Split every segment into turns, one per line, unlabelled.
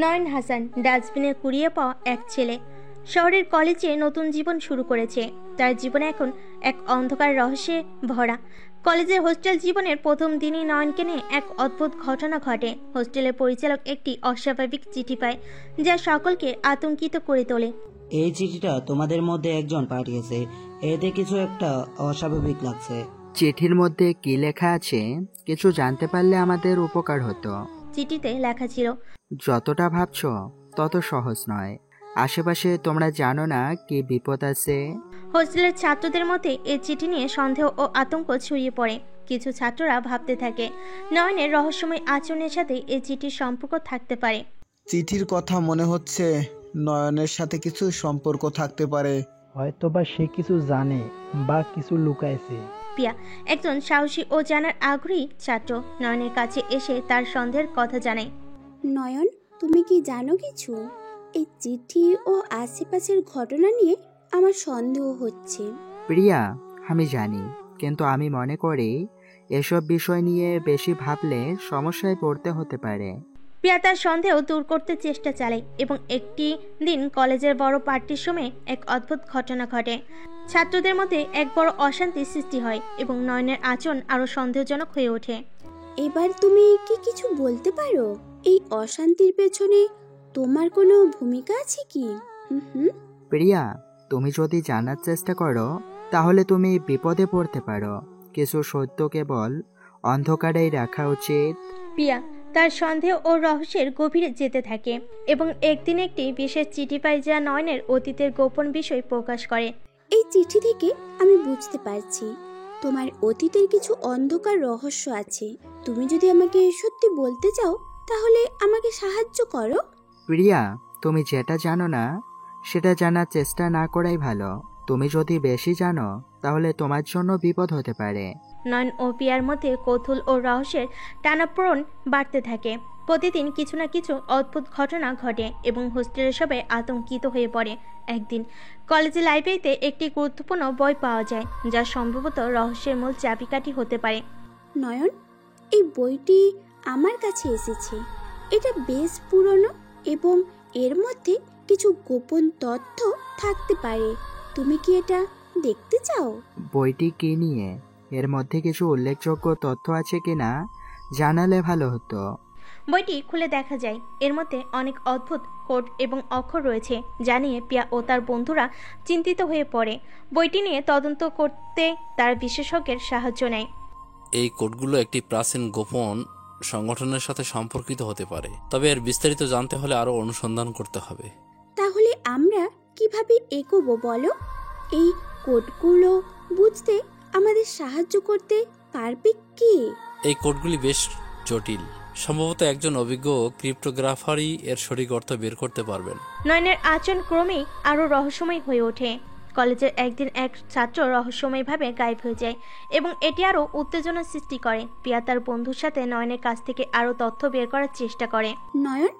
নয়ন হাসান ডাস্টবিনে কুড়িয়ে পাওয়া এক ছেলে। শহরের কলেজে নতুন জীবন শুরু করেছে। তার জীবনে এখন এক অন্ধকার রহস্যে ভরা। কলেজের হোস্টেল জীবনের প্রথম দিনই নয়নকে নিয়ে এক অদ্ভুত ঘটনা ঘটে। হোস্টেলের পরিচালক একটি অস্বাভাবিক চিঠি পায়, যা সকলকে আতঙ্কিত করে তোলে।
এই চিঠিটা তোমাদের মধ্যে একজন পাঠিয়েছে, এতে কিছু একটা অস্বাভাবিক লাগছে।
চিঠির মধ্যে কি লেখা আছে কিছু জানতে পারলে আমাদের উপকার হতো।
চিঠিতে লেখা ছিল,
যতটা ভাবছো তত সহজ নয়। আশেপাশে তোমরা জানো না কি বিপদ আছে।
হোস্টেলের ছাত্রদের মধ্যে এই চিঠি নিয়ে সন্দেহ ও আতঙ্ক ছড়িয়ে পড়ে। কিছু ছাত্ররা ভাবতে থাকে নয়নের রহস্যময় আচরণের সাথে এই চিঠির সম্পর্ক থাকতে পারে।
চিঠির কথা মনে হচ্ছে নয়নের সাথে কিছু সম্পর্ক থাকতে পারে।
হয়তোবা সে কিছু জানে বা কিছু লুকাইছে।
পিয়া একজন সাহসী ও জানার আগ্রহী ছাত্র নয়নের কাছে এসে তার সন্দেহের কথা জানায়।
নয়ন, তুমি কি জানো কিছু? এই চিঠি ও আশেপাশের ঘটনা নিয়ে আমার সন্দেহ হচ্ছে।
প্রিয়া, আমি জানি, কিন্তু আমি মনে করি এসব বিষয় নিয়ে বেশি ভাবলে সমস্যায় পড়তে হতে পারে।
প্রিয়া তার সন্দেহ দূর করতে চেষ্টা চালায় এবং একটি দিন কলেজের বড় পার্টির সময় এক অদ্ভুত ঘটনা ঘটে। ছাত্রদের মধ্যে এক বড় অশান্তির সৃষ্টি হয় এবং নয়নের আচরণ আরো সন্দেহজনক হয়ে ওঠে।
এবার তুমি কি কিছু বলতে পারো? এই অশান্তির পেছনে তোমার কোনো ভূমিকা আছে কি?
প্রিয়া, তুমি যদি জানার চেষ্টা করো তাহলে তুমি বিপদে পড়তে পারো। কিছু সত্য কেবল অন্ধকারেই রাখা উচিত।
প্রিয়া তার সন্দেহ ও রহস্যের গভীরে যেতে থাকে এবং একদিন একটি বিশেষ চিঠি পায়, যা নয়নের অতীতের গোপন বিষয় প্রকাশ করে।
এই চিঠি থেকে আমি বুঝতে পারছি তোমার অতীতের কিছু অন্ধকার রহস্য আছে। তুমি যদি আমাকে সত্যি বলতে চাও তাহলে আমাকে সাহায্য করো।
প্রিয়া, তুমি যেটা জানো না সেটা জানার চেষ্টা না করাই ভালো। তুমি যদি বেশি জানো তাহলে তোমার জন্য বিপদ হতে পারে।
নয়ন ও প্রিয়ার মধ্যে কৌতূহল ও রহস্যের টানাপোড়েন বাড়তে থাকে। প্রতিদিন কিছু না কিছু অদ্ভুত ঘটনা ঘটে এবং হোস্টেলের সবাই আতঙ্কিত হয়ে পড়ে। একদিন কলেজের লাইব্রেরিতে একটি গুরুত্বপূর্ণ বই পাওয়া যায়, যা সম্ভবত রহস্যের মূল চাবিকাঠি হতে পারে।
নয়ন, এই বইটি আমার কাছে এসেছে। এটা বেশ পুরনো এবং এর মধ্যে কিছু গোপন তথ্য থাকতে পারে। তুমি কি এটা দেখতে চাও?
বইটি কি নিয়ে? এর মধ্যে কিছু উল্লেখযোগ্য তথ্য আছে কিনা জানালে ভালো হতো।
বইটি খুলে দেখা যায় এর মধ্যে অনেক অদ্ভুত কোড এবং অক্ষর রয়েছে, যা নিয়ে পিয়া ও তার বন্ধুরা চিন্তিত হয়ে পড়ে। বইটি নিয়ে তদন্ত করতে তার বিশেষজ্ঞের সাহায্য নেয়।
এই কোডগুলো একটি প্রাচীন গোপন সংগঠনের সাথে সম্পর্কিত হতে পারে, তবে এর বিস্তারিত জানতে হলে আরো অনুসন্ধান করতে হবে।
তাহলে আমরা কিভাবে এগোবো বলো? এই কোডগুলো বুঝতে আমাদের সাহায্য করতে পারবে কি?
এই কোডগুলি বেশ জটিল। সম্ভবত একজন অভিজ্ঞ ক্রিপ্টোগ্রাফারই এর সঠিক অর্থ বের করতে পারবেন।
নয়নের আচরণ ক্রমেই আরো রহস্যময় হয়ে ওঠে। কলেজের একদিন এক ছাত্র রহস্যময়ভাবে গায়েব হয়ে যায় এবং এটি আরো উত্তেজনা সৃষ্টি করে। পিয়া তার বন্ধুর সাথে নয়নের কাছ থেকে আরো তথ্য বের করার চেষ্টা করে।
নয়ন,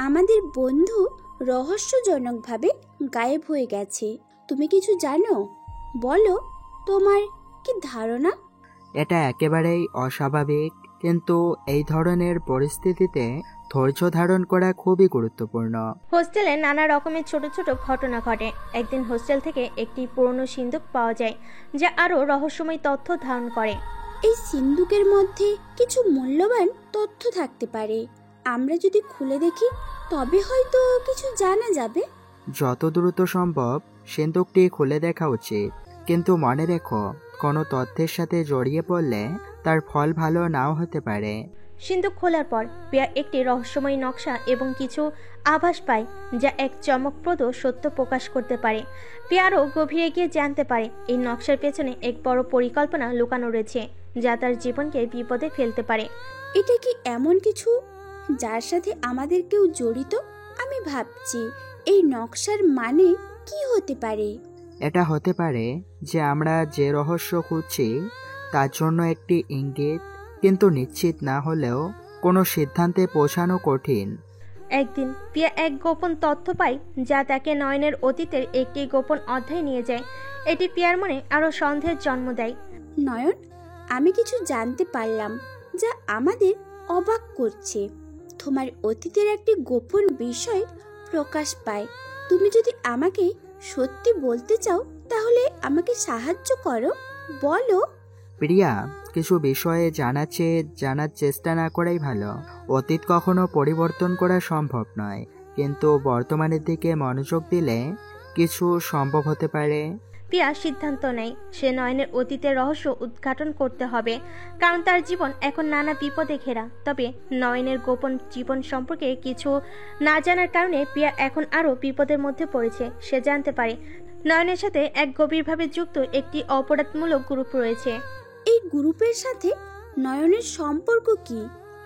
আমাদের বন্ধু রহস্যজনকভাবে গায়েব হয়ে গেছে। তুমি কিছু জানো? বলো, তোমার কি ধারণা?
এটা একেবারেই অস্বাভাবিক, কিন্তু এই ধরনের পরিস্থিতিতে ধৈর্য ধারণ করা খুবই গুরুত্বপূর্ণ।
হোস্টেলে নানা রকমের ছোট ছোট ঘটনা ঘটে। একদিন হোস্টেল থেকে একটি পুরনো সিন্দুক পাওয়া যায়, যা আরো রহস্যময় তথ্য ধারণ করে।
এই সিন্দুকের মধ্যে কিছু মূল্যবান তথ্য থাকতে পারে। আমরা যদি খুলে দেখি তবে হয়তো কিছু জানা যাবে।
যত দ্রুত সম্ভব সিন্দুকটি খুলে দেখা উচিত, কিন্তু মনে রেখো কোনো তথ্যের সাথে জড়িয়ে পড়লে তার ফল ভালো নাও হতে পারে।
সিন্দুক খোলার পর পিয়া একটি রহস্যময় নকশা এবং কিছু আভাস পায়, যা এক চমকপ্রদ সত্য প্রকাশ করতে পারে। পিয়া আরও গভীরে গিয়ে জানতে পারে এই নকশার পেছনে এক বড় পরিকল্পনা লুকানো রয়েছে, যা তার জীবনকে বিপদে ফেলতে পারে।
এটা কি এমন কিছু যার সাথে আমাদের কেউ জড়িত? আমি ভাবছি এই নকশার মানে কি হতে পারে।
এটা হতে পারে যে আমরা যে রহস্য খুঁজছি তার জন্য একটি ইঙ্গিত, কিন্তু নিশ্চিত না হলেও কোনো সিদ্ধান্তে পৌঁছানো কঠিন।
একদিন পিয়া এক গোপন তথ্য পায়, যা তাকে নয়নের অতীতের একটি গোপন অধ্যায় নিয়ে যায়। এটি পিয়ার মনে আরো সন্দেহের জন্ম দেয়।
নয়ন, আমি কিছু জানতে পারলাম। যা আমাদের অবাক করছে। তোমার অতীতের একটি গোপন বিষয় প্রকাশ পায়। তুমি যদি আমাকে সত্যি বলতে চাও তাহলে আমাকে সাহায্য করো, বলো।
প্রিয়া, কিছু বিষয়ে জানার চেষ্টা না করাই ভালো। অতীত কখনো পরিবর্তন করা সম্ভব নয়, কিন্তু বর্তমানের দিকে মনোযোগ দিলে কিছু সম্ভব হতে পারে।
পিয়া সিদ্ধান্ত নেয় সে নয়নের অতীতের রহস্য উদ্ঘাটন করতে হবে, কারণ তার জীবন এখন নানা বিপদে ঘেরা। তবে নয়নের গোপন জীবন সম্পর্কে কিছু না জানার কারণে পিয়া এখন আরও বিপদের মধ্যে পড়েছে। সে জানতে পারে নয়নের সাথে এক গভীরভাবে যুক্ত একটি অপরাধমূলক গ্রুপ রয়েছে।
এই গ্রুপের সাথে নয়নের সম্পর্ক কি?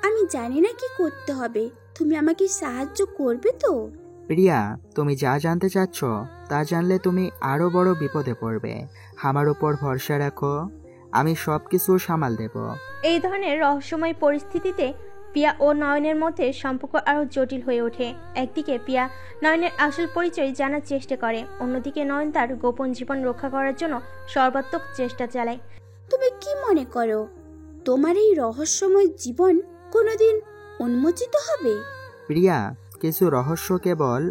আমি জানি না কি করতে হবে। তুমি আমাকে সাহায্য করবে তো?
প্রিয়া, তুমি যা জানতে চাচ্ছ তা জানলে তুমি আরো বড় বিপদে পড়বে। আমার উপর ভরসা রাখো, আমি সবকিছু সামাল দেব।
এই ধরনের রহস্যময় পরিস্থিতিতে পিয়া ও নয়নের মধ্যে সম্পর্ক আরও জটিল হয়ে ওঠে। একদিকে পিয়া নয়নের আসল পরিচয় জানার চেষ্টা করে, অন্যদিকে নয়ন তার গোপন জীবন রক্ষা করার জন্য সর্বাত্মক চেষ্টা চালায়।
তুমি কি মনে করো তোমার এই রহস্যময় জীবন কোনোদিন উন্মোচিত হবে?
প্রিয়া, কিছু রহস্য কেবল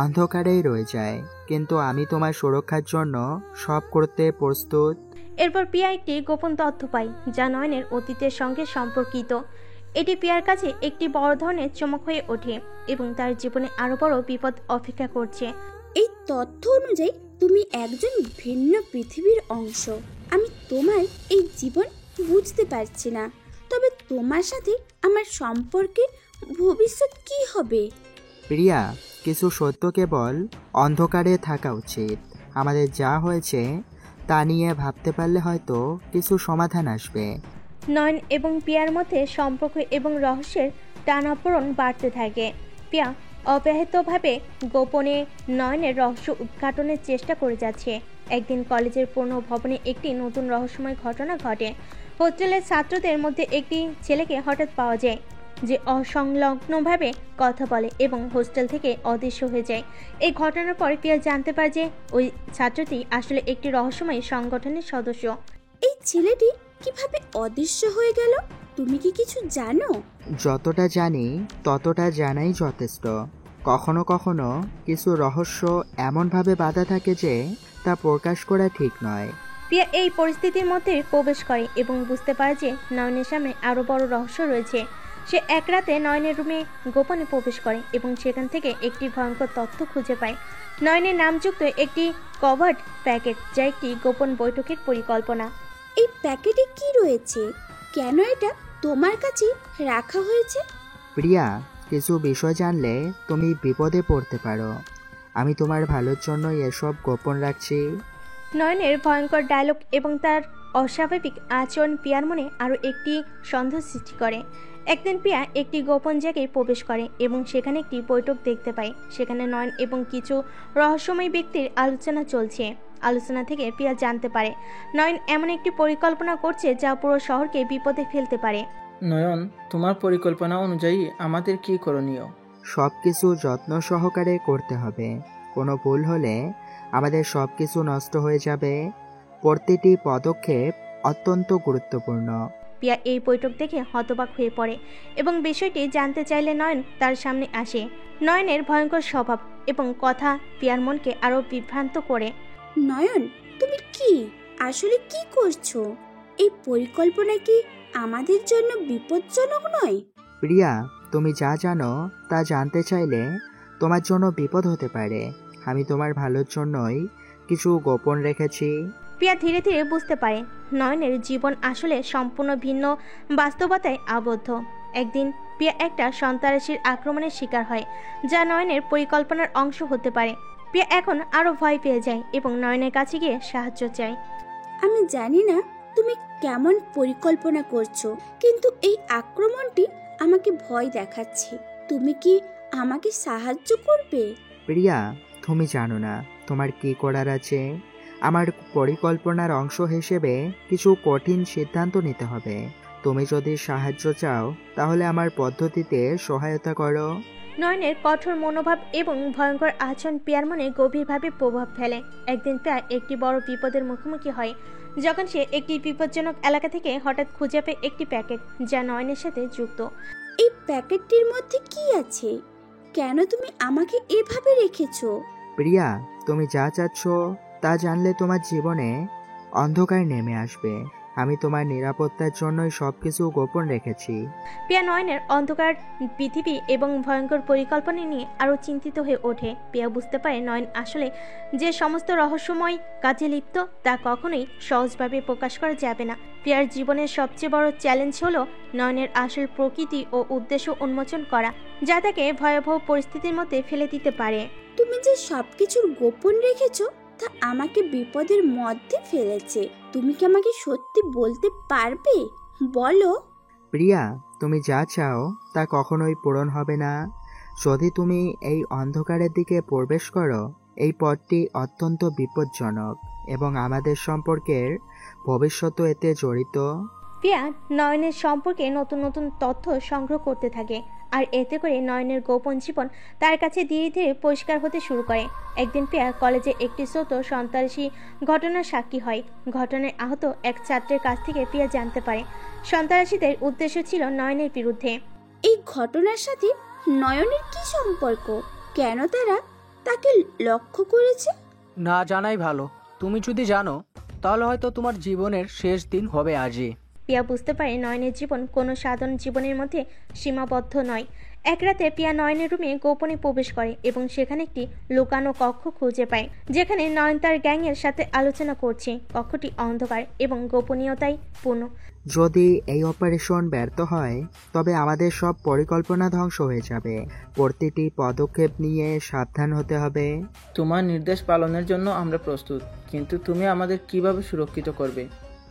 অন্ধকারেই রয়ে যায়, কিন্তু আমি তোমার সুরক্ষার জন্য সব করতে প্রস্তুত।
এরপর পিয়া একটি গোপন তথ্য পায় যা নয়নের অতীতের সঙ্গে সম্পর্কিত। এটি পিয়ার কাছে একটি বড় ধরনের চমক হয়ে ওঠে এবং তার জীবনে আরো বড় বিপদ অপেক্ষা করছে।
এই তথ্য অনুযায়ী তুমি একজন ভিন্ন পৃথিবীর অংশ। আমি তোমার এই জীবন বুঝতে পারছি না, তবে তোমার সাথে আমার সম্পর্কে ভবিষ্যৎ কি হবে?
প্রিয়া, কিছু সত্য কেবল অন্ধকারে থাকা উচিত। আমাদের যা হয়েছে তা নিয়ে ভাবতে পারলে হয়তো কিছু সমাধান আসবে।
নয়ন এবং পিয়ার মধ্যে সম্পর্ক এবং রহস্যের টানাপোড়েন বাড়তে থাকে। পিয়া অব্যাহতভাবে গোপনে নয়নের রহস্য উদ্ঘাটনের চেষ্টা করে যাচ্ছে। একদিন কলেজের পুরনো ভবনে একটি নতুন রহস্যময় ঘটনা ঘটে। হোস্টেলের ছাত্রদের মধ্যে একটি ছেলেকে হঠাৎ পাওয়া যায় যে অসংলগ্নভাবে কথা বলে এবং হোস্টেল থেকে অদৃশ্য হয়ে যায়। এই ঘটনার পর পিয়া জানতে পারে যে ওই ছাত্রটি আসলে একটি রহস্যময় সংগঠনের সদস্য।
এই ছেলেটি কিভাবে অদৃশ্য হয়ে গেল? তুমি কি কিছু জানো?
যতটা জানি ততটা জানাই যথেষ্ট। কখনো কখনো কিছু রহস্য এমনভাবে বাঁধা থাকে যে তা প্রকাশ করা ঠিক নয়।
পিয়া এই পরিস্থিতির মধ্যে প্রবেশ করে এবং বুঝতে পারে যে নয়নের সামনে আরও বড় রহস্য রয়েছে। সে এক রাতে নয়নের রুমে গোপনে প্রবেশ করে এবং সেখান থেকে একটি ভয়ঙ্কর তথ্য খুঁজে পায়। নয়নের নামযুক্ত একটি কভার্ড প্যাকেট, যা একটি গোপন বৈঠকের পরিকল্পনা।
এই প্যাকেটে কি রয়েছে? কেন এটা তোমার কাছে রাখা হয়েছে?
প্রিয়া, কিছু বিষয় জানলে তুমি বিপদে পড়তে পারো। আমি তোমার ভালোর জন্য এসব গোপন রাখছি।
নয়নের ভয়ঙ্কর ডায়লগ এবং তার অস্বাভাবিক আচরণ পিয়ার মনে আরও একটি সন্দেহ সৃষ্টি করে। একদিন পিয়া একটি গোপন জায়গায় প্রবেশ করে এবং সেখানে একটি বৈঠক দেখতে পায়। সেখানে নয়ন এবং কিছু রহস্যময় ব্যক্তির আলোচনা চলছে। আলোচনা থেকে পিয়া জানতে পারে নয়ন এমন একটি পরিকল্পনা করছে যা পুরো শহরকে বিপদে ফেলতে পারে।
নয়ন, তোমার পরিকল্পনা অনুযায়ী আমাদের কি করণীয়?
সবকিছু যত্ন সহকারে করতে হবে। কোনো ভুল হলে আমাদের সবকিছু নষ্ট হয়ে যাবে। প্রতিটি পদক্ষেপ অত্যন্ত গুরুত্বপূর্ণ।
পিয়া এই বৈঠক দেখে হতবাক হয়ে পড়ে এবং বিষয়টি জানতে চাইলে নয়ন তার সামনে আসে। নয়নের ভয়ঙ্কর স্বভাব এবং কথা পিয়ার মনকে আরও বিভ্রান্ত করে।
নয়ন, তুমি আসলে কি করছো? এই পরিকল্পনা কি আমাদের জন্য বিপজ্জনক নয়?
প্রিয়া, তুমি যা জানো তা জানতে চাইলে তোমার জন্য বিপদ হতে পারে। আমি তোমার ভালোর জন্যই কিছু গোপন রেখেছি।
পিয়া ধীরে ধীরে বুঝতে পারে নয়নের জীবন আসলে সম্পূর্ণ ভিন্ন বাস্তবতায় আবদ্ধ। একদিন পিয়া একটা সন্ত্রাসীর আক্রমণের শিকার হয়, যা নয়নের পরিকল্পনার অংশ হতে পারে। পিয়া এখন আরও ভয় পেয়ে যায় এবং নয়নের কাছে গিয়ে সাহায্য চায়।
আমি জানি না তুমি কেমন পরিকল্পনা করছো, কিন্তু এই আক্রমণটি আমাকে ভয় দেখাচ্ছে। তুমি কি আমাকে সাহায্য করবে?
প্রিয়া, তুমি জানো না তোমার কি করার আছে। আমার পরিকল্পনার অংশ হিসেবে কিছু কঠিন সিদ্ধান্ত নিতে হবে। তুমি যদি সাহায্য চাও তাহলে আমার পদ্ধতিতে সহায়তা করো।
নয়নের কঠোর মনোভাব এবং ভয়ঙ্কর আচরণ পিয়ার মনে গভীরভাবে প্রভাব ফেলে। একদিন পিয়া একটি বড় বিপদের মুখোমুখি হয়। যখন সে একটি বিপজ্জনক এলাকা থেকে হঠাৎ খুঁজে পায় একটি প্যাকেট যা নয়নের সাথে যুক্ত।
এই প্যাকেটটির মধ্যে কি আছে? কেন তুমি আমাকে এভাবে রেখেছো?
প্রিয়া, তুমি যা চাচ্ছ তা জানলে তোমার জীবনে অন্ধকার নেমে আসবে। আমি তোমার নিরাপত্তার জন্যই সবকিছু গোপন রেখেছি।
পিয়া নয়নের অন্ধকার পৃথিবী এবং ভয়ঙ্কর পরিকল্পনা নিয়ে আরও চিন্তিত হয়ে ওঠে। পিয়া বুঝতে পারে নয়ন আসলে যে সমস্ত রহস্যময় কাজে লিপ্ত তা কখনোই সহজভাবে প্রকাশ করা যাবে না। পিয়ার জীবনের সবচেয়ে বড় চ্যালেঞ্জ হলো নয়নের আসল প্রকৃতি ও উদ্দেশ্য উন্মোচন করা, যা তাকে ভয়াবহ পরিস্থিতির মধ্যে ফেলে দিতে পারে।
তুমি যে সবকিছুর গোপন রেখেছো তা আমাকে বিপদের মধ্যে ফেলেছে। তুমি কি আমাকে সত্যি বলতে পারবে? বলো।
প্রিয়া, তুমি যা চাও তা কখনোই পূরণ হবে না। যদি তুমি এই অন্ধকারের দিকে প্রবেশ করো, এই পথটি অত্যন্ত বিপজ্জনক এবং আমাদের সম্পর্কের ভবিষ্যৎও এতে জড়িত।
পিয়া নয়নের সম্পর্কে নতুন নতুন তথ্য সংগ্রহ করতে থাকে, আর এতে করে নয়নের গোপন জীবন তার কাছে ধীরে ধীরে পরিষ্কার হতে শুরু করে। একদিন পিয়া কলেজে একটি ছোট সন্ত্রাসী ঘটনার সাক্ষী হয়। ঘটনায় আহত এক ছাত্রের কাছ থেকে পিয়া জানতে পারে সন্ত্রাসীদের উদ্দেশ্য ছিল নয়নের বিরুদ্ধে।
এই ঘটনার সাথে নয়নের কি সম্পর্ক? কেন তারা তাকে লক্ষ্য করেছে?
না জানাই ভালো। তুমি যদি জানো তাহলে হয়তো তোমার জীবনের শেষ দিন হবে আজই।
পিয়া বুঝতে পারে নয়নের জীবন কোনো সাধারণ জীবনের মধ্যে সীমাবদ্ধ নয়। এক রাতে পিয়া নয়নের রুমে গোপনে প্রবেশ করে এবং সেখানে একটি লুকানো কক্ষ খুঁজে পায়, যেখানে নয়ন তার গ্যাংয়ের সাথে আলোচনা করছে। কক্ষটি অন্ধকার এবং গোপনীয়তায় পূর্ণ।
যদি এই অপারেশন ব্যর্থ হয় তবে আমাদের সব পরিকল্পনা ধ্বংস হয়ে যাবে। প্রতিটি পদক্ষেপ নিয়ে সাবধান হতে হবে।
তোমার নির্দেশ পালনের জন্য আমরা প্রস্তুত, কিন্তু তুমি আমাদের কিভাবে সুরক্ষিত করবে?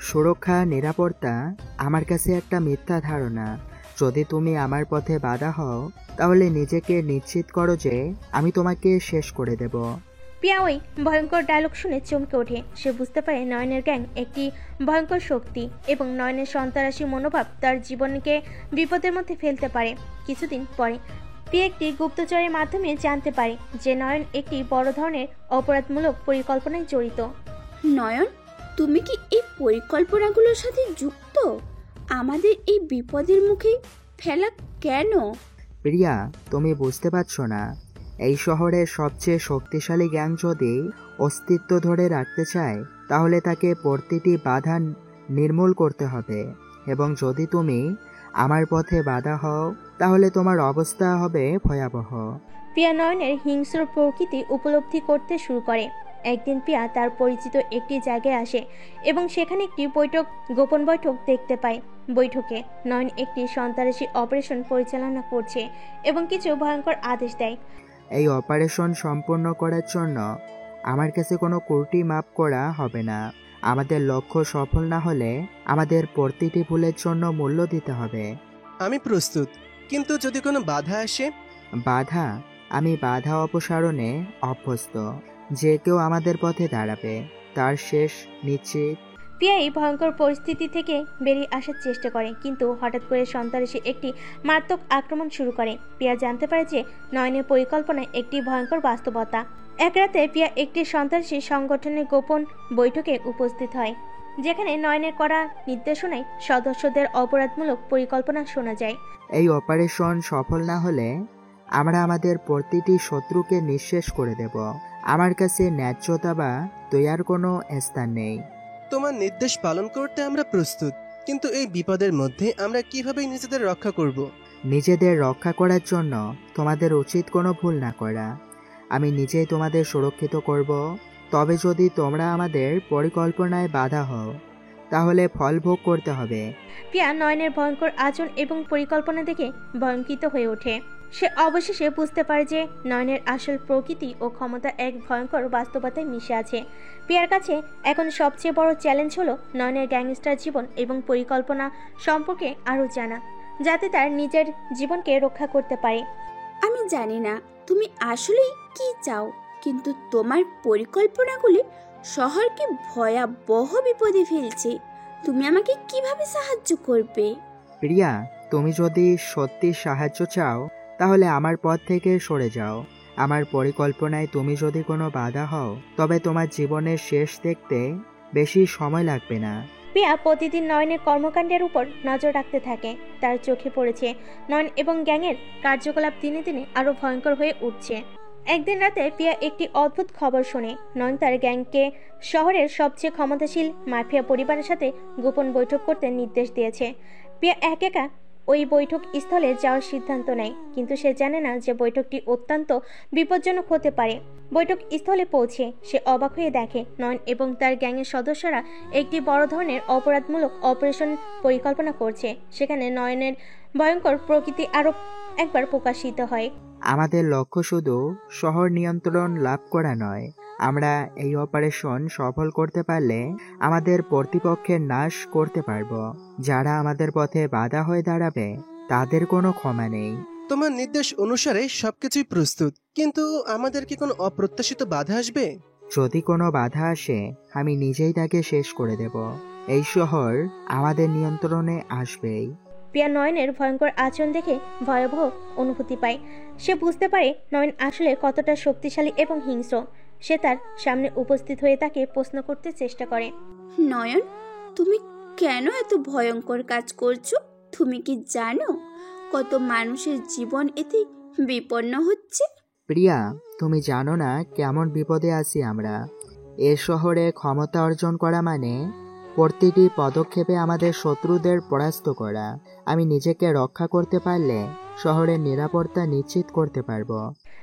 সুরক্ষা, নিরাপত্তা আমার কাছে একটা মিথ্যা ধারণা। যদি তুমি আমার পথে বাধা হও তাহলে নিজেকে নিশ্চিত করো যে আমি তোমাকে শেষ করে দেব।
পিয়া ওই ভয়ঙ্কর ডায়লগ শুনে চমকে ওঠে। সে বুঝতে পারে নয়নের গ্যাং একটি ভয়ঙ্কর শক্তি এবং নয়নের সন্ত্রাসী মনোভাব তার জীবনকে বিপদের মধ্যে ফেলতে পারে। কিছুদিন পরে পিয়া একটি গুপ্তচরের মাধ্যমে জানতে পারে যে নয়ন একটি বড় ধরনের অপরাধমূলক পরিকল্পনায় জড়িত।
নয়ন, তুমি কি এই পরিকল্পনাগুলোর সাথে যুক্ত? আমাদের এই বিপদের মুখে ফেলা কেন?
প্রিয়া, তুমি বুঝতে পারছো না। এই শহরের সবচেয়ে শক্তিশালী গ্যাং যদি অস্তিত্ব ধরে রাখতে চায় তাহলে তাকে প্রতিটি বাধা নির্মূল করতে হবে, এবং যদি তুমি আমার পথে বাধা হও তাহলে তোমার অবস্থা হবে ভয়াবহ।
পিয়া নয়নের হিংস্র প্রকৃতি উপলব্ধি করতে শুরু করে। একদিন পিয়া তার পরিচিত একটি জায়গায় আসে এবং সেখানে একটি গোপন বৈঠক দেখতে পায়। বৈঠকে নয়ন একটি সন্ত্রাসী অপারেশন পরিচালনা করছে এবং কিছু ভয়ঙ্কর আদেশ দেয়।
এই অপারেশন সম্পূর্ণ করার জন্য আমার কাছে কোনো ত্রুটি মাপ করা হবে না। আমাদের লক্ষ্য সফল না হলে আমাদের প্রতিটি ভুলের জন্য মূল্য দিতে হবে।
আমি প্রস্তুত, কিন্তু যদি কোনো বাধা আসে?
বাধা? আমি বাধা অপসারণে অভ্যস্ত। যে কেউ আমাদের পথে দাঁড়াবে তার শেষ নিশ্চিত।
পিয়া এই ভয়ঙ্কর পরিস্থিতি থেকে বেরিয়ে আসার চেষ্টা করে, কিন্তু হঠাৎ করে সন্ত্রাসী একটি মারাত্মক আক্রমণ শুরু করে। পিয়া জানতে পারে যে নয়নের পরিকল্পনায় একটি ভয়ঙ্কর বাস্তবতা। এক রাতে পিয়া একটি সন্ত্রাসী সংগঠনের গোপন বৈঠকে উপস্থিত হয়, যেখানে নয়নের করা নির্দেশনায় সদস্যদের অপরাধমূলক পরিকল্পনা শোনা যায়।
এই অপারেশন সফল না হলে আমরা আমাদের প্রতিটি শত্রুকে নিঃশেষ করে দেব। আমার কাছে ন্যায্যতা বা দয়ার কোনো স্থান নেই।
তোমার নির্দেশ পালন করতে আমরা প্রস্তুত, কিন্তু এই বিপদের মধ্যে আমরা কিভাবে নিজেদের রক্ষা করব?
নিজেদের রক্ষা করার জন্য তোমাদের উচিত কোনো ভুল না করা। আমি নিজেই তোমাদের সুরক্ষিত করব। তবে যদি তোমরা আমাদের পরিকল্পনায় বাধা হও তাহলে ফল ভোগ করতে হবে।
পিয়া নয়নের ভয়ঙ্কর আচরণ এবং পরিকল্পনা দেখে ভয়ঙ্কিত হয়ে ওঠে। সে অবশেষে বুঝতে পারে যে নয়নের আসল প্রকৃতি ও ক্ষমতা এক ভয়ঙ্কর বাস্তবতায় মিশে আছে। পিয়ার কাছে এখন সবচেয়ে বড় চ্যালেঞ্জ হলো নয়নের গ্যাংস্টার জীবন এবং পরিকল্পনা সম্পর্কে আরও জানা, যাতে তার নিজের জীবনকে রক্ষা করতে পারে।
আমি জানি না তুমি আসলেই কি চাও, কিন্তু তোমার পরিকল্পনাগুলি শহরকে ভয়াবহ বিপদে ফেলছে। তুমি আমাকে কিভাবে সাহায্য করবে?
প্রিয়া, তুমি যদি সত্যি সাহায্য চাও তাহলে আমার পথ থেকে সরে যাও। আমার পরিকল্পনায় তুমি যদি কোনো বাধা হও তবে তোমার জীবনের শেষ দেখতে বেশি সময় লাগবে না।
পিয়া প্রতিদিন নয়নের কর্মকাণ্ডের উপর নজর রাখতে থাকে। তার চোখে পড়েছে নয়ন এবং গ্যাংয়ের কার্যকলাপ দিনে দিনে আরো ভয়ঙ্কর হয়ে উঠছে। একদিন রাতে পিয়া একটি অদ্ভুত খবর শোনে। নয়ন তার গ্যাংকে শহরের সবচেয়ে ক্ষমতাশীল মাফিয়া পরিবারের সাথে গোপন বৈঠক করতে নির্দেশ দিয়েছে। পিয়া একা ওই বৈঠক স্থলে যাওয়ার সিদ্ধান্ত নেয়, কিন্তু সে জানে না যে বৈঠকটি অত্যন্ত বিপজ্জনক হতে পারে। বৈঠক স্থলে পৌঁছে সে অবাক হয়ে দেখে নয়ন এবং তার গ্যাংয়ের সদস্যরা একটি বড় ধরনের অপরাধমূলক অপারেশন পরিকল্পনা করছে। সেখানে নয়নের ভয়ঙ্কর প্রকৃতি আরো একবার প্রকাশিত হয়।
আমাদের লক্ষ্য শুধু শহর নিয়ন্ত্রণ লাভ করা নয়, আমরা এই অপারেশন সফল করতে পারলে আমাদের প্রতিপক্ষের নাশ করতে পারবো। যারা আমাদের পথে বাধা হয়ে দাঁড়াবে তাদের কোনো ক্ষমা নেই।
তোমার নির্দেশ অনুসারে সবকিছুই প্রস্তুত, কিন্তু আমাদের কি কোনো অপ্রত্যাশিত বাধা আসবে?
যদি কোনো বাধা আসে আমি নিজেই তাকে শেষ করে দেব। এই শহর আমাদের নিয়ন্ত্রণে আসবেই।
পিয়া নয়নের ভয়ঙ্কর আচরণ দেখে ভয়াবহ অনুভূতি পায়। সে বুঝতে পারে নয়ন আসলে কতটা শক্তিশালী এবং হিংস্র। সে তার সামনে উপস্থিত হয়ে তাকে প্রশ্ন করতে চেষ্টা করে।
নয়ন, তুমি কেন এত ভয়ঙ্কর কাজ করছো? তুমি কি জানো কত মানুষের জীবন এতে বিপন্ন হচ্ছে?
প্রিয়া, তুমি জানো না কেমন বিপদে আছি আমরা। এ শহরে ক্ষমতা অর্জন করা মানে প্রতিটি পদক্ষেপে আমাদের শত্রুদের পরাস্ত করা। আমি নিজেকে রক্ষা করতে পারলে শহরের নিরাপত্তা নিশ্চিত করতে পারবো।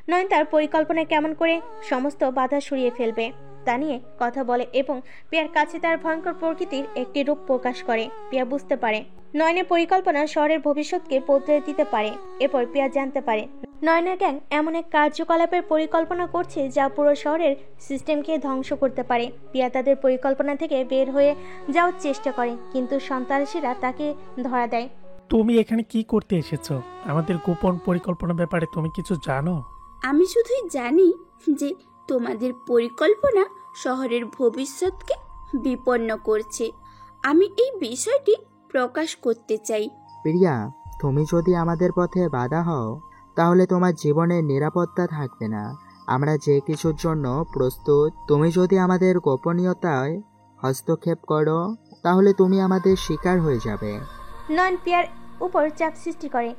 নয়ন তার পরিকল্পনা কেমন করে সমস্ত বাধা সরিয়ে ফেলবে তা নিয়ে কথা বলে এবং পিয়ার কাছে তার ভয়ঙ্কর প্রকৃতির একটি রূপ প্রকাশ করে। পিয়া বুঝতে পারে নয়নের পরিকল্পনা শহরের ভবিষ্যৎকে বদলে দিতে পারে। এরপর পিয়া জানতে পারে নয়নের গ্যাং এমন এক কার্যকলাপের পরিকল্পনা করছে যা পুরো শহরের সিস্টেমকে ধ্বংস করতে পারে। পিয়া তাদের পরিকল্পনা থেকে বের হয়ে যাওয়ার চেষ্টা করে, কিন্তু সন্ত্রাসীরা তাকে ধরা দেয়।
তুমি এখানে কি করতে এসেছো? আমাদের গোপন পরিকল্পনার ব্যাপারে তুমি কিছু জানো?
আমি শুধুই জানি যে তোমাদের পরিকল্পনা শহরের ভবিষ্যৎকে বিপন্ন করছে। আমি এই বিষয়টি প্রকাশ করতে চাই।
প্রিয়া, তুমি যদি আমাদের পথে বাধা হও তাহলে তোমার জীবনের নিরাপত্তা থাকবে না। আমরা যে কিছুর জন্য প্রস্তুত। তুমি যদি আমাদের গোপনীয়তায় হস্তক্ষেপ করো তাহলে তুমি আমাদের শিকার হয়ে যাবে।
নয়ন পিয়ার উপর চাপ সৃষ্টি করে,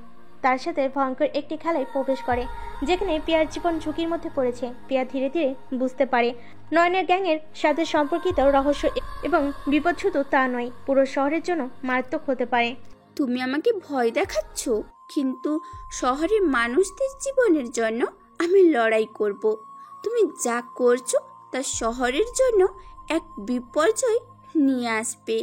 তার সাথে ভয়ঙ্কর একটি খেলায় প্রবেশ করে যেখানে পিয়ার জীবন ঝুঁকির মধ্যে পড়েছে। পিয়া ধীরে ধীরে বুঝতে পারে নয়নের গ্যাংয়ের সাথে সম্পর্কিত রহস্য এবং বিপদ শুধু তা নয়, পুরো শহরের জন্য মারাত্মক হতে পারে।
তুমি আমাকে ভয় দেখাচ্ছ, কিন্তু শহরের মানুষদের জীবনের জন্য আমি লড়াই করব। তুমি যা করছো তা শহরের জন্য এক বিপর্যয় নিয়ে আসবে।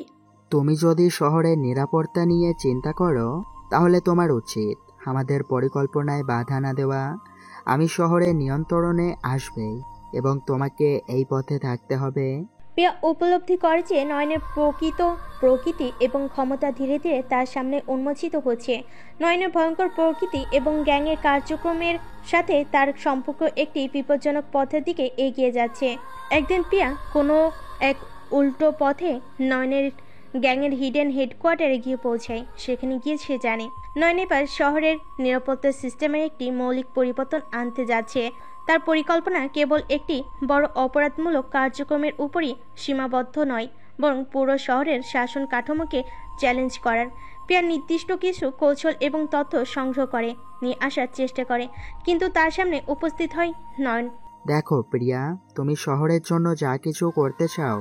তুমি যদি শহরের নিরাপত্তা নিয়ে চিন্তা করো তাহলে তোমার উচিত আমাদের পরিকল্পনায় বাধা না দেওয়া। আমি শহরের নিয়ন্ত্রণে আসবেই এবং তোমাকে এই পথে থাকতে হবে।
পিয়া উপলব্ধি করে যে নয়নের প্রকৃতি এবং ক্ষমতা ধীরে ধীরে তার সামনে উন্মোচিত হচ্ছে। নয়নের ভয়ঙ্কর প্রকৃতি এবং গ্যাংয়ের কার্যক্রমের সাথে তার সম্পর্ক একটি বিপজ্জনক পথের দিকে এগিয়ে যাচ্ছে। একদিন পিয়া কোনো এক উল্টো পথে নয়নের গ্যাংয়ের হিডেন হেডকোয়ার্টারে গিয়ে পৌঁছায়। সেখানে গিয়ে সে জানে নয়ন এবার শহরের নিরাপত্তা সিস্টেমের একটি মৌলিক পরিবর্তন আনতে যাচ্ছে। তার পরিকল্পনা কেবল একটি বড় অপরাধমূলক কার্যক্রমের উপরই সীমাবদ্ধ নয়, বরং পুরো শহরের শাসন কাঠামোকে চ্যালেঞ্জ করার। পিয়া নির্দিষ্ট কিছু কৌশল এবং তথ্য সংগ্রহ করে নিয়ে আসার চেষ্টা করে, কিন্তু তার সামনে উপস্থিত হয় নয়ন।
দেখো প্রিয়া, তুমি শহরের জন্য যা কিছু করতে চাও,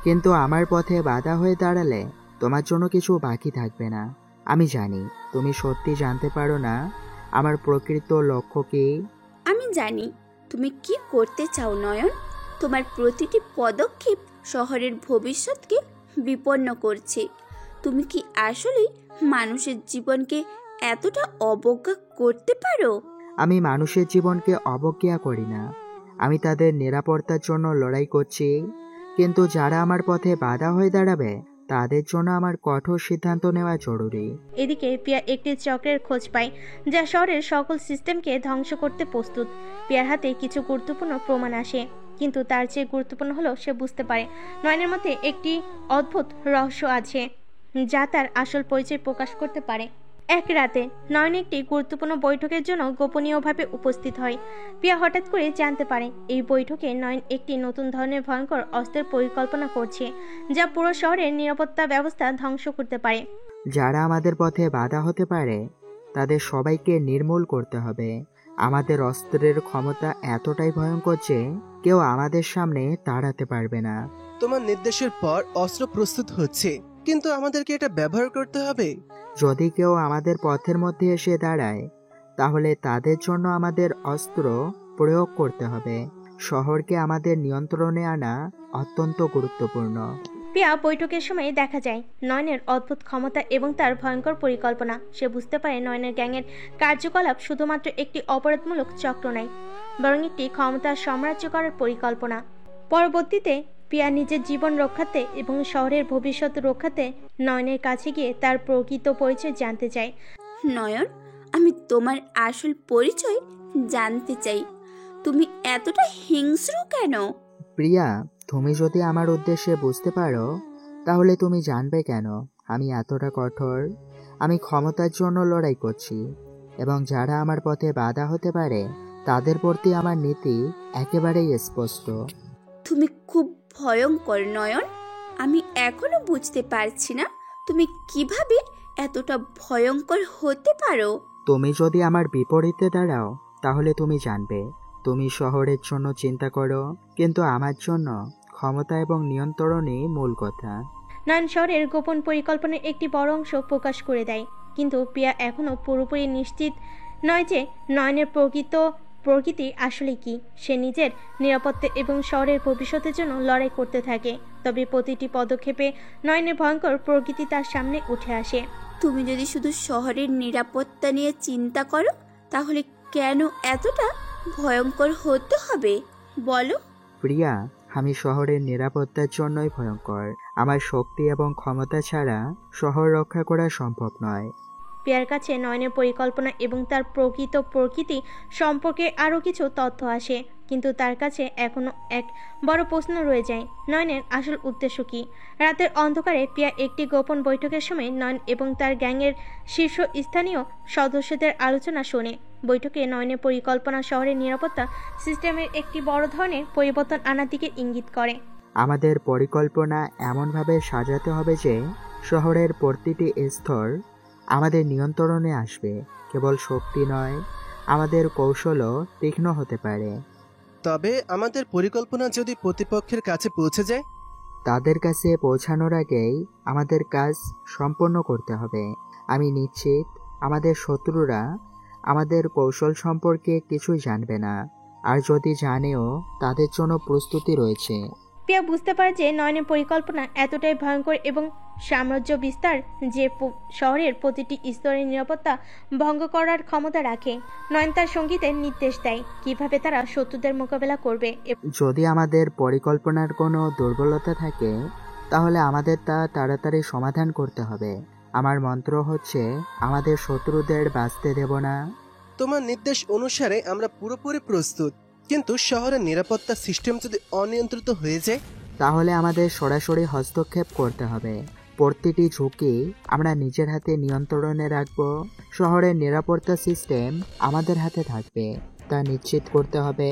কিন্তু আমার পথে বাধা হয়ে দাঁড়ালে তোমার জন্য কিছু বাকি থাকবে না। আমি জানি তুমি সত্যি জানতে পারো না আমার প্রকৃত লক্ষ্য কি।
আমি জানি তুমি কি করতে চাও নয়ন। তোমার প্রতিটি পদক্ষেপ শহরের ভবিষ্যৎকে বিপন্ন করছে। তুমি কি আসলেই মানুষের জীবনকে এতটা অবজ্ঞা করতে পারো?
আমি মানুষের জীবনকে অবজ্ঞা করি না, আমি তাদের নিরাপত্তার জন্য লড়াই করছি। কিন্তু যারা আমার পথে বাধা হয়ে দাঁড়াবে তাদের জন্য আমার কঠোর সিদ্ধান্ত নেওয়া জরুরি।
এদিকে পিয়া একটি চক্রের খোঁজ পায় যা শহরের সকল সিস্টেমকে ধ্বংস করতে প্রস্তুত। পিয়ার হাতে কিছু গুরুত্বপূর্ণ প্রমাণ আসে, কিন্তু তার চেয়ে গুরুত্বপূর্ণ হলো সে বুঝতে পারে নয়নের মধ্যে একটি অদ্ভুত রহস্য আছে যা তার আসল পরিচয় প্রকাশ করতে পারে। এক রাতে নয়ন একটি গুরুত্বপূর্ণ বৈঠকের জন্য গোপনীয়ভাবে উপস্থিত হয়। প্রিয়া হঠাৎ করে জানতে পারে এই বৈঠকে নয়ন একটি নতুন ধরনের ভয়ঙ্কর অস্ত্রের পরিকল্পনা করছে, যা পুরো শহরের নিরাপত্তা ব্যবস্থা ধ্বংস করতে পারে।
যারা আমাদের পথে বাধা হতে পারে তাদের সবাইকে নির্মূল করতে হবে। আমাদের অস্ত্রের ক্ষমতা এতটাই ভয়ঙ্কর যে কেউ আমাদের সামনে দাঁড়াতে পারবে না।
তোমার নির্দেশের পর অস্ত্র প্রস্তুত হচ্ছে, কিন্তু আমাদেরকে এটা ব্যবহার করতে হবে।
যদি কেউ আমাদের পথের মধ্যে এসে দাঁড়ায় তাহলে তাদের জন্য আমাদের অস্ত্র প্রয়োগ করতে হবে। শহরকে আমাদের নিয়ন্ত্রণে আনা অত্যন্ত গুরুত্বপূর্ণ।
প্রিয়া বৈঠকের সময় দেখা যায় নয়নের অদ্ভুত ক্ষমতা এবং তার ভয়ঙ্কর পরিকল্পনা। সে বুঝতে পারে নয়নের গ্যাংয়ের কার্যকলাপ শুধুমাত্র একটি অপরাধমূলক চক্র নয়, বরং একটি ক্ষমতার সাম্রাজ্য করার পরিকল্পনা। পরবর্তীতে প্রিয়া নিজের জীবন রক্ষাতে এবং শহরের ভবিষ্যৎ রক্ষাতে নয়নের কাছে গিয়ে তার প্রকৃত পরিচয় জানতে চায়।
নয়ন, আমি তোমার আসল পরিচয় জানতে চাই। তুমি এতটা হিংস্র কেন?
প্রিয়া, তুমি যদি আমার উদ্দেশ্যে বুঝতে পারো তাহলে তুমি জানবে কেন আমি এতটা কঠোর। আমি ক্ষমতার জন্য লড়াই করছি এবং যারা আমার পথে বাধা হতে পারে তাদের প্রতি আমার নীতি একেবারেই স্পষ্ট।
তুমি খুব ভয়ঙ্কর নয়ন। আমি এখনো বুঝতে পারছি না তুমি কিভাবে এতটা ভয়ঙ্কর হতে পারো।
তুমি যদি আমার বিপরীতে দাঁড়াও তাহলে তুমি জানবে। তুমি শহরের জন্য চিন্তা করো, কিন্তু আমার জন্য ক্ষমতা এবং নিয়ন্ত্রণই মূল কথা।
নয়ন শহরের গোপন পরিকল্পনার একটি বড় অংশ প্রকাশ করে দেয়, কিন্তু প্রিয়া এখনও পুরোপুরি নিশ্চিত নয় যে নয়নের প্রকৃতি আসলে কি। সে নিজের নিরাপত্তা এবং শহরের ভবিষ্যতের জন্য লড়াই করতে থাকে, তবে প্রতিটি পদক্ষেপে নয়নের ভয়ঙ্কর প্রকৃতি তার সামনে উঠে আসে।
তুমি যদি শুধু শহরের নিরাপত্তা নিয়ে চিন্তা করো তাহলে কেন এতটা ভয়ঙ্কর হতে হবে বলো?
প্রিয়া, আমি শহরের নিরাপত্তার জন্যই ভয়ঙ্কর। আমার শক্তি এবং ক্ষমতা ছাড়া শহর রক্ষা করা সম্ভব নয়।
প্রিয়ার কাছে নয়নের পরিকল্পনা এবং তার প্রকৃত প্রকৃতি সম্পর্কে আরও কিছু তথ্য আসে, কিন্তু তার কাছে এখনও এক বড় প্রশ্ন রয়ে যায়, নয়নের আসল উদ্দেশ্য কী। রাতের অন্ধকারে প্রিয়া একটি গোপন বৈঠকের সময় নয়ন এবং তার গ্যাংয়ের শীর্ষস্থানীয় সদস্যদের আলোচনা শোনে। বৈঠকে নয়নের পরিকল্পনা শহরের নিরাপত্তা সিস্টেমের একটি বড় ধরনের পরিবর্তন আনার দিকে ইঙ্গিত করে।
আমাদের পরিকল্পনা এমনভাবে সাজাতে হবে যে শহরের প্রতিটি স্তর আমাদের নিয়ন্ত্রণে আসবে। কেবল শক্তি নয়, আমাদের কৌশলও তীক্ষ্ণ হতে পারে।
তবে আমাদের পরিকল্পনা যদি প্রতিপক্ষের কাছে পৌঁছে যায়?
তাদের কাছে পৌঁছানোর আগেই আমাদের কাজ সম্পন্ন করতে হবে। আমি নিশ্চিত আমাদের শত্রুরা আমাদের কৌশল সম্পর্কে কিছুই জানবে না, আর যদি জানেও তাদের জন্য প্রস্তুতি রয়েছে।
প্রিয়া বুঝতে পারে যে নয়নের পরিকল্পনা এতটাই ভয়ঙ্কর এবং সাম্রাজ্য বিস্তার যে শহরের প্রতিটি স্তরের নিরাপত্তা ভঙ্গ করার ক্ষমতা রাখে। নয়ন তার সঙ্গীদের নির্দেশ দেয় কিভাবে তারা শত্রুদের মোকাবেলা করবে।
যদি আমাদের পরিকল্পনার কোনো দুর্বলতা থাকে তাহলে আমাদের তা তাড়াতাড়ি সমাধান করতে হবে। আমার মন্ত্র হচ্ছে, আমাদের শত্রুদের বাঁচতে দেব না।
তোমার নির্দেশ অনুসারে আমরা পুরোপুরি প্রস্তুত, কিন্তু শহরের নিরাপত্তা সিস্টেম যদি অনিয়ন্ত্রিত হয়ে যায়
তাহলে আমাদের সরাসরি হস্তক্ষেপ করতে হবে। প্রতিটি ঝুঁকি আমরা নিজের হাতে নিয়ন্ত্রণে রাখব। শহরের নিরাপত্তা সিস্টেম আমাদের হাতে থাকবে, তা নিশ্চিত করতে হবে।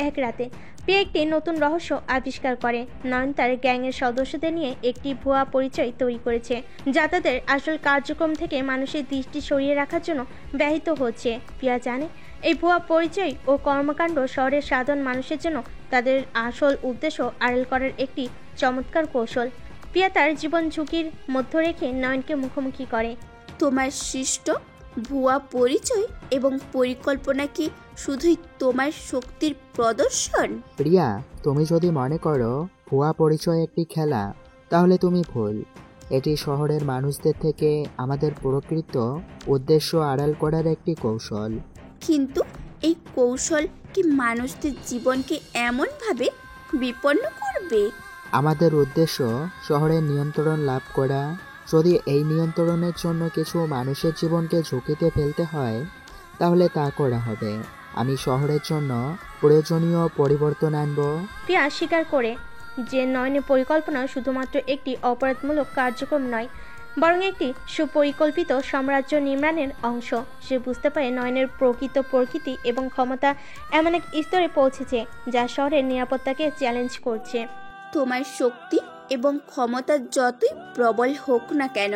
এক রাতে প্রিয়া একটি নতুন রহস্য আবিষ্কার করে। নয়ন তার গ্যাংয়ের সদস্যদের নিয়ে একটি ভুয়া পরিচয় তৈরি করেছে, যা তাদের আসল কার্যক্রম থেকে মানুষের দৃষ্টি সরিয়ে রাখার জন্য ব্যবহৃত হচ্ছে। প্রিয়া জানে এই ভুয়া পরিচয় ও কর্মকাণ্ড শহরের সাধারণ মানুষের জন্য তাদের আসল উদ্দেশ্য আড়াল করার একটি চমৎকার কৌশল। প্রিয়া তার জীবন ঝুঁকির মধ্যে রেখে নয়নকে মুখোমুখি করে।
তোমার সৃষ্ট ভুয়া পরিচয় এবং পরিকল্পনা কি শুধুই তোমার শক্তির প্রদর্শন?
প্রিয়া, তুমি যদি মনে করো ভুয়া পরিচয় একটি খেলা তাহলে তুমি ভুল। এটি শহরের মানুষদের থেকে আমাদের প্রকৃত উদ্দেশ্য আড়াল করার একটি কৌশল।
কিন্তু এই কৌশল কি মানুষদের জীবনকে এমনভাবে বিপন্ন করবে?
আমাদের উদ্দেশ্য শহরের নিয়ন্ত্রণ লাভ করা। যদি এই নিয়ন্ত্রণের জন্য কিছু মানুষের জীবনকে ঝুঁকিতে ফেলতে হয় তাহলে তা করা হবে। আমি শহরের জন্য প্রয়োজনীয় পরিবর্তন আনব।
প্রিয়া স্বীকার করে যে নয়নের পরিকল্পনা শুধুমাত্র একটি অপরাধমূলক কার্যক্রম নয়, বরং একটি সুপরিকল্পিত সাম্রাজ্য নির্মাণের অংশ। সে বুঝতে পারে নয়নের প্রকৃত প্রকৃতি এবং ক্ষমতা এমন এক স্তরে পৌঁছেছে যা শহরের নিরাপত্তাকে চ্যালেঞ্জ করছে।
তোমার শক্তি এবং ক্ষমতা যতই প্রবল হোক না কেন,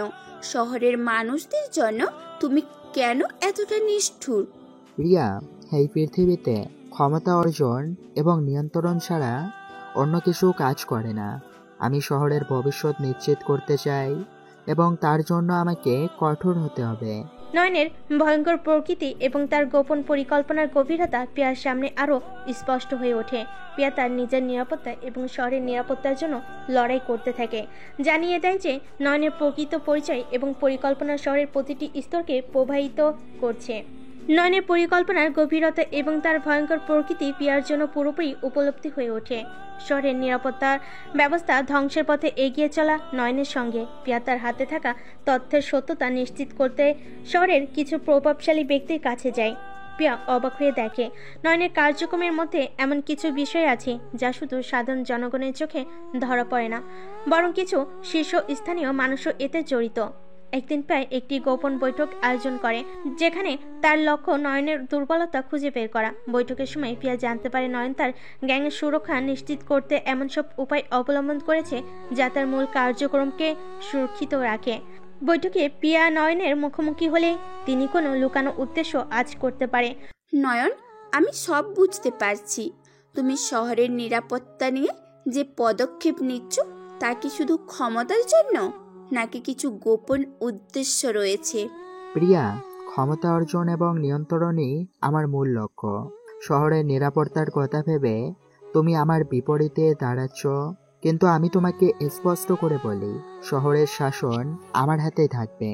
শহরের মানুষদের জন্য তুমি কেন এতটা নিষ্ঠুর?
প্রিয়া, এই পৃথিবীতে ক্ষমতা অর্জন এবং নিয়ন্ত্রণ ছাড়া অন্য কিছু কাজ করে না। আমি শহরের ভবিষ্যৎ নিশ্চিত করতে চাই এবং তার জন্য আমাকে কঠোর হতে হবে।
নয়নের ভয়ঙ্কর প্রকৃতি এবং তার গোপন পরিকল্পনার গভীরতা পিয়ার সামনে আরও স্পষ্ট হয়ে ওঠে। পিয়া তার নিজের নিরাপত্তা এবং শহরের নিরাপত্তার জন্য লড়াই করতে থাকে। জানিয়ে দেয় যে নয়নের প্রকৃত পরিচয় এবং পরিকল্পনা শহরের প্রতিটি স্তরকে প্রভাবিত করছে। নয়নের পরিকল্পনার গভীরতা এবং তার ভয়ঙ্কর প্রকৃতি পিয়ার জন্য পুরোপুরি উপলব্ধি হয়ে ওঠে। শহরের নিরাপত্তার ব্যবস্থা ধ্বংসের পথে এগিয়ে চলা নয়নের সঙ্গে পিয়া তার হাতে থাকা তথ্যের সত্যতা নিশ্চিত করতে শহরের কিছু প্রভাবশালী ব্যক্তির কাছে যায়। পিয়া অবাক হয়ে দেখে নয়নের কার্যক্রমের মধ্যে এমন কিছু বিষয় আছে যা শুধু সাধারণ জনগণের চোখে ধরা পড়ে না, বরং কিছু শীর্ষস্থানীয় মানুষও এতে জড়িত। একদিন প্রায় একটি গোপন বৈঠক আয়োজন করে যেখানে তার লক্ষ্য নয়নের দুর্বলতা খুঁজে বের করা। বৈঠকের সময় পিয়া জানতে পারে নয়ন তার গ্যাংয়ের সুরক্ষা নিশ্চিত করতে এমন সব উপায় অবলম্বন করেছে যা তার মূল কার্যক্রমকে সুরক্ষিত রাখে। বৈঠকে পিয়া নয়নের মুখোমুখি হলে তিনি কোনো লুকানো উদ্দেশ্য আজ করতে পারে।
নয়ন, আমি সব বুঝতে পারছি। তুমি শহরের নিরাপত্তা নিয়ে যে পদক্ষেপ নিচ্ছ তা কি শুধু ক্ষমতার জন্য, নাকি কিছু গোপন উদ্দেশ্য রয়েছে?
প্রিয়া, ক্ষমতা অর্জন এবং নিয়ন্ত্রণই আমার মূল লক্ষ্য। শহরের নিরাপত্তার কথা ভেবে তুমি আমার বিপরীতে দাঁড়াচ্ছ, কিন্তু আমি তোমাকে স্পষ্ট করে বলি, শহরের শাসন আমার হাতেই থাকবে।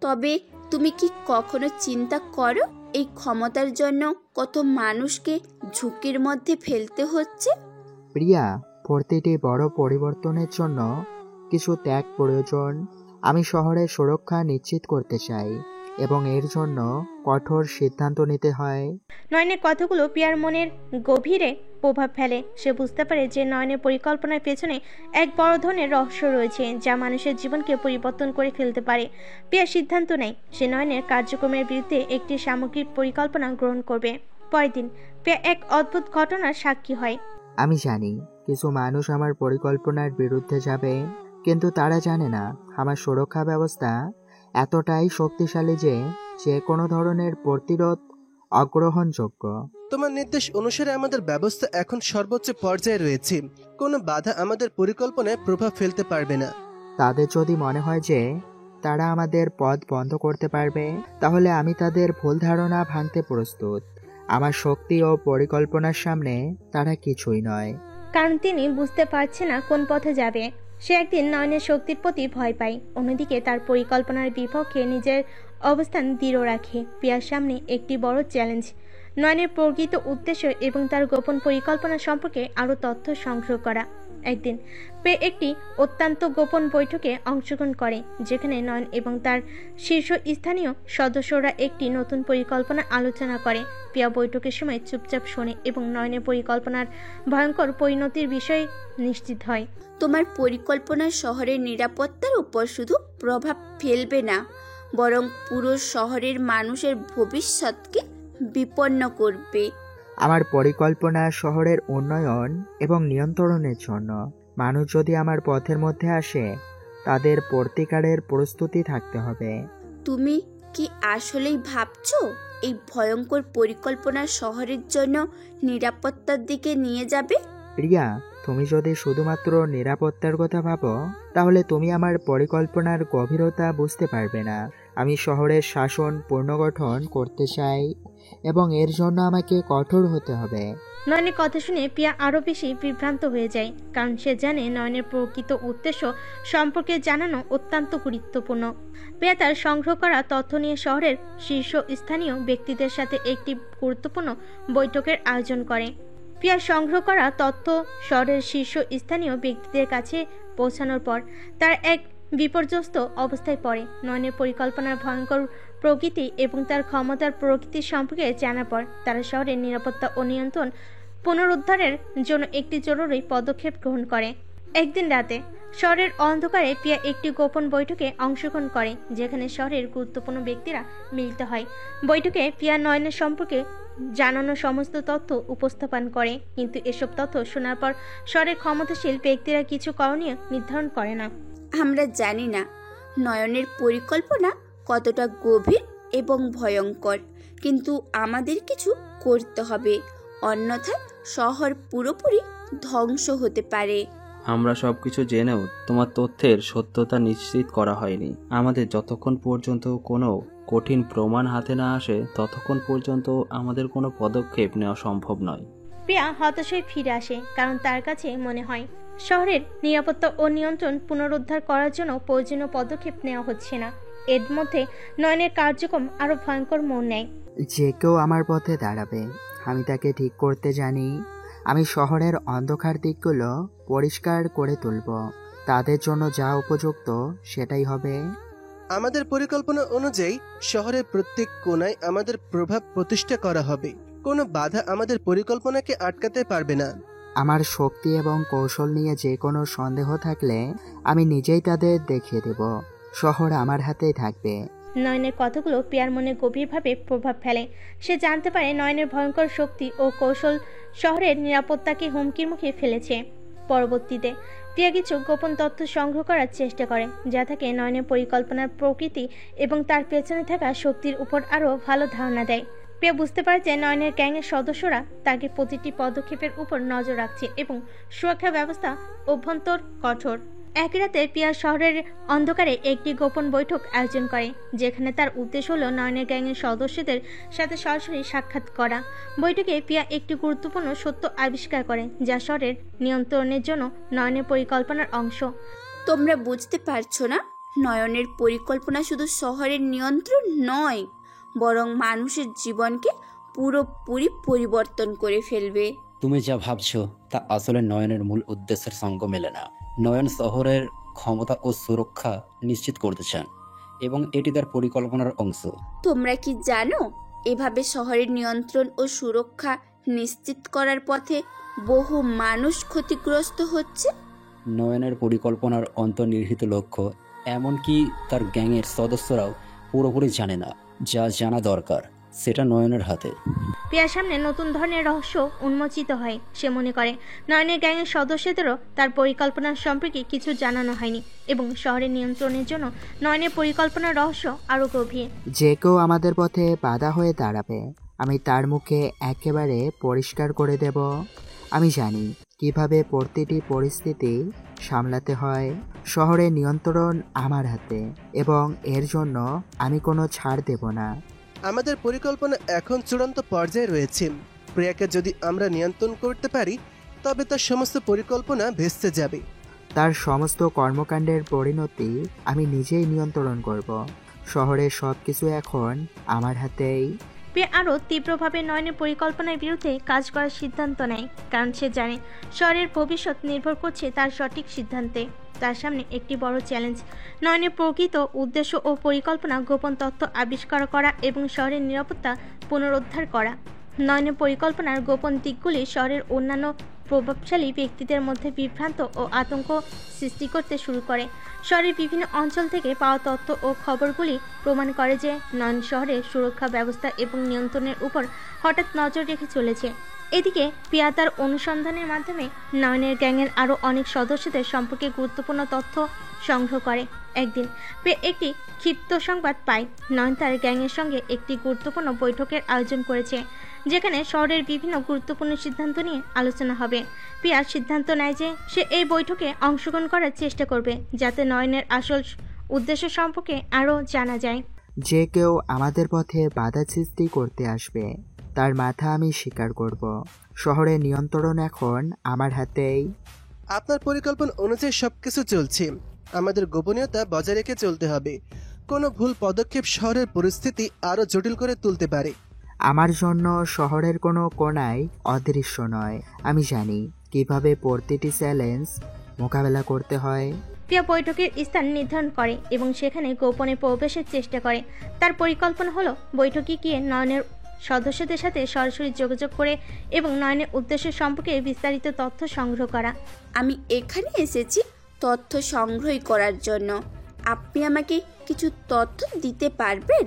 তবে তুমি কি কখনো চিন্তা করো এই ক্ষমতার জন্য কত মানুষকে ঝুঁকির মধ্যে ফেলতে হচ্ছে?
প্রিয়া, প্রতিটি বড় পরিবর্তনের জন্য কিছু ত্যাগ প্রয়োজন। আমি শহরের সুরক্ষা নিশ্চিত করতে চাই এবং এর জন্য কঠোর সিদ্ধান্ত নিতে হয়।
নয়নের কথাগুলো পিয়ার মনের গভীরে প্রভাব ফেলে। সে বুঝতে পারে যে নয়নের পরিকল্পনার পেছনে এক বড় ধরনের রহস্য রয়েছে যা মানুষের জীবনকে পরিবর্তন করে ফেলতে পারে। পিয়া সিদ্ধান্ত নেয় সে নয়নের কার্যক্রমের বিরুদ্ধে একটি সামগ্রিক পরিকল্পনা গ্রহণ করবে। পরের দিন পিয়া এক অদ্ভুত ঘটনার সাক্ষী হয়।
আমি জানি কিছু মানুষ আমার পরিকল্পনার বিরুদ্ধে যাবে, কিন্তু তারা জানে না আমার সুরক্ষা ব্যবস্থা এতটাই শক্তিশালী যে যে কোনো ধরনের প্রতিরোধ অগ্রহণযোগ্য।
তোমার নির্দেশ অনুসারে আমাদের ব্যবস্থা এখন সর্বোচ্চ পর্যায়ে রয়েছে। কোনো বাধা আমাদের পরিকল্পনায় প্রভাব ফেলতে পারবে না।
তাদের যদি মনে হয় যে তারা আমাদের পথ বন্ধ করতে পারবে, তাহলে আমি তাদের ভুল ধারণা ভাঙতে প্রস্তুত। আমার শক্তি ও পরিকল্পনার সামনে তারা কিছুই নয়।
কারণ তিনি বুঝতে পারছে না কোন পথে যাবে। সে একদিন নয়নের শক্তির প্রতি ভয় পায়, অন্যদিকে তার পরিকল্পনার বিপক্ষে নিজের অবস্থান দৃঢ় রাখে। পিয়ার সামনে একটি বড় চ্যালেঞ্জ, নয়নের প্রকৃত উদ্দেশ্য এবং তার গোপন পরিকল্পনা সম্পর্কে আরও তথ্য সংগ্রহ করা। একদিন পে একটি অত্যন্ত গোপন বৈঠকে অংশগ্রহণ করে যেখানে নয়ন এবং তার শীর্ষস্থানীয় সদস্যরা একটি নতুন পরিকল্পনা আলোচনা করে। পিয়া বৈঠকের সময় চুপচাপ শোনে এবং নয়নের পরিকল্পনার ভয়ঙ্কর পরিণতির বিষয়ে নিশ্চিত হয়।
তোমার পরিকল্পনা শহরের নিরাপত্তার উপর শুধু প্রভাব ফেলবে না, বরং পুরো শহরের মানুষের ভবিষ্যৎকে বিপন্ন করবে।
আমার পরিকল্পনা শহরের উন্নয়ন এবং নিয়ন্ত্রণের জন্য। মানুষ যদি আমার পথের মধ্যে আসে, তাদের প্রতিকারের প্রস্তুতি থাকতে হবে।
তুমি কি আসলেই ভাবছো এই ভয়ঙ্কর পরিকল্পনা শহরের জন্য নিরাপত্তার দিকে নিয়ে যাবে?
প্রিয়া, তুমি যদি শুধুমাত্র নিরাপত্তার কথা ভাবো, তাহলে তুমি আমার পরিকল্পনার গভীরতা বুঝতে পারবে না। আমি শহরের শাসন পুনর্গঠন করতে চাই এবং এর জন্য আমাকে কঠোর হতে হবে।
নয়নের কথা শুনে পিয়া আরও বেশি বিভ্রান্ত হয়ে যায়, কারণ সে জানে নয়নের প্রকৃত উদ্দেশ্য সম্পর্কে জানানো অত্যন্ত গুরুত্বপূর্ণ। পিয়া তার সংগ্রহ করা তথ্য নিয়ে শহরের শীর্ষস্থানীয় ব্যক্তিদের সাথে একটি গুরুত্বপূর্ণ বৈঠকের আয়োজন করে। পিয়া সংগ্রহ করা তথ্য শহরের শীর্ষস্থানীয় ব্যক্তিদের কাছে পৌঁছানোর পর তার এক বিপর্যস্ত অবস্থায় পড়ে। নয়নের পরিকল্পনার ভয়ঙ্কর প্রকৃতি এবং তার ক্ষমতার প্রকৃতি সম্পর্কে জানার পর তারা শহরের নিরাপত্তা ও নিয়ন্ত্রণ পুনরুদ্ধারের জন্য একটি জরুরি পদক্ষেপ গ্রহণ করে। একদিন রাতে শহরের অন্ধকারে প্রিয়া একটি গোপন বৈঠকে অংশগ্রহণ করে, যেখানে শহরের গুরুত্বপূর্ণ ব্যক্তিরা মিলিত হয়। বৈঠকে প্রিয়া নয়নের সম্পর্কে জানানো সমস্ত তথ্য উপস্থাপন করে, কিন্তু এসব তথ্য শোনার পর শহরের ক্ষমতাশীল ব্যক্তিরা কিছু করণীয় নির্ধারণ করে না।
আমরা জানি না নয়নের পরিকল্পনা কতটা গভীর এবং ভয়ঙ্কর, কিন্তু আমাদের কিছু করতে হবে, অন্যথায় শহর পুরোপুরি ধ্বংস হতে পারে।
আমরা সবকিছু জেনেও তোমার তথ্যের সত্যতা নিশ্চিত করা হয়নি। আমাদের যতক্ষণ পর্যন্ত কোনো কঠিন প্রমাণ হাতে না আসে ততক্ষণ পর্যন্ত আমাদের কোনো পদক্ষেপ নেওয়া সম্ভব নয়।
প্রিয়া হতাশ হয়ে ফিরে আসে, কারণ তার কাছে মনে হয় শহরের নিরাপত্তা ও নিয়ন্ত্রণ পুনরুদ্ধার করার জন্য প্রয়োজনীয় পদক্ষেপ নেওয়া হচ্ছে না। এর মধ্যে নয়নের কার্যক্রম আরো ভয়ঙ্কর মোড় নেয়।
যে কেউ আমার পথে দাঁড়াবে, আমি তাকে ঠিক করতে জানি। আমি শহরের অন্ধকার দিকগুলো পরিষ্কার করে তুলব। তাদের জন্য যা উপযুক্ত সেটাই হবে।
আমাদের পরিকল্পনা অনুযায়ী শহরের প্রত্যেক কোণায় আমাদের প্রভাব প্রতিষ্ঠা করা হবে। কোনো বাধা আমাদের পরিকল্পনাকে আটকাতে পারবে না।
আমার শক্তি এবং কৌশল নিয়ে যে কোনো সন্দেহ থাকলে আমি নিজেই তাদের দেখিয়ে দেব। শহর আমার হাতেই থাকবে।
নয়নের কথাগুলো প্রিয়ার মনে গভীরভাবে প্রভাব ফেলে। সে জানতে পারে নয়নের ভয়ঙ্কর শক্তি ও কৌশল শহরের নিরাপত্তাকে হুমকির মুখে ফেলেছে। পরবর্তীতে প্রিয়া কিছু গোপন তথ্য সংগ্রহ করার চেষ্টা করে, যা থেকে নয়নের পরিকল্পনার প্রকৃতি এবং তার পেছনে থাকা শক্তির উপর আরও ভালো ধারণা দেয়। প্রিয়া বুঝতে পারে যে নয়নের গ্যাংয়ের সদস্যরা তাকে প্রতিটি পদক্ষেপের উপর নজর রাখছে এবং সুরক্ষা ব্যবস্থা অভ্যন্তর কঠোর। একই রাতে প্রিয়া শহরের অন্ধকারে একটি গোপন বৈঠক আয়োজন করে, যেখানে তার উদ্দেশ্য হল নয়নের গ্যাংয়ের সদস্যদের সাথে সরাসরি সাক্ষাৎ করা। বৈঠকে প্রিয়া একটি গুরুত্বপূর্ণ সত্য আবিষ্কার করে, যা শহরের নিয়ন্ত্রণের জন্য নয়নের পরিকল্পনার অংশ।
তোমরা বুঝতে পারছো না, নয়নের পরিকল্পনা শুধু শহরের নিয়ন্ত্রণ নয়, বরং মানুষের জীবনকে পুরোপুরি পরিবর্তন করে ফেলবে।
তুমি যা ভাবছো তা আসলে নয়নের মূল উদ্দেশ্যের সঙ্গ মেলে না। নয়ন শহরের ক্ষমতা ও সুরক্ষা নিশ্চিত করতে চান এবং এটি তার পরিকল্পনার অংশ।
তোমরা কি জানো, এভাবে শহরের নিয়ন্ত্রণ ও সুরক্ষা নিশ্চিত করার পথে বহু মানুষ ক্ষতিগ্রস্ত হচ্ছে?
নয়নের পরিকল্পনার অন্তর্নিহিত লক্ষ্য এমনকি তার গ্যাংয়ের সদস্যরাও পুরোপুরি জানে না। যা জানা দরকার সেটা নয়নের হাতে।
প্রিয়ার সামনে নতুন ধরনের রহস্য উন্মোচিত হয়। সে মনে করে নয়নের গ্যাংয়ের সদস্যদেরও তার পরিকল্পনার সম্পর্কে কিছু জানানো হয়নি এবং শহরের নিয়ন্ত্রণের জন্য নয়নের পরিকল্পনার রহস্য আরও গভীর।
যে কেউ আমাদের পথে বাধা হয়ে দাঁড়াবে, আমি তার মুখে একেবারে পরিষ্কার করে দেব। আমি জানি কিভাবে প্রতিটি পরিস্থিতি সামলাতে হয়। শহরের নিয়ন্ত্রণ আমার হাতে এবং এর জন্য আমি কোনো ছাড় দেব না।
আমাদের পরিকল্পনা এখন চূড়ান্ত পর্যায়ে রয়েছে। প্রিয়াকে যদি আমরা নিয়ন্ত্রণ করতে পারি তবে তার সমস্ত পরিকল্পনা ভেস্তে যাবে।
তার সমস্ত কর্মকাণ্ডের পরিণতি আমি নিজেই নিয়ন্ত্রণ করব। শহরের সব কিছু এখন আমার হাতেই।
প্রিয়া আরও তীব্রভাবে নয়নের পরিকল্পনার বিরুদ্ধে কাজ করার সিদ্ধান্ত নেয়, কারণ সে জানে শহরের ভবিষ্যৎ নির্ভর করছে তার সঠিক সিদ্ধান্তে। তার সামনে একটি বড় চ্যালেঞ্জ, নয়নের প্রকৃত উদ্দেশ্য ও পরিকল্পনা গোপন তথ্য আবিষ্কার করা এবং শহরের নিরাপত্তা পুনরুদ্ধার করা। নয়নের পরিকল্পনার গোপন দিকগুলি শহরের অন্যান্য প্রভাবশালী ব্যক্তিদের মধ্যে বিভ্রান্ত ও আতঙ্ক সৃষ্টি করতে শুরু করে। শহরের বিভিন্ন অঞ্চল থেকে পাওয়া তথ্য ও খবরগুলি প্রমাণ করে যে নয়ন শহরের সুরক্ষা ব্যবস্থা এবং নিয়ন্ত্রণের উপর হঠাৎ নজর রেখে চলেছে। এদিকে প্রিয়া তার অনুসন্ধানের মাধ্যমে নয়নের গ্যাংয়ের আরও অনেক সদস্যদের সম্পর্কে গুরুত্বপূর্ণ তথ্য সংগ্রহ করে। একদিন প্রিয়া একটি ক্ষিপ্ত সংবাদ পায়, নয়ন তার গ্যাংয়ের সঙ্গে একটি গুরুত্বপূর্ণ বৈঠকের আয়োজন করেছে, যেখানে শহরের বিভিন্ন গুরুত্বপূর্ণ সিদ্ধান্ত নিয়ে আলোচনা হবে। প্রিয়া সিদ্ধান্ত নেয় যে সে এই বৈঠকে অংশগ্রহণ করার চেষ্টা করবে, যাতে নয়নের আসল উদ্দেশ্য সম্পর্কে আরও জানা যায়।
যে কেউ আমাদের পথে বাধা সৃষ্টি করতে আসবে তার মাথা আমি স্বীকার করব। শহরের নিয়ন্ত্রণ এখন আমার হাতেই।
আপনার পরিকল্পনা অনুযায়ী সবকিছু চলছে। আমাদের গোপনীয়তা বজায় রেখে চলতে হবে। কোনো ভুল পদক্ষেপ শহরের পরিস্থিতি আরও জটিল করে তুলতে পারে।
আমার জন্য শহরের কোনো কোণায় অদৃশ্য নয়। আমি জানি কিভাবে প্রতিটি চ্যালেঞ্জ মোকাবেলা করতে হয়।
প্রিয়া বৈঠকের স্থান নির্ধারণ করে এবং সেখানে গোপনে প্রবেশের চেষ্টা করে। তার পরিকল্পনা হলো বৈঠকে গিয়ে নয়নের সদস্যদের সাথে সরাসরি যোগাযোগ করে এবং নয়নের উদ্দেশ্য সম্পর্কে বিস্তারিত তথ্য সংগ্রহ করা।
আমি এখানে এসেছি তথ্য সংগ্রহ করার জন্য। আপনি আমাকে কিছু তথ্য দিতে পারবেন?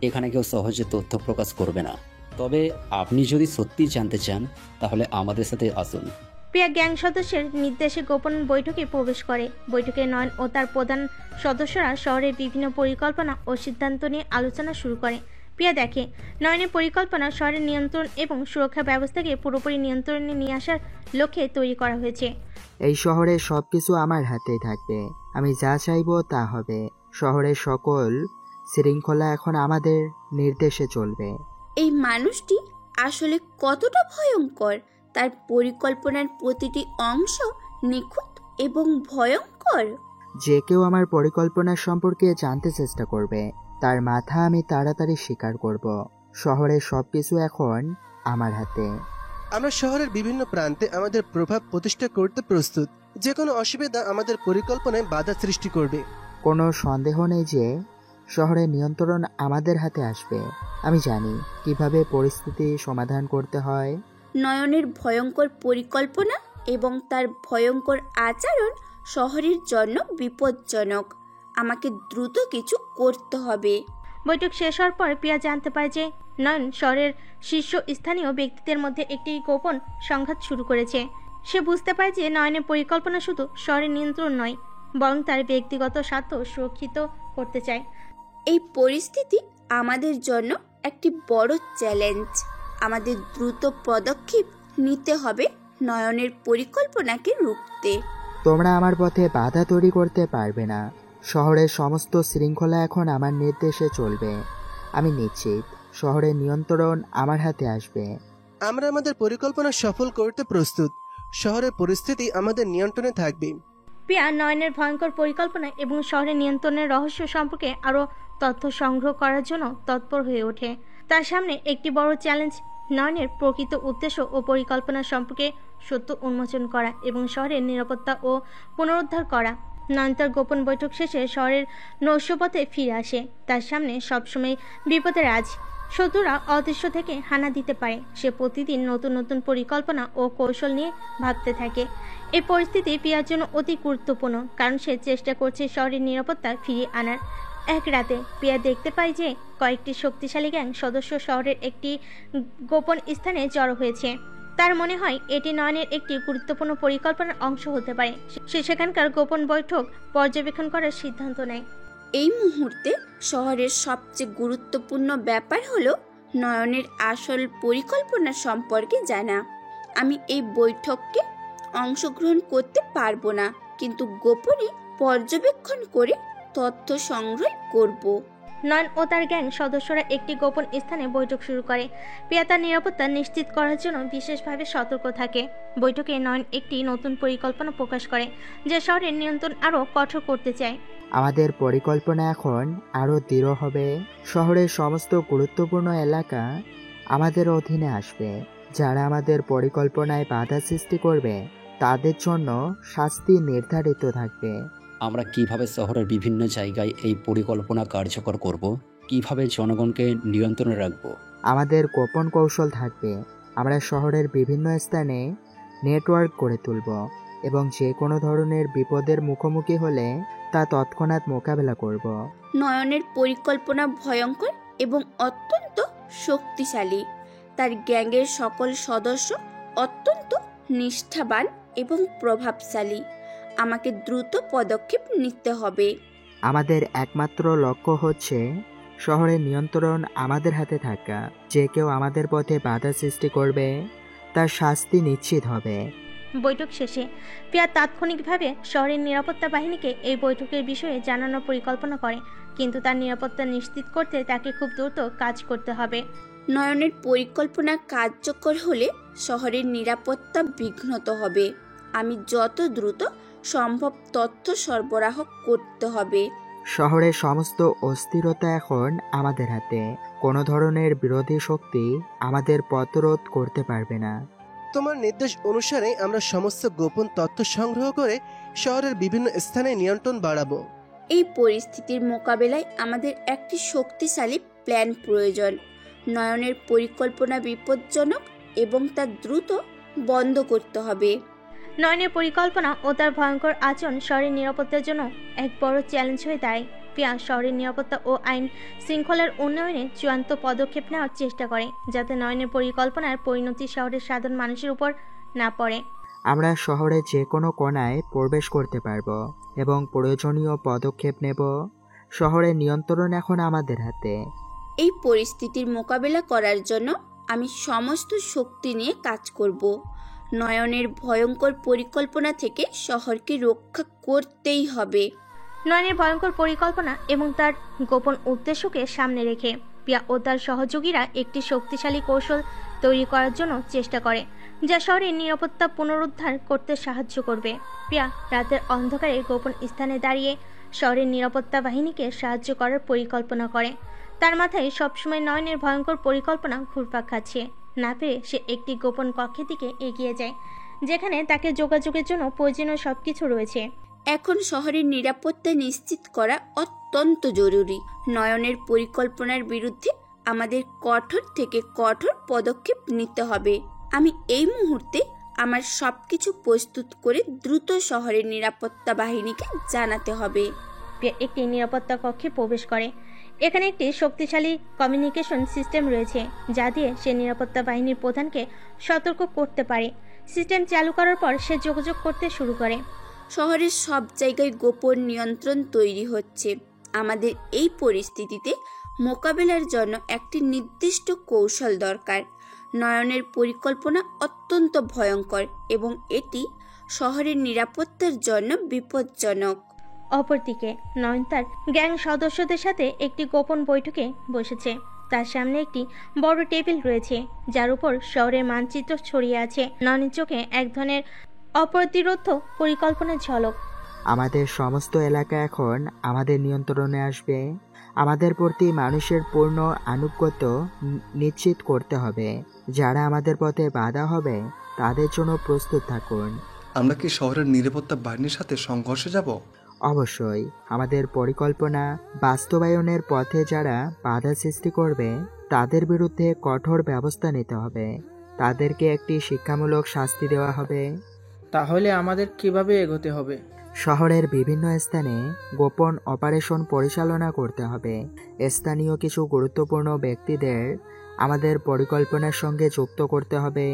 এখানে কেউ সহজে তথ্য প্রকাশ করবে না, তবে আপনি যদি সত্যি জানতে চান তাহলে আমাদের সাথে আসুন।
প্রিয়া গ্যাং সদস্যের নির্দেশে গোপন বৈঠকে প্রবেশ করে। বৈঠকে নয়ন ও তার প্রধান সদস্যরা শহরের বিভিন্ন পরিকল্পনা ও সিদ্ধান্ত নিয়ে আলোচনা শুরু করে। প্রিয়া দেখে নয়নের পরিকল্পনা শহরের নিয়ন্ত্রণ এবং সুরক্ষা ব্যবস্থাকে পুরোপুরি নিয়ন্ত্রণে নিয়ে আসার লক্ষ্যে তৈরি করা হয়েছে।
এই শহরে সবকিছু আমার হাতেই থাকবে, আমি যা চাইবো তা হবে। শহরের সকল শৃঙ্খলা এখন আমাদের নির্দেশে চলবে।
এই মানুষটি আসলে কতটা ভয়ঙ্কর! তার পরিকল্পনার প্রতিটি অংশ নিখুঁত এবং ভয়ঙ্কর।
যে কেউ আমার পরিকল্পনা সম্পর্কে জানতে চেষ্টা করবে তার মাথা আমি তাড়াতাড়ি স্বীকার করব। শহরের সবকিছু এখন আমার হাতে।
আমরা শহরের বিভিন্ন প্রান্তে আমাদের প্রভাব প্রতিষ্ঠা করতে প্রস্তুত। যে কোনো অসুবিধা আমাদের পরিকল্পনায় বাধা সৃষ্টি করবে।
কোনো সন্দেহ নেই যে শহরের নিয়ন্ত্রণ আমাদের হাতে আসবে। আমি জানি কিভাবে পরিস্থিতি সমাধান করতে হয়।
নয়নের ভয়ঙ্কর পরিকল্পনা এবং তার ভয়ঙ্কর আচরণ শহরের জন্য বিপজ্জনক। আমাকে দ্রুত কিছু করতে হবে।
বৈঠক শেষ হওয়ার পর প্রিয়া জানতে পারে যে নয়ন শহরের শীর্ষ স্থানীয় ব্যক্তিদের মধ্যে একটি গোপন সংঘাত শুরু করেছে। সে বুঝতে পারে যে নয়নের পরিকল্পনা শুধু শহরের নিয়ন্ত্রণ নয়, বরং তার ব্যক্তিগত স্বার্থ সুরক্ষিত করতে চায়।
এই পরিস্থিতি আমাদের জন্য একটি বড় চ্যালেঞ্জ। আমাদের দ্রুত পদক্ষেপ নিতে হবে নয়নের পরিকল্পনাকে রুখতে।
তোমরা আমার পথে বাধা তৈরি করতে পারবে না। শহরের সমস্ত শৃঙ্খলা এখন আমার নির্দেশে চলবে। আমি নিশ্চিত শহরের নিয়ন্ত্রণ আমার হাতে আসবে।
আমরা আমাদের পরিকল্পনা সফল করতে প্রস্তুত। শহরের পরিস্থিতি আমাদের নিয়ন্ত্রণে থাকবে।
প্রিয়া নয়নের ভয়ঙ্কর পরিকল্পনা এবং শহরের নিয়ন্ত্রণের রহস্য সম্পর্কে আরও তথ্য সংগ্রহ করার জন্য তৎপর হয়ে ওঠে। তার সামনে একটি বড় চ্যালেঞ্জ, নয়নের প্রকৃত উদ্দেশ্য ও পরিকল্পনা সম্পর্কে সত্য উন্মোচন করা এবং শহরের নিরাপত্তা ও পুনরুদ্ধার করা। নয়ন তার গোপন বৈঠক শেষে শহরের নৈশপথে ফিরে আসে। তার সামনে সবসময় বিপদের আজ। শত্রুরা অদৃশ্য থেকে হানা দিতে পারে। সে প্রতিদিন নতুন নতুন পরিকল্পনা ও কৌশল নিয়ে ভাবতে থাকে। এই পরিস্থিতি প্রিয়ার জন্য অতি গুরুত্বপূর্ণ, কারণ সে চেষ্টা করছে শহরের নিরাপত্তা ফিরিয়ে আনার। এক রাতে প্রিয়া দেখতে পায় যে কয়েকটি শক্তিশালী গ্যাং সদস্য শহরের একটি গোপন স্থানে জড়ো হয়েছে। তার মনে হয় এটি নয়নের একটি গুরুত্বপূর্ণ পরিকল্পনার অংশ হতে পারে। সে সেখানকার গোপন বৈঠক পর্যবেক্ষণ করার সিদ্ধান্ত নেয়।
এই মুহূর্তে শহরের সবচেয়ে গুরুত্বপূর্ণ ব্যাপার হলো নয়নের আসল পরিকল্পনা সম্পর্কে জানা। আমি এই বৈঠককে অংশগ্রহণ করতে পারবো না, কিন্তু গোপনে পর্যবেক্ষণ করে তথ্য সংগ্রহ করব।
নয়ন ও তার গ্যাং সদস্যরা একটি গোপন স্থানে বৈঠক শুরু করে। প্রিয়া তার নিরাপত্তা নিশ্চিত করার জন্য বিশেষভাবে সতর্ক থাকে। বৈঠকে নয়ন একটি নতুন পরিকল্পনা প্রকাশ করে, যা শহরের নিয়ন্ত্রণ আরও কঠোর করতে চায়।
আমাদের পরিকল্পনা এখন আরও দৃঢ় হবে। শহরের সমস্ত গুরুত্বপূর্ণ এলাকা আমাদের অধীনে আসবে। যারা আমাদের পরিকল্পনায় বাধা সৃষ্টি করবে তাদের জন্য শাস্তি নির্ধারিত থাকবে।
আমরা কিভাবে শহরের বিভিন্ন জায়গায় এই পরিকল্পনা কার্যকর করব, কিভাবে জনগণকে নিয়ন্ত্রণে রাখব?
আমাদের গোপন কৌশল থাকবে। আমরা শহরের বিভিন্ন স্থানে নেটওয়ার্ক গড়ে তুলব এবং যে কোনো ধরনের বিপদের মুখোমুখি হলে তা তৎক্ষণাৎ মোকাবেলা করব।
নয়নের পরিকল্পনা ভয়ঙ্কর এবং অত্যন্ত শক্তিশালী। তার গ্যাংয়ের সকল সদস্য অত্যন্ত নিষ্ঠাবান এবং প্রভাবশালী। আমাকে দ্রুত পদক্ষেপ নিতে হবে।
আমাদের একমাত্র লক্ষ্য হচ্ছে শহরের নিয়ন্ত্রণ আমাদের হাতে থাকা। যে কেউ আমাদের পথে বাধা সৃষ্টি করবে তার শাস্তি নিশ্চিত হবে।
বৈঠক শেষে প্রিয়া তাৎক্ষণিকভাবে শহরের নিরাপত্তা বাহিনীকে এই বৈঠকের বিষয়ে জানানোর পরিকল্পনা করে, কিন্তু তার নিরাপত্তা নিশ্চিত করতে তাকে খুব দ্রুত কাজ করতে হবে।
নয়নের পরিকল্পনা কার্যকর হলে শহরের নিরাপত্তা বিঘ্নত হবে। আমি যত দ্রুত সম্ভব তথ্য সরবরাহ করতে হবে।
শহরের সমস্ত অস্থিরতা এখন আমাদের হাতে। কোনো ধরনের বিরোধী শক্তি আমাদের পথরোধ করতে পারবে না।
তোমার নির্দেশ অনুসারে আমরা সমস্ত গোপন তথ্য সংগ্রহ করে শহরের বিভিন্ন স্থানে নিয়ন্ত্রণ বাড়াবো।
এই পরিস্থিতির মোকাবেলায় আমাদের একটি শক্তিশালী প্ল্যান প্রয়োজন। নয়নের পরিকল্পনা বিপজ্জনক এবং তা দ্রুত বন্ধ করতে হবে।
নয়নের পরিকল্পনা ও তার ভয়ঙ্কর আচরণ শহরের নিরাপত্তার জন্য এক বড় চ্যালেঞ্জ হয়ে দাঁড়ায়। প্রিয়া শহরের নিরাপত্তা ও আইন শৃঙ্খলার উন্নয়নে চূড়ান্ত পদক্ষেপ নেওয়ার চেষ্টা করে, যাতে নয়নের পরিকল্পনার পরিণতি শহরের সাধারণ মানুষের উপর না পড়ে।
আমরা শহরের যে কোনো কোণায় প্রবেশ করতে পারবো এবং প্রয়োজনীয় পদক্ষেপ নেব। শহরের নিয়ন্ত্রণ এখন আমাদের হাতে।
এই পরিস্থিতির মোকাবেলা করার জন্য আমি সমস্ত শক্তি নিয়ে কাজ করব। নয়নের ভয়ঙ্কর পরিকল্পনা থেকে শহরকে রক্ষা করতেই হবে।
নয়নের ভয়ঙ্কর পরিকল্পনা এবং তার গোপন উদ্দেশ্যকে সামনে রেখে প্রিয়া ও তার সহযোগীরা একটি শক্তিশালী কৌশল তৈরি করার জন্য চেষ্টা করে, যা শহরের নিরাপত্তা পুনরুদ্ধার করতে সাহায্য করবে। প্রিয়া রাতের অন্ধকারে গোপন স্থানে দাঁড়িয়ে শহরের নিরাপত্তা বাহিনীকে সাহায্য করার পরিকল্পনা করে। তার মাথায় সবসময় নয়নের ভয়ঙ্কর পরিকল্পনা ঘুরপাক খাচ্ছে। না পেরে সে একটি গোপন কক্ষের দিকে এগিয়ে যায়, যেখানে তাকে যোগাযোগের জন্য প্রয়োজনীয় সবকিছু রয়েছে।
এখন শহরের নিরাপত্তা নিশ্চিত করা অত্যন্ত জরুরি। নয়নের পরিকল্পনার বিরুদ্ধে আমাদের কঠোর থেকে কঠোর পদক্ষেপ নিতে হবে। আমি এই মুহূর্তে আমার সবকিছু প্রস্তুত করে দ্রুত শহরের নিরাপত্তা বাহিনীকে জানাতে হবে।
একটি নিরাপত্তা কক্ষে প্রবেশ করে। এখানে একটি শক্তিশালী কমিউনিকেশন সিস্টেম রয়েছে, যা দিয়ে সে নিরাপত্তা বাহিনীর প্রধানকে সতর্ক করতে পারে। সিস্টেম চালু করার পর সে যোগাযোগ করতে শুরু করে।
শহরের সব জায়গায় গোপন নিয়ন্ত্রণ তৈরি হচ্ছে। আমাদের এই পরিস্থিতিতে মোকাবেলার জন্য একটি নির্দিষ্ট কৌশল দরকার। নয়নের পরিকল্পনা অত্যন্ত ভয়ঙ্কর এবং এটি শহরের নিরাপত্তার জন্য বিপজ্জনক।
অপরদিকে নয়ন তার গ্যাং সদস্যদের সাথে একটি গোপন বৈঠকে বসেছে। তার সামনে একটি বড় টেবিল রয়েছে, যার উপর শহরের মানচিত্র ছড়িয়ে আছে। নয়নের চোখে এক ধরনের অপ্রতিরোধ পরিকল্পনার ঝলক।
আমাদের সমস্ত এলাকা এখন আমাদের নিয়ন্ত্রণে আসবে। আমাদের প্রতি মানুষের পূর্ণ আনুগত্য নিশ্চিত করতে হবে। যারা আমাদের পথে বাধা হবে তাদের জন্য প্রস্তুত থাকুন।
আমরা কি শহরের নিরাপত্তা বাহিনীর সাথে সংঘর্ষে যাব?
অবশ্যই। আমাদের পরিকল্পনা বাস্তবায়নের পথে যারা বাধা সৃষ্টি করবে তাদের বিরুদ্ধে কঠোর ব্যবস্থা নিতে হবে। তাদেরকে একটি শিক্ষামূলক শাস্তি দেওয়া হবে।
তাহলে আমাদের কিভাবে এগোতে হবে?
শহরের বিভিন্ন স্থানে গোপন অপারেশন পরিচালনা করতে হবে। স্থানীয় কিছু গুরুত্বপূর্ণ ব্যক্তিদের আমাদের পরিকল্পনার সঙ্গে যুক্ত করতে হবে।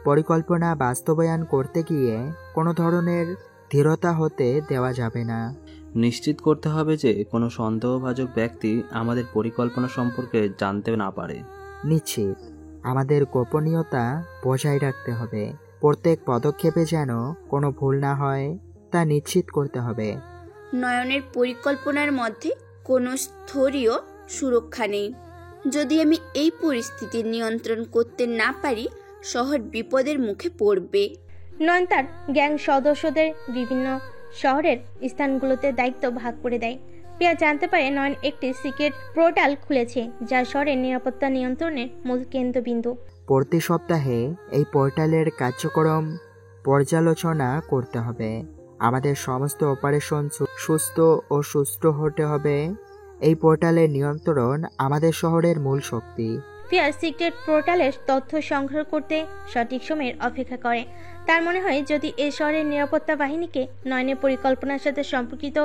পরিকল্পনা বাস্তবায়ন করতে গিয়ে কোনো ধরনের ধীরতা হতে দেওয়া যাবে না।
নিশ্চিত করতে হবে যে কোনো সন্দেহভাজন ব্যক্তি আমাদের পরিকল্পনা সম্পর্কে জানতে না পারে।
নিশ্চিত। আমাদের গোপনীয়তা বজায় রাখতে হবে। প্রত্যেক পদক্ষেপে যেন কোনো ভুল না হয় তা নিশ্চিত করতে হবে।
নয়নের পরিকল্পনার মধ্যে কোনো স্তরীয় সুরক্ষা নেই। যদি আমি এই পরিস্থিতি নিয়ন্ত্রণ করতে না পারি, শহর বিপদের মুখে পড়বে।
নয়ন তার গ্যাং সদস্যদের বিভিন্ন শহরের স্থানগুলোতে দায়িত্ব ভাগ করে দেয়। প্রিয়া জানতে পারে নয়ন একটি সিক্রেট পোর্টাল খুলেছে, যা শহরের নিরাপত্তা নিয়ন্ত্রণের মূল কেন্দ্রবিন্দু।
প্রতি সপ্তাহে এই পোর্টালের কার্যক্রম পর্যালোচনা করতে হবে। আমাদের সমস্ত অপারেশন সুস্থ ও সুষ্ঠু হতে হবে। এই পোর্টালের নিয়ন্ত্রণ আমাদের শহরের মূল শক্তি।
প্রিয়া সিক্রেট পোর্টালের তথ্য সংগ্রহ করতে সঠিক সময়ের অপেক্ষা করে। তার মনে হয় যদি এই শহরের নিরাপত্তা বাহিনীকে নয়নের পরিকল্পনার সাথে সম্পর্কিত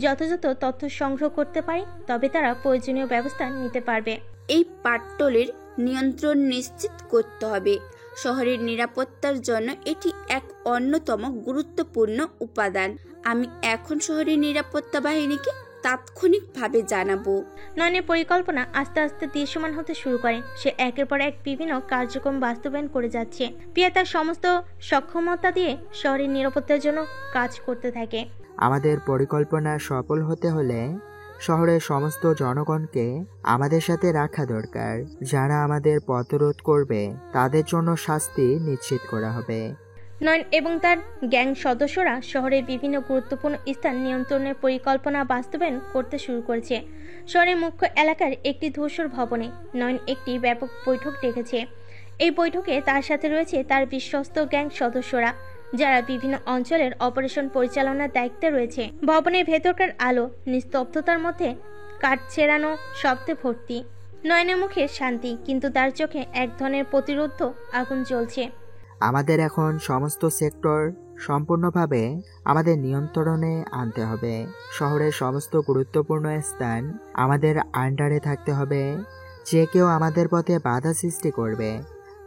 যথাযথ তথ্য সংগ্রহ করতে পারে, তবে তারা প্রয়োজনীয় ব্যবস্থা নিতে পারবে।
এই পাট্টলের নিয়ন্ত্রণ নিশ্চিত করতে হবে। শহরের নিরাপত্তার জন্য এটি এক অন্যতম গুরুত্বপূর্ণ উপাদান। আমি এখন শহরের নিরাপত্তা বাহিনীকে তাৎক্ষণিকভাবে জানাবো।
নয়নের পরিকল্পনা আস্তে আস্তে দৃশ্যমান হতে শুরু করে। সে একের পর এক বিভিন্ন কার্যক্রম বাস্তবায়ন করে যাচ্ছে। প্রিয়া তার সমস্ত সক্ষমতা দিয়ে শহরের নিরাপত্তার জন্য কাজ করতে থাকে।
আমাদের পরিকল্পনা সফল হতে হলে শহরের সমস্ত জনগণকে আমাদের সাথে রাখা দরকার। যারা আমাদের পথরোধ করবে তাদের জন্য শাস্তি নিশ্চিত করা হবে।
নয়ন এবং তার গ্যাং সদস্যরা শহরের বিভিন্ন গুরুত্বপূর্ণ স্থান নিয়ন্ত্রণের পরিকল্পনা বাস্তবায়ন করতে শুরু করেছে। শহরের মুখ্য এলাকার একটি ধূসর ভবনে নয়ন একটি ব্যাপক বৈঠক ডেকেছে। এই বৈঠকে তার সাথে রয়েছে তার বিশ্বস্ত গ্যাং সদস্যরা, যারা বিভিন্ন অঞ্চলের অপারেশন পরিচালনার দায়িত্বে রয়েছে। ভবনের ভেতরকার আলো নিস্তব্ধতার মধ্যে কাঠ ছেড়ানো শব্দে ভর্তি। নয়নের মুখে শান্তি, কিন্তু তার চোখে এক ধরনের প্রতিরোধ আগুন জ্বলছে।
আমাদের এখন সমস্ত সেক্টর সম্পূর্ণভাবে আমাদের নিয়ন্ত্রণে আনতে হবে। শহরের সমস্ত গুরুত্বপূর্ণ স্থান আমাদের আন্ডারে থাকতে হবে। যে কেউ আমাদের পথে বাধা সৃষ্টি করবে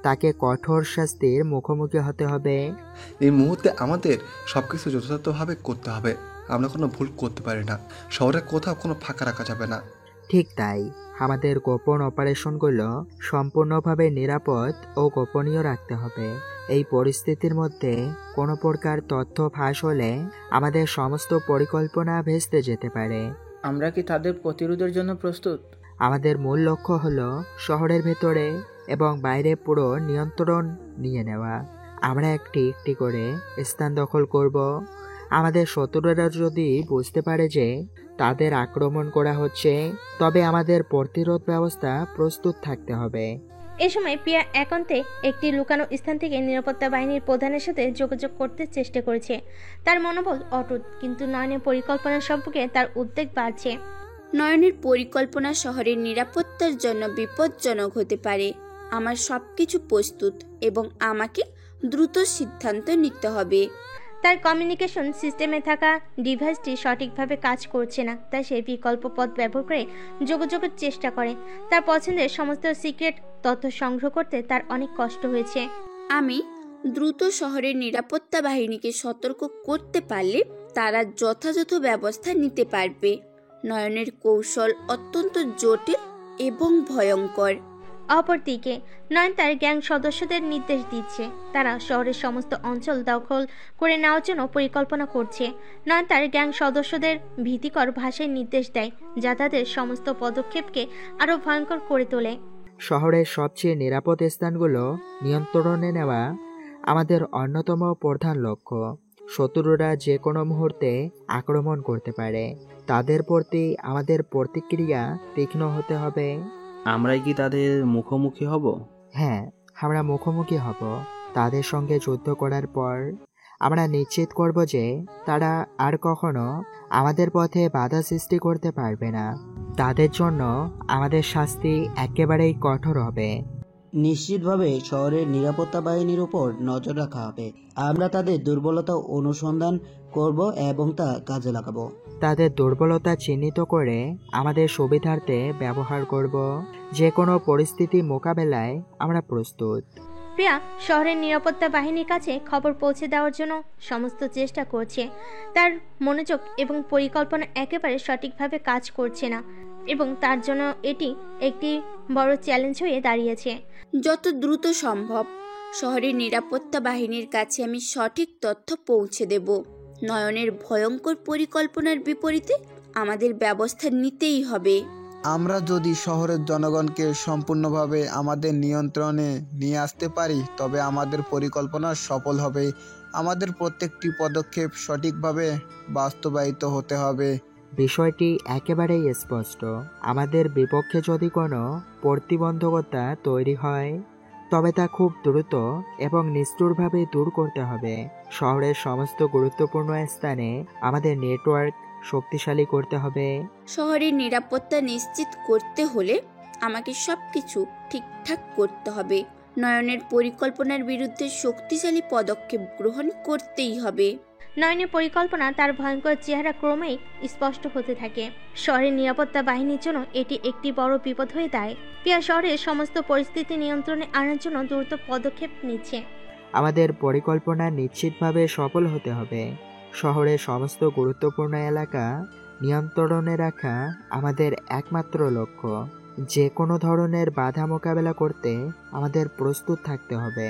তাকে কঠোর শাস্তির মুখোমুখি হতে হবে।
এই মুহূর্তে আমাদের সবকিছু যথাযথভাবে করতে হবে। আমরা কোনো ভুল করতে পারি না। শহরে কোথাও কোনো ফাঁকা রাখা যাবে না।
ঠিক তাই, আমাদের গোপন অপারেশনগুলো সম্পূর্ণভাবে নিরাপদ ও গোপনীয় রাখতে হবে। এই পরিস্থিতির মধ্যে কোনো প্রকার তথ্য ফাঁস হলে আমাদের সমস্ত পরিকল্পনা ভেস্তে যেতে পারে।
আমরা কি তাদের প্রতিরোধের জন্য প্রস্তুত?
আমাদের মূল লক্ষ্য হলো শহরের ভেতরে এবং বাইরে পুরো নিয়ন্ত্রণ নিয়ে নেওয়া। আমরা একটি একটি করে স্থান দখল করব। আমাদের শত্রুরা যদি বুঝতে পারে যে তাদের আক্রমণ করা হচ্ছে, তবে আমাদের প্রতিরোধ ব্যবস্থা প্রস্তুত থাকতে হবে।
এ সময় প্রিয়া একান্তে একটি লুকানো স্থান থেকে নিরাপত্তা বাহিনীর প্রধানের সাথে যোগাযোগ করতে চেষ্টা করেছে। তার মনোবল অটুট, কিন্তু নয়নের পরিকল্পনা সম্পর্কে তার উদ্বেগ বাড়ছে।
নয়নের পরিকল্পনা শহরের নিরাপত্তার জন্য বিপজ্জনক হতে পারে। আমার সবকিছু প্রস্তুত এবং আমাকে দ্রুত সিদ্ধান্ত নিতে হবে।
তার কমিউনিকেশন সিস্টেমে থাকা ডিভাইসটি সঠিকভাবে কাজ করছে না, তাই সে বিকল্প পথ ব্যবহার করে যোগাযোগের চেষ্টা করে। তার পছন্দের সমস্ত সিক্রেট তথ্য সংগ্রহ করতে তার অনেক কষ্ট হয়েছে।
আমি দ্রুত শহরের নিরাপত্তা বাহিনীকে সতর্ক করতে পারলে তারা যথাযথ ব্যবস্থা নিতে পারবে। নয়নের কৌশল অত্যন্ত জটিল এবং ভয়ঙ্কর।
অপরদিকে নয়ন তার গ্যাং সদস্যদের নির্দেশ দিচ্ছে তারা শহরের সমস্ত অঞ্চল দখল করে নেওয়ার জন্য পরিকল্পনা করছে। নয়ন তার গ্যাং সদস্যদের ভীতিকর ভাষায় নির্দেশ দেয়, যা তাদের সমস্ত পদক্ষেপকে আরো ভয়ঙ্কর করে তোলে।
শহরের সবচেয়ে নিরাপদ স্থানগুলো নিয়ন্ত্রণে নেওয়া আমাদের অন্যতম প্রধান লক্ষ্য। শত্রুরা যে কোনো মুহূর্তে আক্রমণ করতে পারে। তাদের প্রতি আমাদের প্রতিক্রিয়া তীক্ষ্ণ হতে হবে।
আমরাই কি তাদের মুখোমুখি হব?
হ্যাঁ, আমরা মুখোমুখি হব। তাদের সঙ্গে যুদ্ধ করার পর আমরা নিশ্চিত করব যে তারা আর কখনো আমাদের পথে বাধা সৃষ্টি করতে পারবে না। তাদের জন্য আমাদের শাস্তি একেবারেই কঠোর হবে।
নিশ্চিতভাবে শহরের নিরাপত্তা বাহিনীর উপর নজর রাখা হবে। আমরা তাদের দুর্বলতা অনুসন্ধান করব এবং তা কাজে লাগাবো।
তাদের দুর্বলতা চিহ্নিত করে আমাদের সুবিধার্থে ব্যবহার করব। যে কোনো পরিস্থিতি মোকাবেলায় আমরা প্রস্তুত।
প্রিয়া শহরের নিরাপত্তা বাহিনীর কাছে খবর পৌঁছে দেওয়ার জন্য সমস্ত চেষ্টা করছে। তার মনোযোগ এবং পরিকল্পনা একেবারে সঠিকভাবে কাজ করছে না এবং তার জন্য এটি একটি বড় চ্যালেঞ্জ হয়ে দাঁড়িয়েছে।
যত দ্রুত সম্ভব শহরের নিরাপত্তা বাহিনীর কাছে আমি সঠিক তথ্য পৌঁছে দেব। নয়নের ভয়ঙ্কর পরিকল্পনার বিপরীতে আমাদের ব্যবস্থা নিতেই হবে।
আমরা যদি শহরের জনগণকে সম্পূর্ণভাবে আমাদের নিয়ন্ত্রণে নিয়ে আসতে পারি, তবে আমাদের পরিকল্পনা সফল হবে। আমাদের প্রত্যেকটি পদক্ষেপ সঠিকভাবে বাস্তবায়িত হতে হবে।
বিষয়টি একেবারেই স্পষ্ট। আমাদের বিপক্ষে যদি কোনো প্রতিবন্ধকতা তৈরি হয়, তবে তা খুব দ্রুত এবং নিষ্ঠুরভাবে দূর করতে হবে। শহরের সমস্ত গুরুত্বপূর্ণ স্থানে আমাদের নেটওয়ার্ক শক্তিশালী করতে হবে।
শহরের নিরাপত্তা নিশ্চিত করতে হলে আমাকে সবকিছু ঠিকঠাক করতে হবে। নয়নের পরিকল্পনার বিরুদ্ধে শক্তিশালী পদক্ষেপ গ্রহণ করতেই হবে।
নয়নের পরিকল্পনা তার ভয়ঙ্কর চেহারা ক্রমেই স্পষ্ট হতে থাকে। শহরের নিরাপত্তা বাহিনীর জন্য এটি একটি বড় বিপদ হয়ে দাঁড়ায়। প্রিয়া শহরের সমস্ত পরিস্থিতি নিয়ন্ত্রণে আনার জন্য দ্রুত পদক্ষেপ নিচ্ছে।
আমাদের পরিকল্পনা নিশ্চিতভাবে সফল হতে হবে। শহরের সমস্ত গুরুত্বপূর্ণ এলাকা নিয়ন্ত্রণে রাখা আমাদের একমাত্র লক্ষ্য। যে কোনো ধরনের বাধা মোকাবেলা করতে আমাদের প্রস্তুত থাকতে হবে।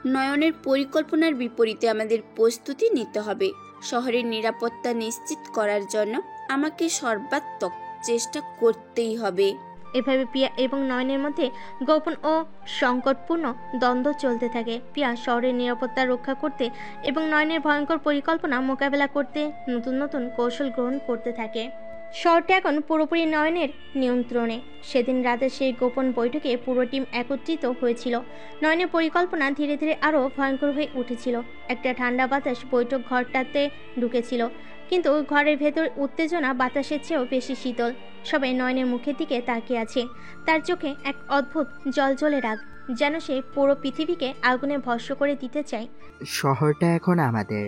নয়নের পরিকল্পনার বিপরীতে আমাদের প্রস্তুতি নিতে হবে। শহরের নিরাপত্তা নিশ্চিত করার জন্য আমাকে সর্বাত্মক চেষ্টা করতেই হবে।
এভাবে প্রিয়া এবং নয়নের মধ্যে গোপন ও সংকটপূর্ণ দ্বন্দ্ব চলতে থাকে। প্রিয়া শহরের নিরাপত্তা রক্ষা করতে এবং নয়নের ভয়ঙ্কর পরিকল্পনা মোকাবেলা করতে নতুন নতুন কৌশল গ্রহণ করতে থাকে। শহরটা এখন পুরোপুরি নয়নের নিয়ন্ত্রণে। সেদিন রাতে সেই গোপন বৈঠকে পুরো টিম একত্রিত হয়েছিল। নয়নের পরিকল্পনা ধীরে ধীরে আরও ভয়ঙ্কর হয়ে উঠেছিল। একটা ঠান্ডা বাতাস বৈঠক ঘরটাতে ঢুকেছিল, কিন্তু ঘরের ভেতর উত্তেজনা বাতাসের চেয়েও বেশি শীতল। সবাই নয়নের মুখের দিকে তাকিয়ে আছে। তার চোখে এক অদ্ভুত জলজলে রাগ, যেন সে পুরো পৃথিবীকে আগুনে ভস্ম করে দিতে চায়।
শহরটা এখন আমাদের।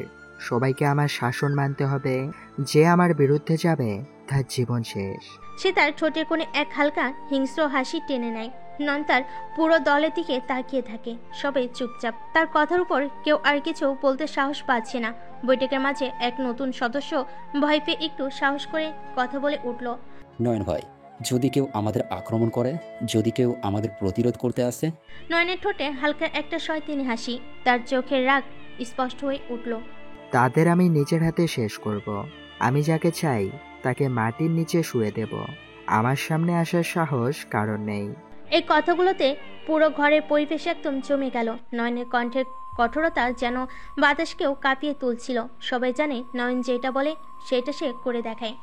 সবাইকে আমার শাসন মানতে হবে। যে আমার বিরুদ্ধে যাবে তার জীবন শেষ।
সে তার ঠোঁটের কোণে এক হালকা হিংস্র হাসি টেনে নেয়। নয়ন তার পুরো দলের দিকে তাকিয়ে থাকে। সবাই চুপচাপ। তার কথার উপর কেউ আর কিছু বলতে সাহস পাচ্ছে না। বৈঠকের মাঝে এক নতুন সদস্য ভয় পেয়ে একটু সাহস করে কথা বলে উঠল।
নয়ন ভাই, যদি কেউ আমাদের আক্রমণ করে, যদি কেউ আমাদের প্রতিরোধ করতে আসে?
নয়নের ঠোঁটে হালকা একটা শয়তানি হাসি। তার চোখের রাগ স্পষ্ট হয়ে উঠল।
তাদের আমি নিজের হাতে শেষ করব। আমি যাকে চাই তাকে মাটির নিচে শুয়ে দেব। আমার সামনে আসার সাহস কারণ নেই।
এই কথাগুলোতে পুরো ঘরের পরিবেশ একদম জমে গেল। নয়নের কণ্ঠের কঠোরতা যেন বাতাসকেও কাঁপিয়ে তুলছিল। সবাই জানে নয়ন যেটা বলে সেটা সে করে দেখায়।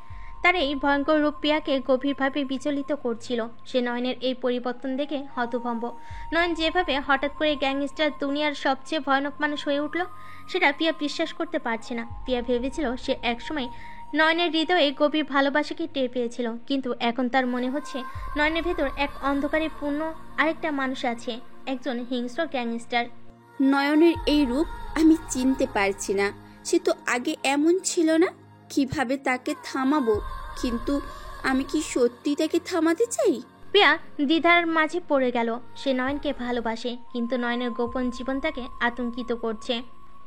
তার এই ভয়ঙ্কর রূপ পিয়াকে গভীরভাবে বিচলিত করছিল। সে নয়নের এই পরিবর্তন দেখে হতভম্ব। নয়ন যেভাবে হঠাৎ করে গ্যাংস্টার দুনিয়ার সবচেয়ে ভয়ানক মানুষ হয়ে উঠল, সেটা পিয়া বিশ্বাস করতে পারছে না। পিয়া ভেবেছিল সে একসময় নয়নের হৃদয়ে গভীর ভালোবাসাকে টের পেয়েছিল, কিন্তু এখন তার মনে হচ্ছে নয়নের ভেতর এক অন্ধকারে পূর্ণ আরেকটা মানুষ আছে, একজন হিংস্র গ্যাংস্টার।
নয়নের এই রূপ আমি চিনতে পারছি না। সে তো আগে এমন ছিল না। কিভাবে তাকে থামাবো? কিন্তু আমি কি সত্যি তাকে থামাতে চাই?
পিয়া দ্বিধার মাঝে পড়ে গেল। সে নয়নকে ভালোবাসে, কিন্তু নয়নের গোপন জীবন তাকে আতঙ্কিত করছে।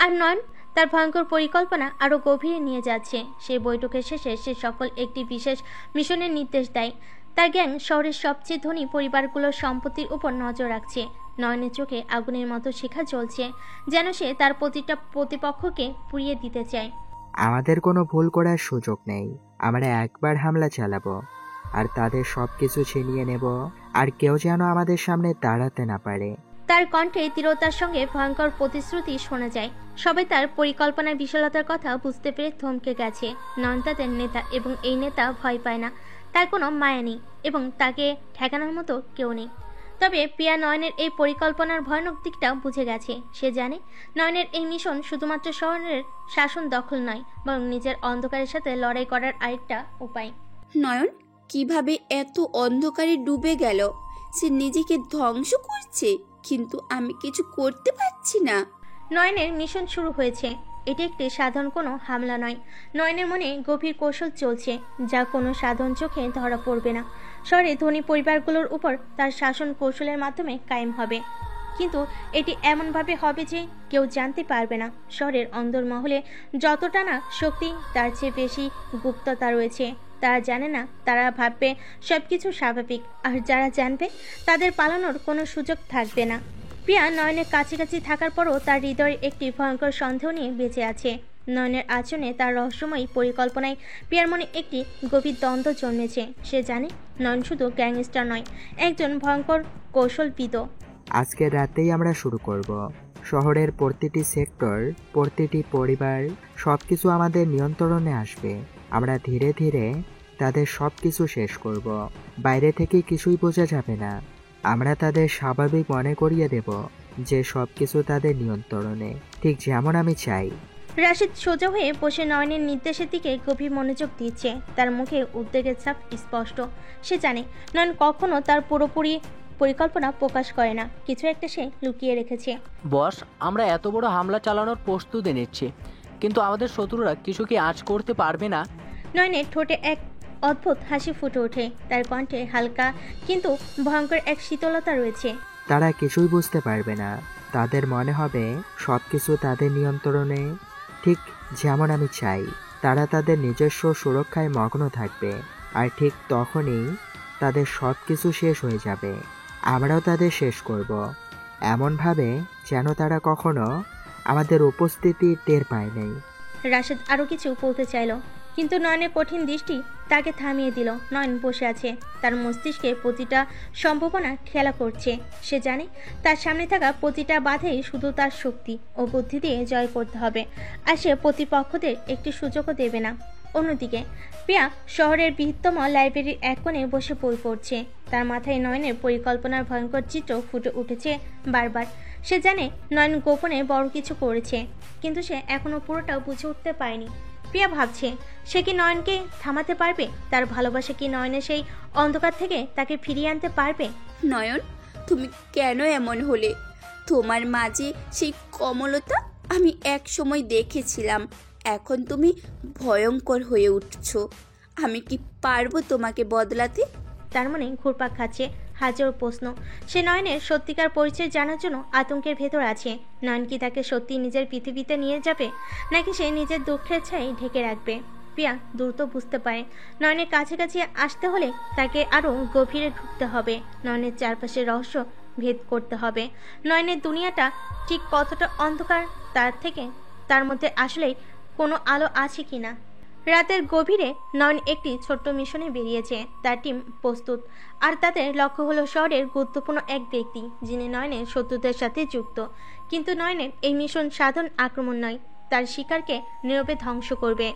আর নয়ন তার ভয়ঙ্কর পরিকল্পনা আরো গভীরে নিয়ে যাচ্ছে। সেই বৈঠকের শেষে সে সকল একটি বিশেষ মিশনের নির্দেশ দেয়। তার গ্যাং শহরের সবচেয়ে ধনী পরিবারগুলোর সম্পত্তির উপর নজর রাখছে। নয়নের চোখে আগুনের মতো শিখা জ্বলছে, যেন সে তার প্রতিটা প্রতিপক্ষকে পুড়িয়ে দিতে চায়।
আমাদের কোনো ভুল করার সুযোগ নেই। আমরা একবার হামলা চালাবো আর তাদের সবকিছু ছিনিয়ে নেব, আর কেউ যেন আমাদের সামনে দাঁড়াতে না পারে।
তার কণ্ঠে দৃঢ়তার সঙ্গে ভয়ঙ্কর প্রতিশ্রুতি শোনা যায়। সবাই তার পরিকল্পনার বিশালতার কথা বুঝতে পেরে থমকে গেছে। নয়ন তাদের নেতা, এবং এই নেতা ভয় পায় না। তার কোনো মায়া নেই এবং তাকে ঠেকানোর মতো কেউ নেই। তবে পিয়া নয়নের এই পরিকল্পনার ভয়ানক দিকটা বুঝে গেছে। সে জানে নয়নের এই মিশন শুধুমাত্র শহরের শাসন দখল নয়, বরং নিজের অন্ধকারের সাথে লড়াই করার আরেকটা উপায়।
নয়ন কিভাবে এত অন্ধকারে ডুবে গেল? সে নিজেকে ধ্বংস করছে, কিন্তু আমি কিছু করতে পারছি না।
নয়নের মিশন শুরু হয়েছে। এটি একটি সাধারণ কোনো হামলা নয়। নয়নের মনে গভীর কৌশল চলছে, যা কোনো সাধারণ চোখে ধরা পড়বে না। শহরে ধনী পরিবারগুলোর উপর তার শাসন কৌশলের মাধ্যমে কায়েম হবে, কিন্তু এটি এমনভাবে হবে যে কেউ জানতে পারবে না। শহরের অন্দরমহলে যতটা না শক্তি, তার চেয়ে বেশি গুপ্ততা রয়েছে। তারা জানে না, তারা ভাববে সবকিছু স্বাভাবিক, আর যারা জানবে তাদের পালানোর কোনো সুযোগ থাকবে না। পিয়া নয়নের কাছাকাছি থাকার পরও তার হৃদয়ে একটি ভয়ঙ্কর সন্দেহ নিয়ে বেঁচে আছে। নয়নের আচরণে, তার রহস্যময়ী পরিকল্পনায় পিয়ার মনে একটি গভীর দ্বন্দ্ব জন্মেছে। সে জানে নয়ন শুধু গ্যাংস্টার নয়, একজন ভয়ঙ্কর কৌশলবিদও।
আজকের রাতেই আমরা শুরু করব। শহরের প্রতিটি সেক্টর, প্রতিটি পরিবার, সবকিছু আমাদের নিয়ন্ত্রণে আসবে। আমরা ধীরে ধীরে তাদের সবকিছু শেষ করব। বাইরে থেকে কিছুই বোঝা যাবে না। আমরা তাদের স্বাভাবিক মনে করিয়ে দেব যে সবকিছু তাদের নিয়ন্ত্রণে, ঠিক যেমন আমি চাই।
রাশিদ সোজা হয়ে বসে নয়নের নির্দেশের দিকে গভীর মনোযোগ দিচ্ছে। তার মুখে উদ্বেগের ছাপ স্পষ্ট। সে জানে নয়ন কখনো তার পুরোপুরি পরিকল্পনা প্রকাশ করে না, কিছু একটা সে লুকিয়ে রেখেছে।
বস, আমরা এত বড় হামলা চালানোর প্রস্তুতি নিচ্ছি, কিন্তু আমাদের শত্রুরা কিছু কি আঁচ করতে পারবে না?
নয়নের ঠোঁটে এক অদ্ভুত হাসি ফুটে ওঠে। তার কণ্ঠে হালকা কিন্তু ভয়ঙ্কর এক শীতলতা রয়েছে।
তারা কিছুই বুঝতে পারবে না। তাদের মনে হবে সবকিছু তাদের নিয়ন্ত্রণে, ঠিক যেমন আমি চাই। তারা তাদের নিজস্ব সুরক্ষায় মগ্ন থাকবে, আর ঠিক তখনই তাদের সবকিছু শেষ হয়ে যাবে। আমরাও তাদের শেষ করব, এমনভাবে যেন তারা কখনো আমাদের উপস্থিতি টের পায় নাই।
রাশেদ আরো কিছু বলতে চাইল, কিন্তু নয়নের কঠিন দৃষ্টি তাকে থামিয়ে দিল। নয়ন বসে আছে, তার মস্তিষ্কে প্রতিটা সম্ভাবনা খেলা করছে। সে জানে তার সামনে থাকা প্রতিটা বাধাই শুধু তার শক্তি ও বুদ্ধি দিয়ে জয় করতে হবে, আর সে প্রতিপক্ষদের একটি সুযোগও দেবে না। অন্যদিকে পিয়া শহরের বৃহত্তম লাইব্রেরির এক কোণে বসে বই পড়ছে। তার মাথায় নয়নের পরিকল্পনার ভয়ঙ্কর চিত্র ফুটে উঠেছে বারবার। সে জানে নয়ন গোপনে বড় কিছু করেছে, কিন্তু সে এখনো পুরোটাও বুঝে উঠতে পারেনি। পিয়া ভাবছে, সে কি নয়নকে থামাতে পারবে? তার ভালোবাসা কি নয়নের সেই অন্ধকার থেকে তাকে ফিরিয়ে আনতে পারবে?
নয়ন, তুমি কেন এমন হলে? তোমার মাঝে সেই কমলতা আমি এক সময় দেখেছিলাম, এখন তুমি ভয়ঙ্কর হয়ে উঠছো। আমি কি পারবো তোমাকে বদলাতে?
তার মানে ঘুরপাক খাচ্ছে হাজারো প্রশ্ন। সে নয়নের সত্যিকার পরিচয় জানার জন্য আতঙ্কের ভেতর আছে। নয়ন কি তাকে সত্যি নিজের পৃথিবীতে নিয়ে যাবে, নাকি সে নিজের দুঃখের ছাই ঢেকে রাখবে? প্রিয়া দ্রুত বুঝতে পারে নয়নের কাছাকাছি আসতে হলে তাকে আরও গভীরে ঢুকতে হবে। নয়নের চারপাশের রহস্য ভেদ করতে হবে। নয়নের দুনিয়াটা ঠিক কতটা অন্ধকার, তার মধ্যে আসলেই কোনো আলো আছে কিনা। রাতের গভীরে নয়ন একটি ছোট্ট মিশনে বেরিয়েছে। তার টিম প্রস্তুত, আর তাদের লক্ষ্য হলো শহরের গুরুত্বপূর্ণ এক ব্যক্তি যিনি নয়নের শত্রুদের সাথে যুক্ত। কিন্তু নয়নের এই মিশন সাধারণ আক্রমণ নয়, তার শিকারকে নীরবে ধ্বংস করবে।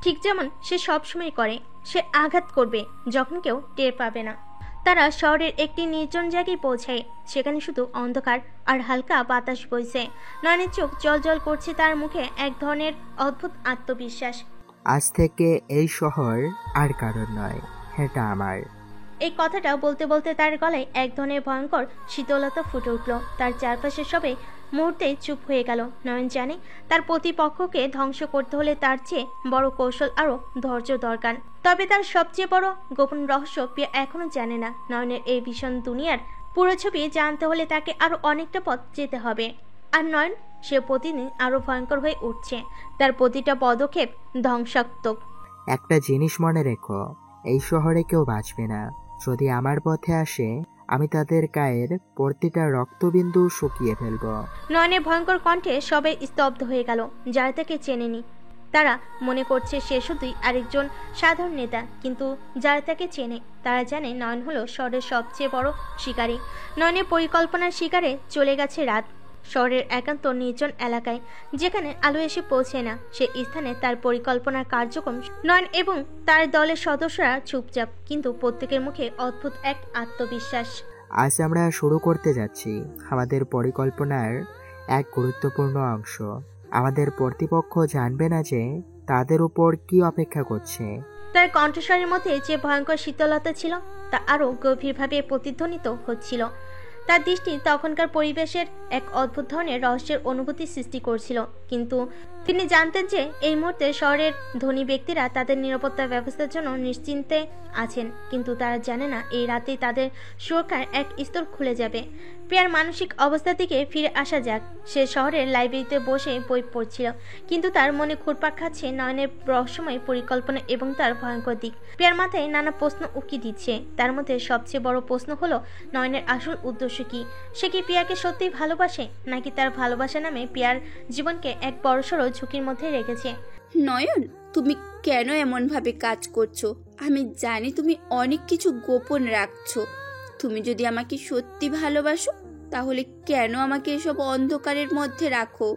ঠিক যেমন সে সবসময় করে, সে আঘাত করবে যখন কেউ টের পাবে না। তারা শহরের একটি নির্জন জায়গায় পৌঁছায়। সেখানে শুধু অন্ধকার আর হালকা বাতাস বইছে। নয়নের চোখ জল করছে, তার মুখে এক ধরনের অদ্ভুত আত্মবিশ্বাস।
আজ থেকে এই শহর আর কারোর নয়, এটা আমার।
এই কথাটা বলতে বলতে তার গলায় এক ধরনের ভয়ঙ্কর শীতলতা ফুটে উঠল। তার চারপাশে সবাই মুহূর্তেই চুপ হয়ে গেল। নয়ন জানে তার প্রতিপক্ষকে ধ্বংস করতে হলে তার চেয়ে বড় কৌশল আরও ধৈর্য দরকার। তবে তার সবচেয়ে বড় গোপন রহস্য প্রিয়া এখনো জানে না। নয়নের এই ভীষণ দুনিয়ার পুরো ছবি জানতে হলে তাকে আরো অনেকটা পথ যেতে হবে। আর নয়ন, সে প্রতিদিন আরো ভয়ঙ্কর হয়ে উঠছে। তার প্রতিটা পদক্ষেপ ধ্বংসাত্মক।
একটা জিনিস মনে রেখো, এই শহরে কেউ বাঁচবে না। যদি আমার পথে আসে, আমি তাদের গায়ের প্রতিটা রক্তবিন্দু শুকিয়ে ফেলব।
নয়নের ভয়ঙ্কর কণ্ঠে সবাই স্তব্ধ হয়ে গেল। যারা তাকে চেনেনি তারা মনে করছে সে শুধুই আরেকজন সাধারণ নেতা, কিন্তু যারা তাকে চেনে তারা জানে নয়ন হলো শহরের সবচেয়ে বড় শিকারী। নয়নের পরিকল্পনার শিকারে চলে গেছে রাত। শহরের একান্ত নির্জন এলাকায় যেখানে আলো এসে পৌঁছে না, সে স্থানে তার পরিকল্পনার কার্যক্রম। নয়ন এবং তার দলের সদস্যরা চুপচাপ, কিন্তু প্রত্যেকের মুখে অদ্ভুত এক আত্মবিশ্বাস।
আজ আমরা শুরু করতে যাচ্ছি আমাদের পরিকল্পনার এক গুরুত্বপূর্ণ অংশ। আমাদের প্রতিপক্ষ জানবে না যে তাদের উপর কি অপেক্ষা করছে।
তার কণ্ঠস্বরের মধ্যে যে ভয়ঙ্কর শীতলতা ছিল তা আরো গভীরভাবে প্রতিধ্বনিত হচ্ছিল। তার দৃষ্টি তখনকার পরিবেশের এক অদ্ভুত ধরনের রহস্যের অনুভূতি সৃষ্টি করছিল। কিন্তু তিনি জানতেন যে এই মুহূর্তে শহরের ধনী ব্যক্তিরা তাদের নিরাপত্তা ব্যবস্থার জন্য নিশ্চিন্তে আছেন, কিন্তু তারা জানে না এই রাতেই তাদের সুরক্ষার এক স্তর খুলে যাবে। প্রিয়ার মানসিক অবস্থা থেকে ফিরে আসা যাক। সে শহরের লাইব্রেরিতে বসে বই পড়ছিল, কিন্তু তার মনে ঘুরপাক খাচ্ছে নয়নের রহস্যময় পরিকল্পনা এবং তার ভয়ঙ্কর দিক। প্রিয়ার মাথায় নানা প্রশ্ন উকি দিচ্ছে। তার মধ্যে সবচেয়ে বড় প্রশ্ন হলো নয়নের আসল উদ্দেশ্য কি। সে কি প্রিয়াকে সত্যিই ভালোবাসে, নাকি তার ভালোবাসা নামে প্রিয়ার জীবনকে এক বড়সড় ঝুঁকির মধ্যে রেখেছে?
নয়ন, তুমি কেন এমনভাবে কাজ করছো? আমি জানি তুমি অনেক কিছু গোপন রাখছো। তুমি যদি আমাকে সত্যি ভালোবাসো, তাহলে কেন আমাকে এসব অন্ধকারের মধ্যে রাখো?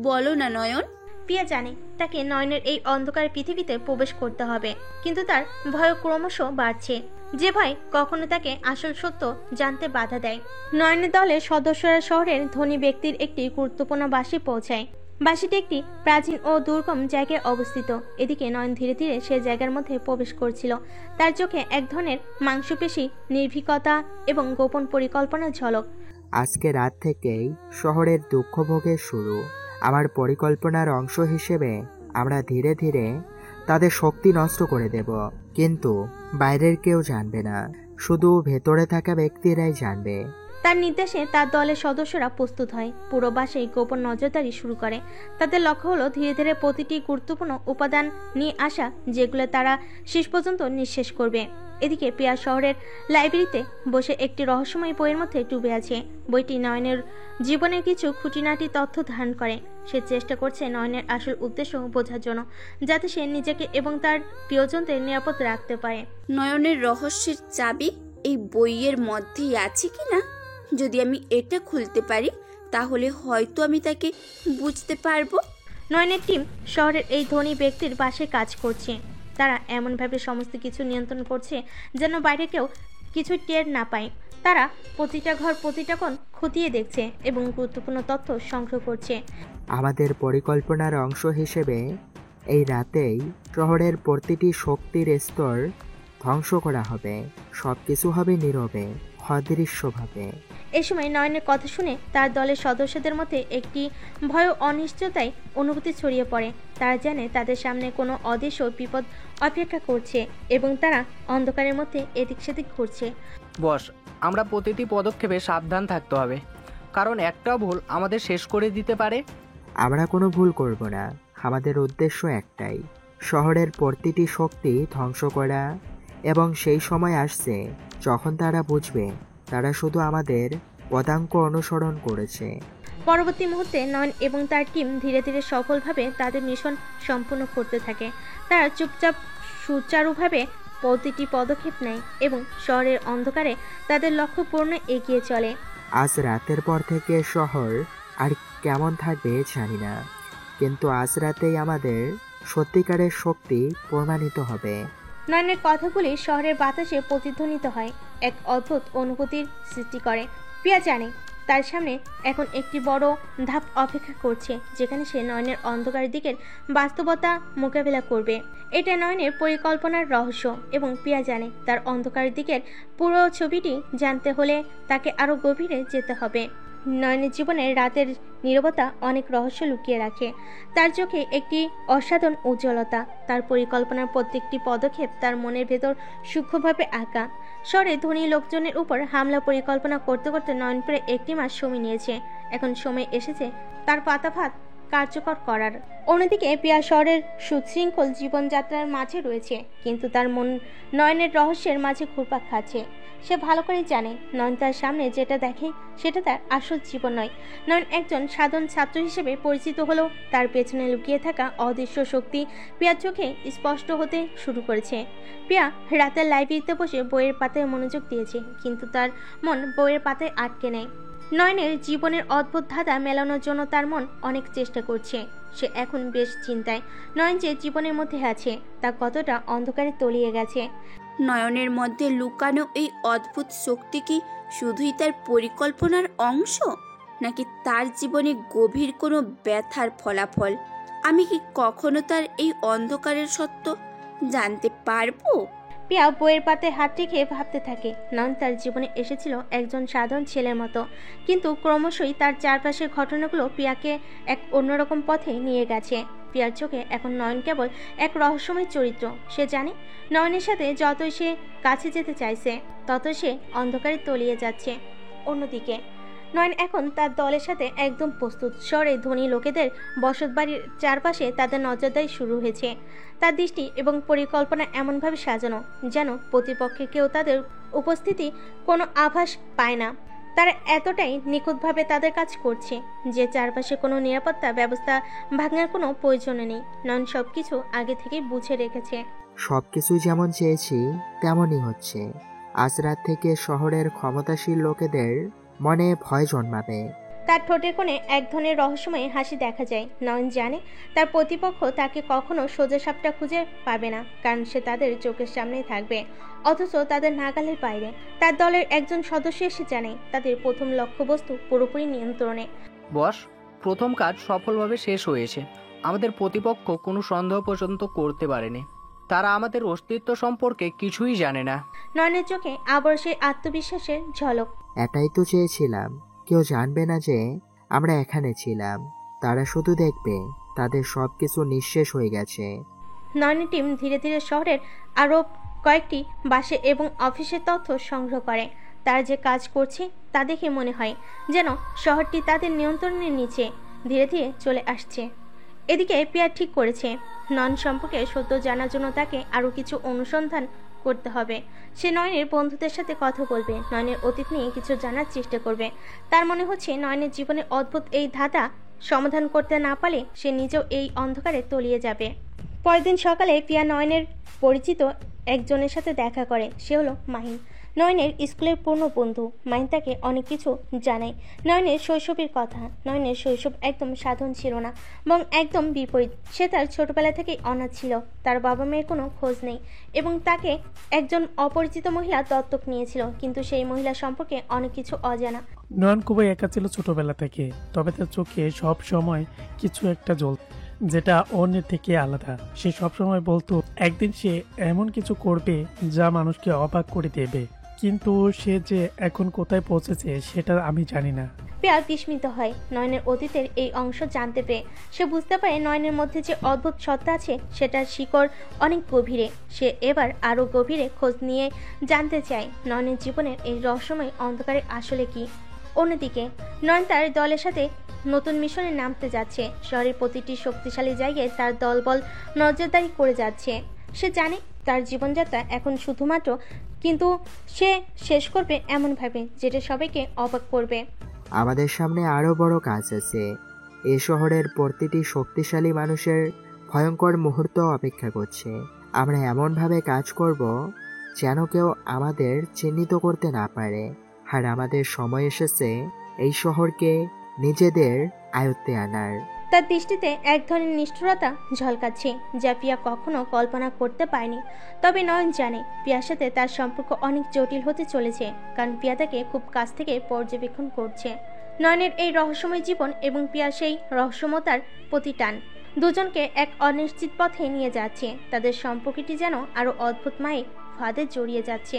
বলো না নয়ন।
প্রিয়া জানে তাকে নয়নের এই অন্ধকার পৃথিবীতে প্রবেশ করতে হবে, কিন্তু তার ভয় ক্রমশ বাড়ছে। যে ভয় কখনো তাকে আসল সত্য জানতে বাধা দেয়। নয়নের দলের সদস্যরা শহরের ধনী ব্যক্তির একটি গুরুত্বপূর্ণ বাসে পৌঁছায়। বাসিটি একটি প্রাচীন ও দুর্গম জায়গায় অবস্থিত। এদিকে নয়ন ধীরে ধীরে সে জায়গার মধ্যে প্রবেশ করছিল। তার চোখে এক ধরনের মাংসপেশি, নির্ভীকতা এবং গোপন পরিকল্পনার ঝলক।
আজকে রাত থেকেই শহরের দুঃখ ভোগের শুরু। আমার পরিকল্পনার অংশ হিসেবে আমরা ধীরে ধীরে তাদের শক্তি নষ্ট করে দেব, কিন্তু বাইরের কেউ জানবে না, শুধু ভেতরে থাকা ব্যক্তিরাই জানবে।
তার নির্দেশে তার দলের সদস্যরা প্রস্তুত হয়। পুরো বাসায় গোপন নজরদারি শুরু করে। তাদের লক্ষ্য হলো ধীরে ধীরে প্রতিটি গুরুত্বপূর্ণ উপাদান নিয়ে আসা, যেগুলো তারা শেষ পর্যন্ত নিঃশেষ করবে। এদিকে প্রিয়া শহরের লাইব্রেরিতে বসে একটি রহস্যময় বইয়ের মধ্যে ডুবে আছে। বইটি নয়নের জীবনের কিছু খুঁটিনাটি তথ্য ধারণ করে। সে চেষ্টা করছে নয়নের আসল উদ্দেশ্য বোঝার জন্য, যাতে সে নিজেকে এবং তার প্রিয়জনদের নিরাপদ রাখতে পারে।
নয়নের রহস্যের চাবি এই বইয়ের মধ্যেই আছে কিনা? যদি আমি এটা খুলতে পারি, তাহলে হয়তো আমি তাকে বুঝতে পারবো।
নয়নের টিম শহরের এই ধনী ব্যক্তির পাশে কাজ করছে। তারা এমনভাবে সমস্ত কিছু নিয়ন্ত্রণ করছে যেন বাইরে কেউ কিছু টের না পায়। তারা প্রতিটা ঘর, প্রতিটা কোণ খতিয়ে দেখছে এবং গুরুত্বপূর্ণ তথ্য সংগ্রহ করছে।
আমাদের পরিকল্পনার অংশ হিসেবে এই রাতেই শহরের প্রতিটি শক্তির স্তর ধ্বংস করা হবে। সব কিছু হবে নীরবে, অদৃশ্যভাবে।
এই সময় নয়নের কথা শুনে তার দলের সদস্যদের মধ্যে একটি ভয় ও অনিশ্চয়তায় অনুভূতি ছড়িয়ে পড়ে। তারা জানে তাদের সামনে কোনো অদৃশ্য বিপদ অপেক্ষা করছে এবং তারা অন্ধকারের মধ্যে এদিক সেদিক ঘুরছে।
বস, আমরা প্রতিটি পদক্ষেপে সাবধান থাকতে হবে, কারণ একটা ভুল আমাদের শেষ করে দিতে পারে।
আমরা কোনো ভুল করব না। আমাদের উদ্দেশ্য একটাই, শহরের প্রতিটি শক্তি ধ্বংস করা। এবং সেই সময় আসছে যখন তারা বুঝবে তারা শুধু আমাদের পদাঙ্ক অনুসরণ করেছে।
পরবর্তী মুহূর্তে নয়ন এবং তার টিম ধীরে ধীরে সফলভাবে তাদের মিশন সম্পূর্ণ করতে থাকে। তারা চুপচাপ সুচারুভাবে প্রতিটি পদক্ষেপ নেয় এবং শহরের অন্ধকারে তাদের লক্ষ্য পূর্ণ এগিয়ে চলে।
আজ রাতের পর থেকে শহর আর কেমন থাকবে জানি না, কিন্তু আজ রাতেই আমাদের সত্যিকারের শক্তি প্রমাণিত হবে।
নয়নের কথাগুলি শহরের বাতাসে প্রতিধ্বনিত হয়, এক অদ্ভুত অনুভূতির সৃষ্টি করে। প্রিয়া জানে তার সামনে এখন একটি বড় ধাপ অপেক্ষা করছে, যেখানে সে নয়নের অন্ধকার দিকের বাস্তবতা মোকাবেলা করবে। এটা নয়নের পরিকল্পনার রহস্য এবং প্রিয়া জানে তার অন্ধকার দিকের পুরো ছবিটি জানতে হলে তাকে আরও গভীরে যেতে হবে। নয়নের জীবনের রাতের নীরবতা অনেক রহস্য লুকিয়ে রাখে। তার চোখে একটি অসাধারণ উজ্জ্বলতা, তার পরিকল্পনার প্রত্যেকটি পদক্ষেপ তার মনের ভেতর সূক্ষ্মভাবে আঁকা। শহরে ধনী লোকজনের উপর হামলা পরিকল্পনা করতে করতে নয়ন প্রায় 1 মাস সময় নিয়েছে। এখন সময় এসেছে তার পাতাভাত কার্যকর করার। অন্যদিকে প্রিয়া শহরের সুশৃঙ্খল জীবনযাত্রার মাঝে রয়েছে, কিন্তু তার মন নয়নের রহস্যের মাঝে ঘুরপাক খাচ্ছে। সে ভালো করে জানে নয়ন তার সামনে যেটা দেখে সেটা তার আসল জীবন নয়। নয়ন একজন সাধারণ ছাত্র হিসেবে পরিচিত হলেও তার পেছনে লুকিয়ে থাকা অদৃশ্য শক্তি প্রিয়ার চোখে স্পষ্ট হতে শুরু করেছে। প্রিয়া রাতের লাইব্রেরিতে বসে বইয়ের পাতায় মনোযোগ দিয়েছে, কিন্তু তার মন বইয়ের পাতায় আটকে নেয়। নয়নের জীবনের অদ্ভুত ধাঁধা মেলানোর জন্য তার মন অনেক চেষ্টা করছে। সে এখন বেশ চিন্তায়, নয়ন যে জীবনের মধ্যে আছে তা কতটা অন্ধকারে তলিয়ে গেছে।
নয়নের মধ্যে লুকানো এই অদ্ভুত শক্তি কি শুধুই তার পরিকল্পনার অংশ, নাকি তার জীবনে গভীর কোনো ব্যথার ফলাফল? আমি কি কখনো তার এই অন্ধকারের সত্য জানতে পারবো?
প্রিয়া বইয়ের পাতায় হাত রেখে ভাবতে থাকে। নয়ন তার জীবনে এসেছিল একজন সাধারণ ছেলের মতো, কিন্তু ক্রমশই তার চারপাশের ঘটনাগুলো প্রিয়াকে এক অন্যরকম পথে নিয়ে গেছে। প্রিয়ার চোখে এখন নয়ন কেবল এক রহস্যময় চরিত্র। সে জানে নয়নের সাথে যতই সে কাছে যেতে চাইছে ততই সে অন্ধকারে তলিয়ে যাচ্ছে। অন্যদিকে নয়ন এখন তার দলের সাথে একদম প্রস্তুত। শহরে ধনী লোকেদের বসতবাড়ির চারপাশে তাদের নজরদারি শুরু হয়েছে। তার দৃষ্টি এবং পরিকল্পনা এমনভাবে সাজানো যেন প্রতিপক্ষে কেউ তাদের উপস্থিতি কোনো আভাস পায় না। তারা এতটাই নিখুঁতভাবে তাদের কাজ করছে যে চারপাশে কোনো নিরাপত্তা ব্যবস্থা ভাঙার কোনো প্রয়োজন নেই। নয়ন সবকিছু আগে থেকে বুঝে রেখেছে।
সবকিছু যেমন চেয়েছি তেমনই হচ্ছে। আজ রাত থেকে শহরের ক্ষমতাশীল লোকেদের মনে ভয় জন্মাবে।
তার ঠোঁটের কোণে এক ধরনের রহস্যময় হাসি দেখা যায়। নয়ন জানে তার প্রতিপক্ষ তাকে কখনো সোজা সাপটা খুঁজে পাবে না, কারণ সে তাদের চোখের সামনেই থাকবে, অথচ তাদের নাগালের বাইরে। তার দলের একজন সদস্য এসে জানে তাদের প্রথম লক্ষ্যবস্তু পুরোপুরি নিয়ন্ত্রণে।
বস, প্রথম কাজ সফলভাবে শেষ হয়েছে। আমাদের প্রতিপক্ষ কোনো সন্দেহ পর্যন্ত করতে পারেনি। তারা আমাদের অস্তিত্ব সম্পর্কে কিছুই জানে না।
নয়নের চোখে আবার সেই আত্মবিশ্বাসের ঝলক।
এটাই তো চেয়েছিলাম, কেউ জানবে না যে আমরা এখানে ছিলাম। তারা শুধু দেখবে তাদের সবকিছু নিঃশেষ হয়ে গেছে।
নয়নের টিম ধীরে ধীরে শহরের আরও কয়েকটি বাসে এবং অফিসের তথ্য সংগ্রহ করে। তারা যে কাজ করছে তা দেখে মনে হয় যেন শহরটি তাদের নিয়ন্ত্রণের নিচে ধীরে ধীরে চলে আসছে। এদিকে প্রিয়া ঠিক করেছে নয়ন সম্পর্কে সত্য জানার জন্য তাকে আরও কিছু অনুসন্ধান করতে হবে। সে নয়নের বন্ধুদের সাথে কথা বলবে, নয়নের অতীত নিয়ে কিছু জানার চেষ্টা করবে। তার মনে হচ্ছে নয়নের জীবনে অদ্ভুত এই ধাঁধা সমাধান করতে না পারলে সে নিজেও এই অন্ধকারে তলিয়ে যাবে। পরের দিন সকালে প্রিয়া নয়নের পরিচিত একজনের সাথে দেখা করে। সে হলো মাহিন, নয়নের স্কুলের পূর্ণ বন্ধু। মাহিন তাকে অনেক কিছু জানায় নয়নের শৈশবের কথা। নয়নের শৈশব একদম সাধারণ ছিল না, বরং একদম বিপরীত। সে তার ছোটবেলা থেকেই অনাথ ছিল, তার বাবা মায়ের কোনো খোঁজ নেই এবং তাকে একজন অপরিচিত মহিলা দত্তক নিয়েছিল, কিন্তু সেই মহিলা সম্পর্কে অনেক কিছু অজানা।
নয়ন খুবই একা ছিল ছোটবেলা থেকে, তবে তার চোখে সব সময় কিছু একটা জ্বলত, যেটা অন্যের থেকে আলাদা। সে সবসময় বলতো একদিন সে এমন কিছু করবে যা মানুষকে অবাক করে দেবে, কিন্তু সে যে এখন কোথায় পৌঁছেছে সেটা আমি জানি না।
পিয়া বিস্মিত হয় নয়নের অতীতের এই অংশ জানতে পেরে। সে বুঝতে পারে নয়নের মধ্যে যে অদ্ভুত সত্তা আছে সেটার শিকড় অনেক গভীরে। সে এবার আরো গভীরে খোঁজ নিয়ে জানতে চায় নয়নের জীবনের এই রহস্যময় অন্ধকারে আসলে কি। অন্যদিকে নয়ন তার দলের সাথে নতুন মিশনে নামতে যাচ্ছে। শহরের প্রতিটি শক্তিশালী জায়গায় তার দলবল নজরদারি করে যাচ্ছে। সে জানে তার জীবনযাত্রা এখন শুধুমাত্র, কিন্তু সে শেষ করবে এমনভাবে যেটা সবাইকে অবাক করবে।
আমাদের সামনে আরো বড় কাজ আছে। এই শহরের প্রতিটি শক্তিশালী মানুষের ভয়ঙ্কর মুহূর্ত অপেক্ষা করছে। আমরা এমনভাবে কাজ করব যেন কেউ আমাদের চিহ্নিত করতে না পারে। আর আমাদের সময় এসেছে এই শহরকে নিজেদের আয়ত্তে আনার।
তার দৃষ্টিতে এক ধরনের নিষ্ঠুরতা ঝলকাচ্ছে যা পিয়া কখনো কল্পনা করতে পারেনি। তবে নয়ন জানে পিয়ার সাথে তার সম্পর্ক অনেক জটিল হতে চলেছে, কারণ পিয়া তাকে খুব কাছ থেকে পর্যবেক্ষণ করছে। নয়নের এই রহস্যময় জীবন এবং পিয়ার সেই রহস্যমতার প্রতি টান দুজনকে এক অনিশ্চিত পথে নিয়ে যাচ্ছে। তাদের সম্পর্কটি যেন আরো অদ্ভুত মায়ে ফাঁদে জড়িয়ে যাচ্ছে।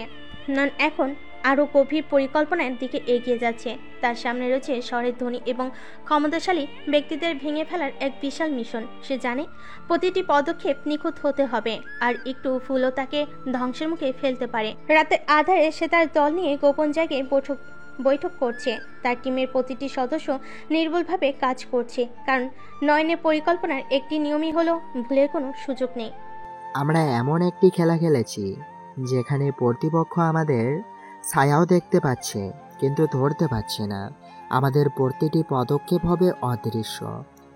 নয়ন এখন আরো গভীর পরিকল্পনার দিকে এগিয়ে যাচ্ছে। তার সামনে রয়েছে শহরের ধনী এবং ক্ষমতাশালী ব্যক্তিদের ভেঙে ফেলার এক বিশাল মিশন। সে জানে প্রতিটি পদক্ষেপ নিখুঁত হতে হবে, আর একটু ভুলও তাকে ধ্বংসের মুখে ফেলতে পারে। রাতের আধারে সে তার দল নিয়ে গোপন জায়গায় বৈঠক করছে। তার টিমের প্রতিটি সদস্য নির্ভুলভাবে কাজ করছে, কারণ নয়নের পরিকল্পনার একটি নিয়মই হলো ভুলের কোনো সুযোগ নেই।
আমরা এমন একটি খেলা খেলেছি যেখানে প্রতিপক্ষ আমাদের ছায়াও দেখতে পাচ্ছে কিন্তু ধরতে পারছে না। আমাদের প্রতিটি পদক্ষেপ হবে অদৃশ্য,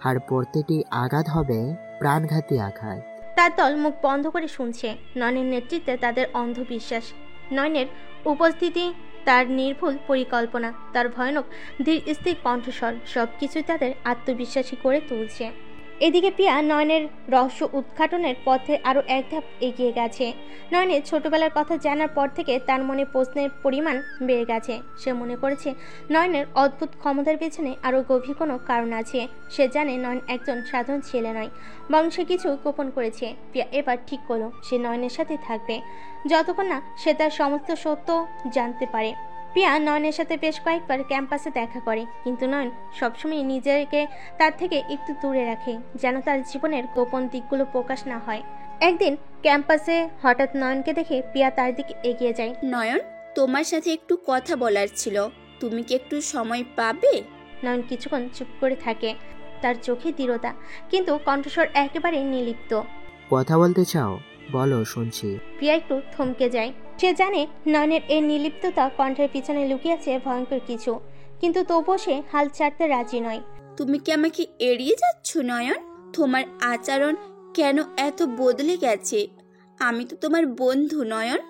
আর প্রতিটি আঘাত হবে প্রাণঘাতী আঘাত।
তার দল মুখ বন্ধ করে শুনছে নয়নের নেতৃত্বে তাদের অন্ধবিশ্বাস, নয়নের উপস্থিতি, তার নির্ভুল পরিকল্পনা, তার ভয়ানক ধীর স্থির কণ্ঠস্বর সবকিছুই তাদের আত্মবিশ্বাসী করে তুলছে। এদিকে পিয়া নয়নের রহস্য উদ্ঘাটনের পথে আরো এক ধাপ এগিয়ে গেছে। নয়নের ছোটবেলার কথা জানার পর থেকে তার মনে প্রশ্নের পরিমাণ বেড়ে গেছে। সে মনে করেছে নয়নের অদ্ভুত ক্ষমতার পেছনে আরো গভীর কোনো কারণ আছে। সে জানে নয়ন একজন সাধারণ ছেলে নয়, বরং সে কিছু গোপন করেছে। পিয়া এবার ঠিক করলো সে নয়নের সাথে থাকবে যতক্ষণ না সে তার সমস্ত সত্য জানতে পারে। পিয়া নয়নের সাথে বেশ কয়েকবার ক্যাম্পাসে দেখা করে, কিন্তু নয়ন সবসময় নিজেকে তার থেকে একটু দূরে রাখে, যেন তার জীবনের গোপন দিকগুলো প্রকাশ না হয়। একদিন ক্যাম্পাসে হঠাৎ নয়নকে দেখে পিয়া তার দিকে এগিয়ে যায়।
নয়ন, তোমার সাথে একটু কথা বলার ছিল, তুমি কি একটু সময় পাবে?
নয়ন কিছুক্ষণ চুপ করে থাকে, তার চোখে দৃঢ়তা, কিন্তু কণ্ঠস্বর একেবারে নির্লিপ্ত।
কথা বলতে চাও? বলো, শুনছি।
পিয়া একটু থমকে যায়। সে জানে নয়নের এই নির্লিপ্ততা কণ্ঠের পিছনে লুকিয়ে আছে ভয়ঙ্কর কিছু, কিন্তু তবুও সে হাল ছাড়তে রাজি নয়।
তুমি কি আমাকে এড়িয়ে যাচ্ছ নয়ন? তোমার আচরণ কেন এত বদলে গেছে? আমি তো তোমার বন্ধু নয়ন।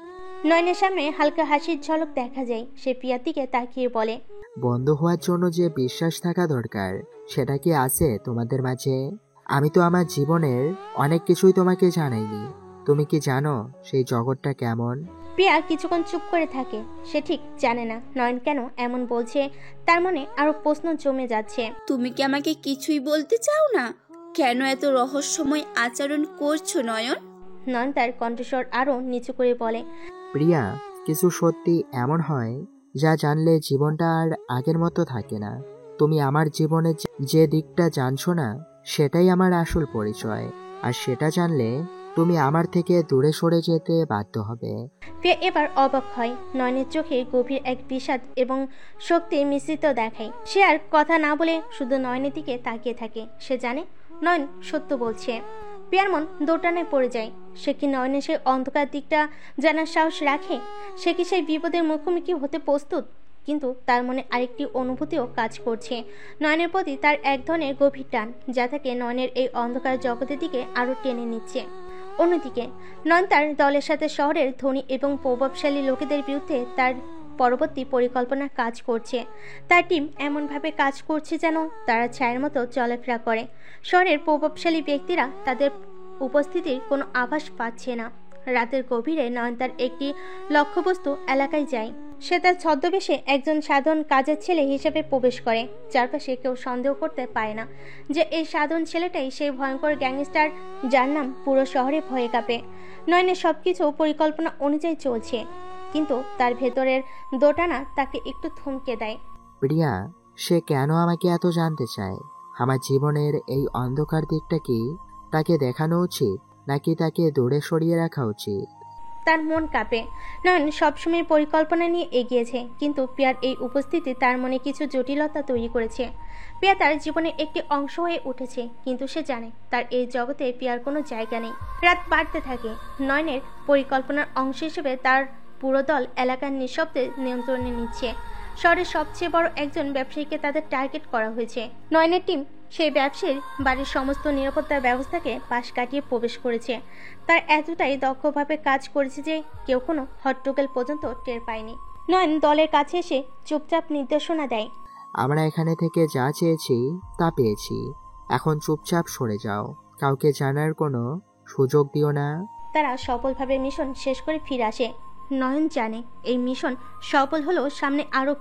নয়নের সামনে হালকা হাসির ঝলক দেখা যায়। সে পিয়ার দিকে তাকিয়ে বলে,
বন্ধু হওয়ার জন্য যে বিশ্বাস থাকা দরকার সেটা কি আছে তোমাদের মাঝে? আমি তো আমার জীবনের অনেক কিছুই তোমাকে জানাইনি। তুমি কি জানো সেই জগৎটা কেমন?
পিয়া কিছুক্ষণ চুপ করে থাকে। সে ঠিক জানে না নয়ন কেন এমন বলছে। তার মনে আরো প্রশ্ন জমে যাচ্ছে।
তুমি কি আমাকে কিছুই বলতে চাও না? কেন এত রহস্যময় আচরণ করছো নয়ন?
নয়ন তার কণ্ঠস্বর আরো নিচু করে বলে,
প্রিয়া, কিছু সত্যি এমন হয় যা জানলে জীবনটা আর আগের মতো থাকে না। তুমি আমার জীবনে যে দিকটা জানছো না সেটাই আমার আসল পরিচয়, আর সেটা জানলে তুমি আমার থেকে দূরে সরে যেতে বাধ্য হবে।
পিয়া এবার অবাক হয়। নয়নের চোখে গভীর এক বিষাদ এবং শক্তি মিশ্রিত দেখায়। সে আর কথা না বলে শুধু নয়নের দিকে তাকিয়ে থাকে। সে জানে নয়ন সত্য বলছে। পিয়ার মন দোটানে পড়ে যায়। সে কি নয়নের সেই অন্ধকার দিকটা জানার সাহস রাখে? সে কি সেই বিপদের মুখোমুখি হতে প্রস্তুত? কিন্তু তার মনে আরেকটি অনুভূতিও কাজ করছে। নয়নের প্রতি তার এক ধরনের গভীর টান, যা তাকে নয়নের এই অন্ধকার জগতের দিকে আরো টেনে নিচ্ছে। অন্যদিকে নয়ন তার দলের সাথে শহরের ধনী এবং প্রভাবশালী লোকেদের বিরুদ্ধে তার পরবর্তী পরিকল্পনা কাজ করছে। তার টিম এমনভাবে কাজ করছে যেন তারা ছায়ের মতো চলাফেরা করে। শহরের প্রভাবশালী ব্যক্তিরা তাদের উপস্থিতির কোনো আভাস পাচ্ছে না। রাতের গভীরে নয়ন তার একটি লক্ষ্যবস্তু এলাকায় যায়। সে তার ছদ্মবেশে একজন সাধারণ কাজের ছেলে হিসেবে প্রবেশ করে। চারপাশে কেউ সন্দেহ করতে পারে না যে এই সাধারণ ছেলেটাই সেই ভয়ঙ্কর গ্যাংস্টার যার নাম পুরো শহরে ভয়ে কাঁপে। নয়নের সবকিছু পরিকল্পনা অনুযায়ী চলছে। কিন্তু তার ভেতরের দোটানা তাকে একটু থমকে দেয়।
প্রিয়া, সে কেন আমাকে এত জানতে চায়? আমার জীবনের এই অন্ধকার দিকটা কি তাকে দেখানো উচিত, নাকি তাকে দূরে সরিয়ে রাখা উচিত?
তার মন কাঁপে। নয়ন সবসময় পরিকল্পনা নিয়ে এগিয়েছে, কিন্তু পিয়ার এই উপস্থিতি তার মনে কিছু জটিলতা তৈরি করেছে। পিয়া তার জীবনের একটি অংশ হয়ে উঠেছে, কিন্তু সে জানে তার এই জগতে পিয়ার কোনো জায়গা নেই। রাত বাড়তে থাকে। নয়নের পরিকল্পনার অংশ হিসেবে তার পুরো দল এলাকার নিঃশব্দে নিয়ন্ত্রণে নিচ্ছে। শহরের সবচেয়ে বড় একজন ব্যবসায়ীকে তাদের টার্গেট করা হয়েছে। নয়নের টিম সেই ব্যবসায়ীর বাড়ির সমস্ত নিরাপত্তার ব্যবস্থাকে পাশ কাটিয়ে প্রবেশ করেছে। তার এতটাই দক্ষভাবে কাজ করেছে যে কেউ কোনো হট্টগোল পর্যন্ত টের পায়নি। নয়ন দলের কাছে এসে চুপচাপ নির্দেশনা দেয়।
আমরা এখানে থেকে যা চেয়েছি তা পেয়েছি, এখন চুপচাপ সরে যাও, কাউকে জানার কোনো সুযোগ দিও না।
তারা সফলভাবে মিশন শেষ করে ফিরে আসে। নয়ন জানে এই মিশন সফল হলেও সামনে আরো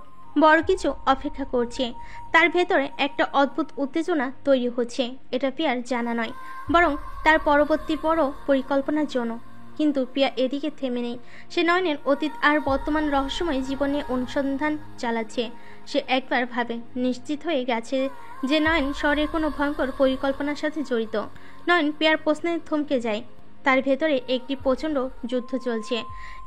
বড় কিছু অপেক্ষা করছে। তার ভেতরে একটা অদ্ভুত উত্তেজনা তৈরি হচ্ছে। এটা পিয়ার জানা নয়, বরং তার পরবর্তী বড় পরিকল্পনার জন্য। কিন্তু পিয়া এদিকে থেমে নেই। সে নয়নের অতীত আর বর্তমান রহস্যময় জীবনে অনুসন্ধান চালাচ্ছে। সে একবার ভাবে নিশ্চিত হয়ে গেছে যে নয়ন শহরের কোনো ভয়ঙ্কর পরিকল্পনার সাথে জড়িত। নয়ন পিয়ার প্রশ্নে থমকে যায়। তার ভেতরে একটি প্রচণ্ড যুদ্ধ চলছে।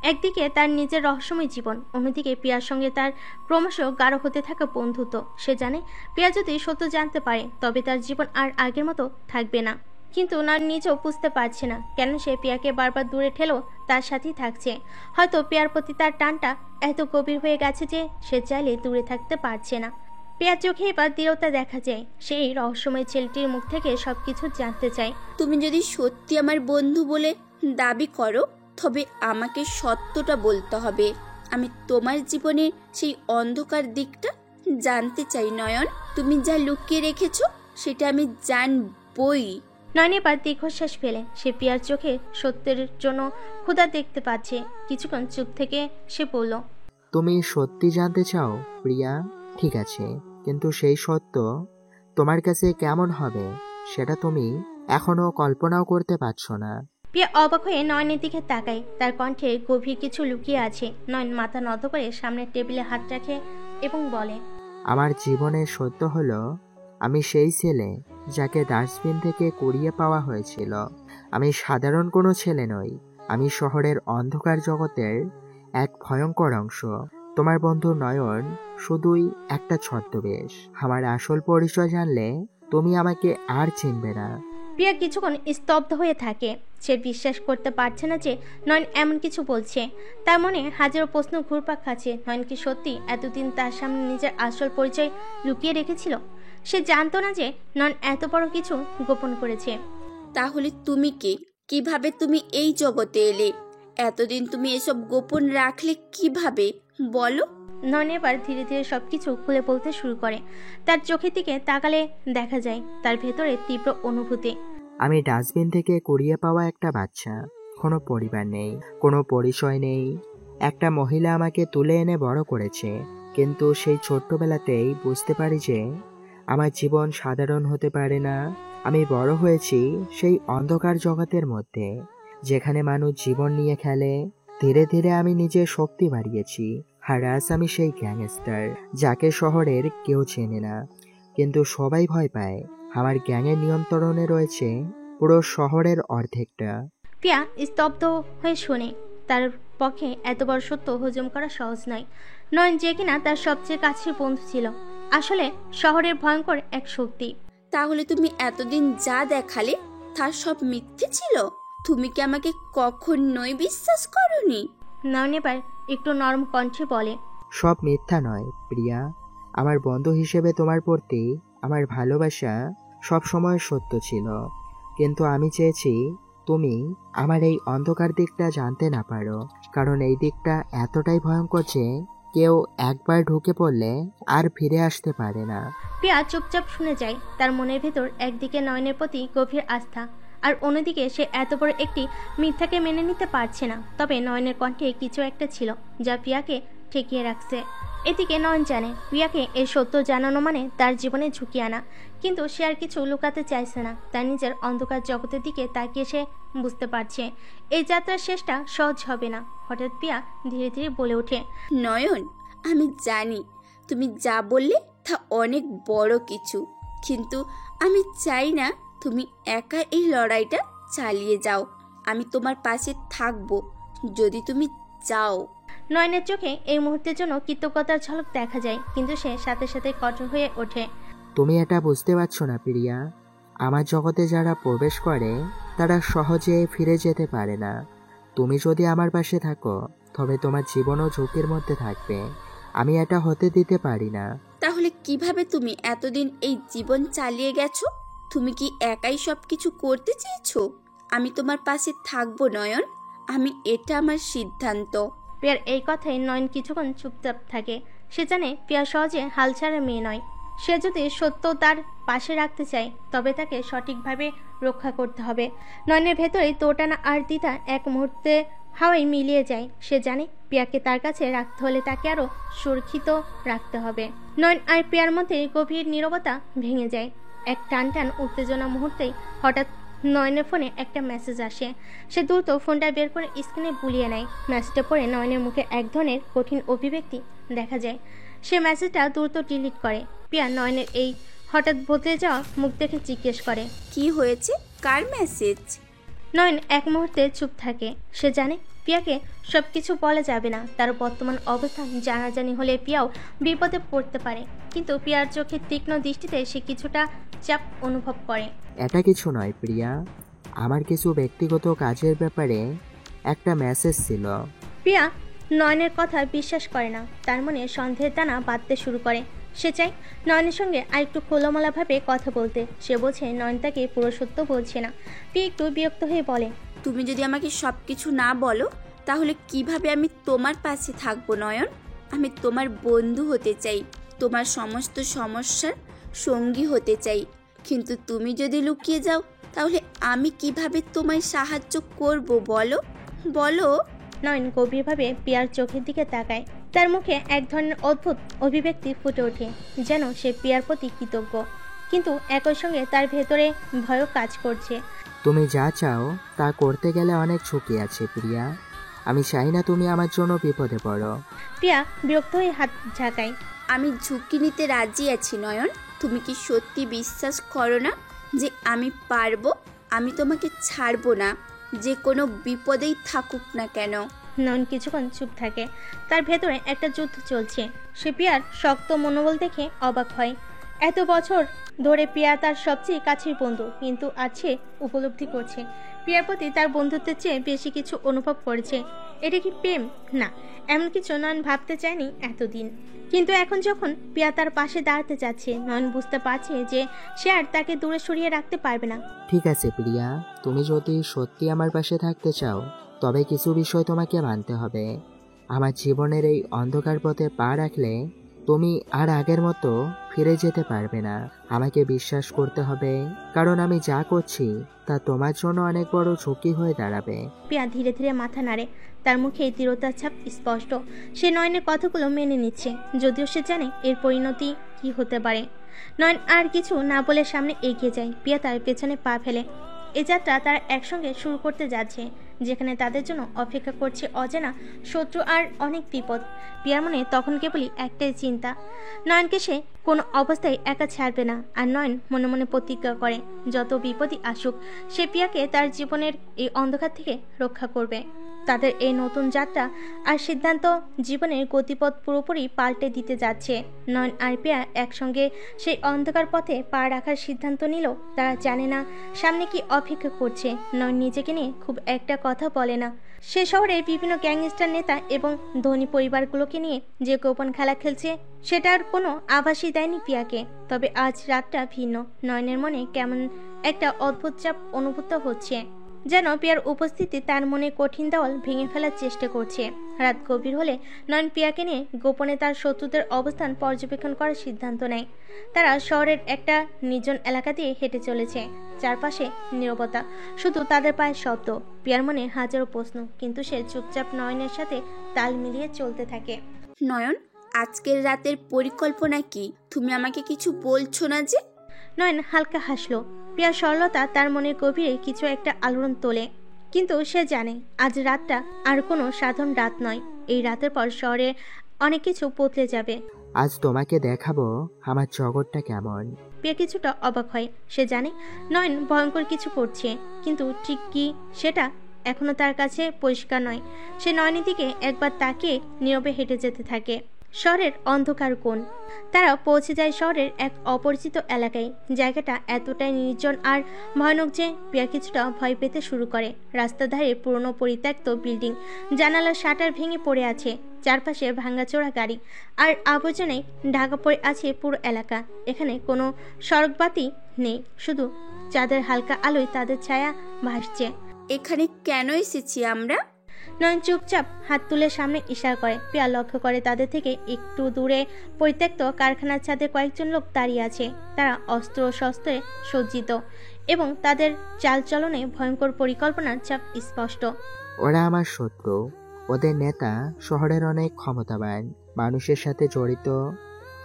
একদিকে তার নিজের রহস্যময় জীবন, অন্যদিকে পিয়ার সঙ্গে তার ক্রমশ গাঢ় হতে থাকা বন্ধুত্ব। সে জানে পিয়া যদি সত্য জানতে পারে তবে তার জীবন আর আগের মতো থাকবে না। কিন্তু নয়ন নিজেও বুঝতে পারছে না কেন সে পিয়াকে বারবার দূরে ঠেলেও তার সাথেই থাকছে। হয়তো পিয়ার প্রতি তার টানটা এত গভীর হয়ে গেছে যে সে চাইলে দূরে থাকতে পারছে না। পিয়ার চোখে এবার দৃঢ়তা দেখা যায়। সেই রহস্যময় ছেলেটির মুখ থেকে সবকিছু জানতে চায়।
তুমি যদি সত্যি আমার বন্ধু বলে দাবি করো তবে আমাকে সত্যটা বলতে হবে। আমি তোমার জীবনের সেই অন্ধকার দিকটা জানতে চাই নয়ন। তুমি যা লুকিয়ে রেখেছো সেটা আমি জানবই।
নয়ন এবার দীর্ঘশ্বাস ফেলে। সে পিয়ার চোখে সত্যের জন্য ক্ষুধা দেখতে পাচ্ছে। কিছুক্ষণ চুপ থেকে সে বলল,
তুমি সত্যি জানতে চাও প্রিয়া? ঠিক আছে, কিন্তু সেই সত্য তোমার কাছে কেমন হবে সেটা তুমি এখনো কল্পনাও করতে পারছো না।
পিয়া অবাক হয়ে নয়নের দিকে তাকায়। তার কণ্ঠে গভীর কিছু লুকিয়ে আছে। নয়ন মাথা নত করে সামনের টেবিলে হাত রাখে এবং বলে,
আমার জীবনের সত্য হলো আমি সেই ছেলে যাকে ডাস্টবিন থেকে কুড়িয়ে পাওয়া হয়েছিল। আমি সাধারণ কোনো ছেলে নই। আমি শহরের অন্ধকার জগতের এক ভয়ঙ্কর অংশ। তোমার বন্ধু নয়ন শুধুই একটা ছদ্মবেশ। আমার আসল পরিচয় জানলে তুমি আমাকে আর চিনবে না।
পিয়া কিছুক্ষণ স্তব্ধ হয়ে থাকে। সে বিশ্বাস করতে পারছে না যে নয়ন এমন কিছু বলছে। তার মনে হাজারো প্রশ্ন ঘুরপাক খাচ্ছে। নয়ন কি সত্যি এতদিন তার সামনে নিজের আসল পরিচয় লুকিয়ে রেখেছিল? সে জানতো না যে নয়ন এত বড় কিছু গোপন করেছে।
তাহলে তুমি কে? কিভাবে তুমি এই জগতে এলে? এতদিন তুমি এসব গোপন রাখলে কিভাবে বলো?
নয়ন এবার ধীরে ধীরে সবকিছু খুলে বলতে শুরু করে। তার চোখের দিকে তাকালে দেখা যায় তার ভেতরে তীব্র অনুভূতি।
আমি ডাস্টবিন থেকে কুড়িয়ে পাওয়া একটা বাচ্চা। কোনো পরিবার নেই, কোনো পরিচয় নেই। একটা মহিলা আমাকে তুলে এনে বড় করেছে, কিন্তু সেই ছোট্টবেলাতেই বুঝতে পারি যে আমার জীবন সাধারণ হতে পারে না। আমি বড় হয়েছি সেই অন্ধকার জগতের মধ্যে, যেখানে মানুষ জীবন নিয়ে খেলে। ধীরে ধীরে আমি নিজের শক্তি বাড়িয়েছি। আর আজ আমি সেই গ্যাংস্টার যাকে শহরের কেউ চেনে না, কিন্তু সবাই ভয় পায়। আমার গ্যাংয়ের নিয়ন্ত্রণে রয়েছে পুরো শহরের অর্ধেকটা।
পিয়া স্তব্ধ হয়ে শোনে। তার পক্ষে এত বড় সত্য হজম করা সহজ নয়। নয়ন যে কিনা তার সবচেয়ে কাছের বন্ধু ছিল, আসলে শহরের ভয়ঙ্কর এক শক্তি।
তাহলে তুমি এতদিন যা দেখালে তার সব মিথ্যে ছিল? তুমি কি আমাকে কখনোই বিশ্বাস করোনি?
নয়ন এবার একটু নরম কণ্ঠে বলে,
সব মিথ্যা নয় প্রিয়া। আমার বন্ধু হিসেবে তোমার প্রতি আমার ভালোবাসা সব সময় সত্য ছিল, কিন্তু আমি চেয়েছি তুমি আমার এই অন্ধকার দিকটা জানতে না পারো, কারণ এই দিকটা এতটাই ভয়ঙ্কর যে কেউ একবার ঢুকে পড়লে আর ফিরে আসতে পারে না।
পিয়া চুপচাপ শুনে যায়। তার মনের ভেতর একদিকে নয়নের প্রতি গভীর আস্থা, আর অন্যদিকে সে এত বড় একটি মিথ্যাকে মেনে নিতে পারছে না। তবে নয়নের কণ্ঠে কিছু একটা ছিল যা পিয়াকে ঠেকিয়ে রাখছে। এদিকে নয়ন জানে প্রিয়াকে এই সত্য জানানো মানে তার জীবনে ঝুঁকি আনা, কিন্তু সে আর কিছু লুকাতে চাইছে না। তার নিজের অন্ধকার জগতের দিকে তাকিয়ে সে বুঝতে পারছে এই যাত্রার শেষটা সহজ হবে না। হঠাৎ প্রিয়া ধীরে ধীরে বলে ওঠে,
নয়ন, আমি জানি তুমি যা বললে তা অনেক বড় কিছু, কিন্তু আমি চাই না তুমি একা এই লড়াইটা চালিয়ে যাও। আমি তোমার পাশে থাকবো যদি তুমি চাও।
নয়নের চোখে এই মুহূর্তের জন্য কৃতজ্ঞতার ঝলক দেখা যায়, কিন্তু সে সাথে সাথে কঠোর হয়ে ওঠে।
তুমি এটা বুঝতে পারছো না প্রিয়া, আমার জগতে যারা প্রবেশ করে তারা সহজে ফিরে যেতে পারে না। তুমি যদি আমার পাশে থাকো তবে তোমার জীবনও ঝুঁকির মধ্যে থাকবে। আমি এটা হতে দিতে পারি না।
তাহলে কিভাবে তুমি এতদিন এই জীবন চালিয়ে গেছো? তুমি কি একাই সব কিছু করতে চেয়েছো? আমি তোমার পাশে থাকবো নয়ন, এটা আমার সিদ্ধান্ত।
প্রিয়ার এই কথায় নয়ন কিছুক্ষণ চুপচাপ থাকে। সে জানে প্রিয়া সহজে হাল ছাড়া মেয়ে নয়। সে যদি সত্য তার পাশে রাখতে চায় তবে তাকে সঠিকভাবে রক্ষা করতে হবে। নয়নের ভেতরে তোটানা আর দ্বিধা এক মুহূর্তে হাওয়ায় মিলিয়ে যায়। সে জানে প্রিয়াকে তার কাছে রাখতে হলে তাকে আরো সুরক্ষিত রাখতে হবে। নয়ন আর প্রিয়ার মধ্যে গভীর নীরবতা ভেঙে যায়। এক টান টান উত্তেজনা মুহূর্তেই হঠাৎ নয়নের ফোনে একটা মেসেজ আসে। সে দ্রুত ফোনটা বের করে স্ক্রিনে বুলিয়ে নেয়। মেসেজটা পড়ে নয়নের মুখে এক ধরনের কঠিন অভিব্যক্তি দেখা যায়। সে মেসেজটা দ্রুত ডিলিট করে। প্রিয়া নয়নের এই হঠাৎ বদলে যাওয়া মুখ দেখে জিজ্ঞেস করে,
কি হয়েছে? কার মেসেজ?
নয়ন এক মুহূর্তে চুপ থাকে। সে জানে প্রিয়াকে সবকিছু বলা যাবে না। তার বর্তমান অবস্থান জানাজানি হলে প্রিয়াও বিপদে পড়তে পারে, কিন্তু প্রিয়ার চোখে তীক্ষ্ণ দৃষ্টিতে সে কিছুটা চাপ অনুভব করে।
এটা কিছু নয় প্রিয়া, আমার কিছু ব্যক্তিগত কাজের ব্যাপারে একটা মেসেজ ছিল।
প্রিয়া নয়নের কথা বিশ্বাস করে না। তার মনে সন্দেহের দানা বাঁধতে শুরু করে। সে চায় নয়নের সঙ্গে আর একটু খোলামেলাভাবে কথা বলতে। সে বোঝে নয়ন তাকে পুরো সত্য বলছে না। প্রিয়া একটু বিরক্ত হয়ে বলে,
তুমি যদি আমাকে সবকিছু না বলো তাহলে কিভাবে আমি তোমার পাশে থাকবো নয়ন? আমি তোমার বন্ধু হতে চাই, তোমার সমস্ত সমস্যার সঙ্গী হতে চাই, কিন্তু তুমি যদি লুকিয়ে যাও তাহলে আমি কিভাবে তোমায় সাহায্য করব বলো বলো।
নয়ন গভীরভাবে প্রিয়ার চোখের দিকে তাকায়। তার মুখে এক ধরনের অদ্ভুত অভিব্যক্তি ফুটে ওঠে, যেন সে প্রিয়ার প্রতি কৃতজ্ঞ, কিন্তু একই সঙ্গে তার ভেতরে ভয়ও কাজ করছে।
তুমি যা চাও তা করতে গেলে অনেক ঝুঁকি আছে প্রিয়া। আমি চাই না তুমি আমার জন্য বিপদে পড়ো।
প্রিয়া বিরক্ত হয়ে হাত ঝাঁকায়।
আমি ঝুঁকি নিতে রাজি আছি নয়ন। তুমি কি সত্যি বিশ্বাস করো না যে আমি পারবো? আমি তোমাকে ছাড়বো না, যে কোনো বিপদেই থাকুক না কেন।
নয়ন কিছুক্ষণ চুপ থাকে। তার ভেতরে একটা যুদ্ধ চলছে। সে প্রিয়ার শক্ত মনোবল দেখে অবাক হয়। এত বছর ধরে প্রিয়া তার সবচেয়ে কাছের বন্ধু, কিন্তু আজ সে উপলব্ধি করছে প্রিয়ার প্রতি তার বন্ধুত্বের চেয়ে বেশি কিছু অনুভব করেছে। এটা কি প্রেম? না, এমন কিছু নয়ন ভাবতে চায়নি এতদিন। কিন্তু এখন যখন প্রিয়া তার পাশে দাঁড়াতে যাচ্ছে, নয়ন বুঝতে পারছে যে সে আর তাকে দূরে সরিয়ে রাখতে পারবে না।
ঠিক আছে প্রিয়া, তুমি যদি সত্যি আমার পাশে থাকতে চাও তবে কিছু বিষয় তোমাকে মানতে হবে। আমার জীবনের এই অন্ধকার পথে পা রাখলে তুমি আর আগের মতো ফিরে যেতে পারবে না। আমাকে বিশ্বাস করতে হবে, কারণ আমি যা করছি তা তোমার জন্য অনেক বড় ঝুঁকি হয়ে দাঁড়াবে।
প্রিয়া ধীরে ধীরে মাথা নাড়ে। তার মুখে দৃঢ়তার ছাপ স্পষ্ট। সে নয়নের কথাগুলো মেনে নিচ্ছে, যদিও সে জানে এর পরিণতি কি হতে পারে। নয়ন আর কিছু না বলে সামনে এগিয়ে যায়। প্রিয়া তার পেছনে পা ফেলে। এ যাত্রা তারা একসঙ্গে শুরু করতে যাচ্ছে, যেখানে তাদের জন্য অপেক্ষা করছে অজানা শত্রু আর অনেক বিপদ। প্রিয়ার মনে তখন কেবলই একটাই চিন্তা, নয়নকে সে কোনো অবস্থায় একা ছাড়বে না। আর নয়ন মনে মনে প্রতিজ্ঞা করে, যত বিপদই আসুক সে প্রিয়াকে তার জীবনের এই অন্ধকার থেকে রক্ষা করবে। তাদের এই নতুন যাত্রা আর সিদ্ধান্ত জীবনের গতিপথ পুরোপুরি পাল্টে দিতে যাচ্ছে। নয়ন আর প্রিয়া একসঙ্গে সেই অন্ধকার পথে পা রাখার সিদ্ধান্ত নিল। তারা জানে না সামনে কি অপেক্ষা করছে। নয়ন নিজেকে নিয়ে খুব একটা কথা বলে না। সে শহরের বিভিন্ন গ্যাংস্টার নেতা এবং ধনী পরিবারগুলোকে নিয়ে যে গোপন খেলা খেলছে সেটার কোনো আভাসই দেয়নি প্রিয়াকে। তবে আজ রাতটা ভিন্ন। নয়নের মনে কেমন একটা অদ্ভুত চাপ অনুভূত হচ্ছে, যেন প্রিয়ার উপস্থিতি তার মনে কঠিন দেওয়াল ভেঙে ফেলার চেষ্টা করছে। রাত গভীর হলে নয়ন প্রিয়াকে নিয়ে গোপনে তার শত্রুদের অবস্থান পর্যবেক্ষণ করার সিদ্ধান্ত নেয়। তারা শহরের একটা নির্জন এলাকা দিয়ে হেঁটে চলেছে। চারপাশে নীরবতা, শুধু তাদের পায়ের শব্দ। প্রিয়ার মনে হাজারো প্রশ্ন, কিন্তু সে চুপচাপ নয়নের সাথে তাল মিলিয়ে চলতে থাকে।
নয়ন, আজকের রাতের পরিকল্পনা কি? তুমি আমাকে কিছু বলছো না যে?
নয়ন হালকা হাসলো। প্রিয়া সরলতা তার মনের গভীরে কিছু একটা আলোড়ন তোলে, কিন্তু সে জানে আজ রাতটা আর কোনো সাধারণ রাত নয়। এই রাতের পর শহরে অনেক কিছু বদলে যাবে।
আজ তোমাকে দেখাবো আমার জগৎটা কেমন।
প্রিয়া কিছুটা অবাক হয়। সে জানে নয়ন ভয়ঙ্কর কিছু করছে, কিন্তু ঠিক কি সেটা এখনো তার কাছে পরিষ্কার নয়। সে নয়নের দিকে একবার তাকিয়ে নীরবে হেঁটে যেতে থাকে। শহরের অন্ধকার কোণ। তারা পৌঁছে যায় শহরের এক অপরিচিত এলাকায়। জায়গাটা এতটাই নির্জন আর ভয়ানক যে প্রিয়া কিছুটা ভয় পেতে শুরু করে। রাস্তার ধারে পুরনো পরিত্যক্ত বিল্ডিং, জানালার শাটার ভেঙে পড়ে আছে, চারপাশে ভাঙাচোরা গাড়ি আর আবর্জনায় ঢাকা পড়ে আছে পুরো এলাকা। এখানে কোনো সড়কবাতি নেই, শুধু চাঁদের হালকা আলোয় তাদের ছায়া ভাসছে।
এখানে কেন এসেছি আমরা?
নয়ন চুপচাপ হাত তুলে সামনে ইশারা করে। প্রিয়া লক্ষ্য করে তাদের থেকে একটু দূরে পরিত্যক্ত কারখানার ছাদে কয়েকজন লোক দাঁড়িয়ে আছে। তারা অস্ত্র শস্ত্রে সজ্জিত এবং তাদের চালচলনে ভয়ঙ্কর পরিকল্পনার চাপ স্পষ্ট।
ওরা আমার শত্রু। ওদের নেতা শহরের অনেক ক্ষমতাবান, মানুষের সাথে জড়িত।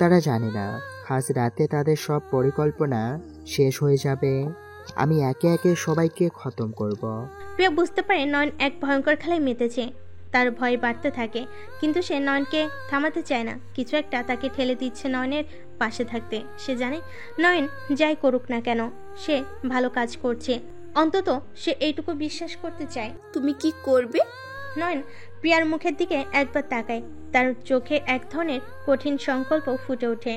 তারা জানে না আজ রাতে তাদের সব পরিকল্পনা শেষ হয়ে যাবে। আমি একে একে সবাইকে খতম করব।
প্রিয়া বুঝতে পারে নয়ন এক ভয়ঙ্কর খেলায় মেতেছে। তার ভয় বাড়তে থাকে, কিন্তু সে নয়নকে থামাতে চায় না। কিছু একটা তাকে ঠেলে দিচ্ছে নয়নের পাশে থাকতে। সে জানে নয়ন যাই করুক না কেন সে ভালো কাজ করছে। অন্তত সে এইটুকু বিশ্বাস করতে চায়।
তুমি কি করবে?
নয়ন প্রিয়ার মুখের দিকে একবার তাকায়। তার চোখে এক ধরনের কঠিন সংকল্প ফুটে ওঠে।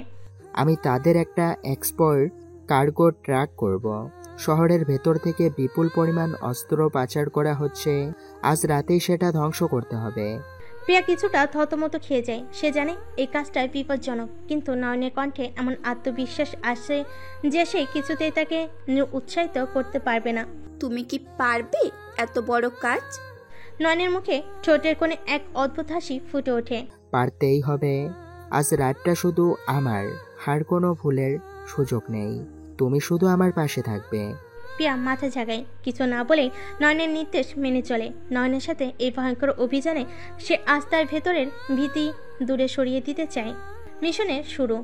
আমি তাদের একটা এক্সপোর্ট কার্গো ট্রাক করব। শহরের ভেতর থেকে বিপুল পরিমাণ অস্ত্র পাচার করা হচ্ছে। আজ রাতেই সেটা ধ্বংস করতে হবে।
প্রিয়া কিছুটা থতমত খেয়ে যায়। সে জানে এই কাজটা বিপজ্জনক, কিন্তু নয়নের কণ্ঠে এমন আত্মবিশ্বাস আসে যে সে কিছুতেই তাকে উৎসাহিত করতে পারবে না।
তুমি কি পারবে এত বড় কাজ?
নয়নের মুখে ঠোঁটের কোণে এক অদ্ভুত হাসি ফুটে ওঠে।
পারতেই হবে। আজ রাতটা শুধু আমার, আর কোনো ভুলের সুযোগ নেই। তুমি শুধু আমার পাশে থাকবে।
প্রিয়া মাথা জাগায়। কিছু না বলে নয়নের নির্দেশ মেনে চলে। নয়নের সাথে এই ভয়ঙ্কর অভিযানে সে আজ তার ভেতরের ভীতি দূরে সরিয়ে দিতে চায়। মিশনের শুরু।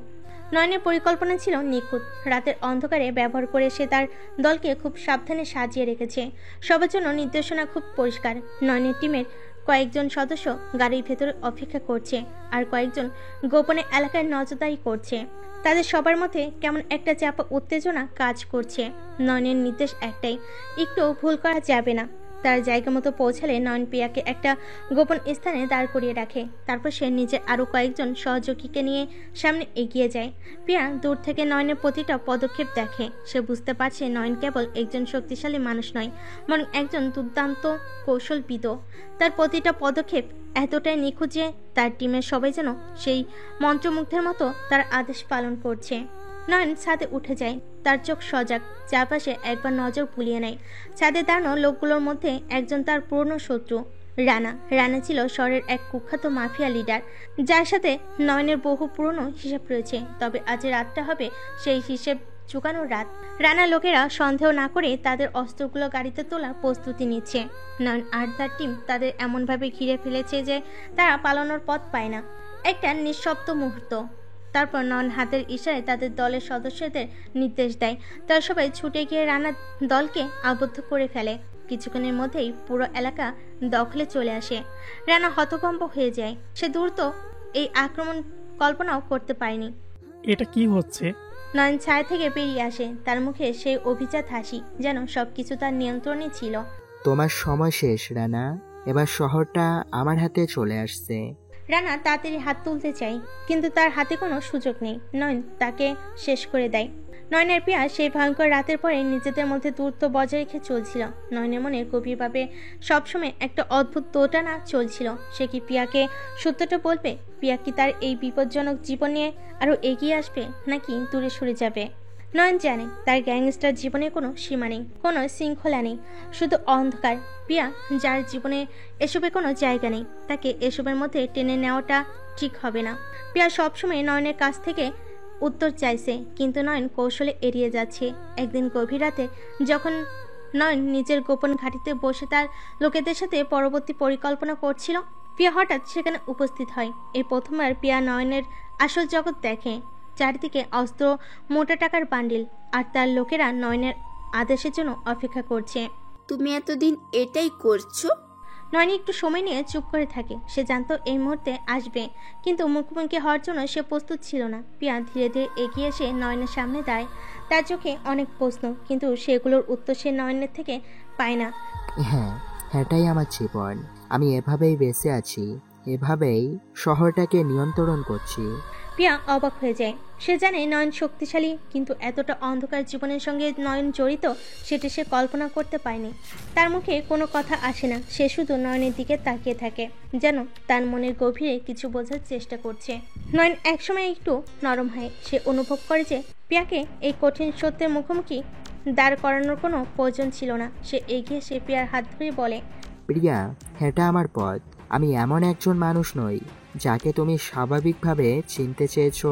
নয়নের পরিকল্পনা ছিল নিখুঁত। রাতের অন্ধকারে ব্যবহার করে সে তার দলকে খুব সাবধানে সাজিয়ে রেখেছে। সবার জন্য নির্দেশনা খুব পরিষ্কার। নয়নের টিমের কয়েকজন সদস্য গাড়ির ভেতরে অপেক্ষা করছে, আর কয়েকজন গোপনে এলাকায় নজরদারি করছে। তাদের সবার মধ্যে কেমন একটা চাপা উত্তেজনা কাজ করছে। নয়নের নির্দেশ একটাই, একটু ভুল করা যাবে না। তার জায়গা মতো পৌঁছালে নয়ন প্রিয়াকে একটা গোপন স্থানে দাঁড় করিয়ে রাখে। তারপর সে নিজের আরও কয়েকজন সহযোগীকে নিয়ে সামনে এগিয়ে যায়। প্রিয়া দূর থেকে নয়নের প্রতিটা পদক্ষেপ দেখে। সে বুঝতে পারছে নয়ন কেবল একজন শক্তিশালী মানুষ নয়, বরং একজন দুর্দান্ত কৌশলবিদও। তার প্রতিটা পদক্ষেপ এতটাই নিখুঁত যে তার টিমের সবাই যেন সেই মন্ত্রমুগ্ধের মতো তার আদেশ পালন করছে। নয়ন ছাদে উঠে যায়। তার চোখ সজাগ, চারপাশে একবার নজর বুলিয়ে নেয়। ছাদে দাঁড়ানো লোকগুলোর মধ্যে একজন তার পুরনো শত্রু, রানা। রানা ছিল শহরের এক কুখ্যাত মাফিয়া লিডার, যার সাথে নয়নের বহু পুরনো হিসাব রয়েছে। তবে আজ রাতটা হবে সেই হিসেব চুকানোর রাত। রানা লোকেরা সন্দেহ না করে তাদের অস্ত্রগুলো গাড়িতে তোলার প্রস্তুতি নিচ্ছে। নয়ন আর তার টিম তাদের এমনভাবে ঘিরে ফেলেছে যে তারা পালানোর পথ পায় না। একটা নিঃশব্দ মুহূর্ত। তারপর নয়ন হাতের ইশারায় তাদের দলের সদস্যদের নির্দেশ দেয়। তারা সবাই ছুটে গিয়ে রানার দলকে আবদ্ধ করে ফেলে। কিছুক্ষণের মধ্যেই পুরো এলাকা দখলে চলে আসে। রানা হতভম্ব হয়ে যায়। সে দ্রুত এই আক্রমণ কল্পনাও করতে পারেনি।
এটা কি হচ্ছে?
নয়ন ছায়া থেকে বেরিয়ে আসে। তার মুখে সেই অভিজাত হাসি, যেন সবকিছু তার নিয়ন্ত্রণে ছিল।
তোমার সময় শেষ রানা। এবার শহরটা আমার হাতে চলে আসছে।
রানা তাড়াতাড়ি হাত তুলতে চায়, কিন্তু তার হাতে কোনো সুযোগ নেই। নয়ন তাকে শেষ করে দেয়। নয়নের প্রিয়া সেই ভয়ঙ্কর রাতের পরে নিজেদের মধ্যে দূরত্ব বজায় রেখে চলছিল। নয়নের মনে গভীরভাবে সবসময় একটা অদ্ভুত দোটানা চলছিল। সে কি প্রিয়াকে সত্যটা বলবে? প্রিয়া কি তার এই বিপজ্জনক জীবন নিয়ে আরও এগিয়ে আসবে, নাকি দূরে সরে যাবে? নয়ন জানে তার গ্যাংস্টার জীবনে কোনো সীমা নেই, কোনো শৃঙ্খলা নেই, শুধু অন্ধকার। প্রিয়া যার জীবনে এসবে কোনো জায়গা নেই, তাকে এসবের মধ্যে টেনে নেওয়াটা ঠিক হবে না। প্রিয়া সবসময় নয়নের কাছ থেকে উত্তর চাইছে, কিন্তু নয়ন কৌশলে এড়িয়ে যাচ্ছে। একদিন গভীর রাতে যখন নয়ন নিজের গোপন ঘাঁটিতে বসে তার লোকেদের সাথে পরবর্তী পরিকল্পনা করছিল, পিয়া হঠাৎ সেখানে উপস্থিত হয়। এই প্রথমবার পিয়া নয়নের আসল জগৎ দেখে। চারিদিকে অস্ত্র, মোটা টাকার বান্ডিল, আর তার লোকেরা নয়নের আদেশের জন্য অপেক্ষা করছে।
তুমি এতদিন এটাই করছো?
নয়নী একটু সময় নিয়ে চুপ করে থাকে। সে জানতো এই মুহূর্তে আসবে, কিন্তু মুখোমুখি হওয়ার জন্য সে প্রস্তুত ছিল না। পিয়া ধীরে ধীরে এগিয়ে এসে নয়নের সামনে দাঁড়ায়। তার চোখে অনেক প্রশ্ন, কিন্তু সেগুলোর উত্তর সে নয়নের থেকে পায় না।
হ্যাঁ, এটাই আমার জীবন। আমি এভাবেই বেঁচে আছি, এভাবেই শহরটাকে নিয়ন্ত্রণ করছি।
পিয়া অবাক হয়ে যায়। সে জানে নয়ন শক্তিশালী, কিন্তু এতটা অন্ধকার জীবনের সঙ্গে নয়ন জড়িত সেটা সে কল্পনা করতে পারেনি। তার মুখে কোনো কথা আসে না। সে শুধু নয়নের দিকে তাকিয়ে থাকে, যেন তার মনের গভীরে কিছু বোঝার চেষ্টা করছে। নয়ন একসময় একটু নরম হয়। সে অনুভব করে যে পিয়াকে এই কঠিন সত্যের মুখোমুখি দাঁড় করানোর কোনো প্রয়োজন ছিল না। সে এগিয়ে এসে পিয়ার হাত ধরে বলে,
প্রিয়া, এটা আমার পথ। আমি এমন একজন মানুষ নই যাকে তুমি স্বাভাবিকভাবে চিনতে চেয়েছো।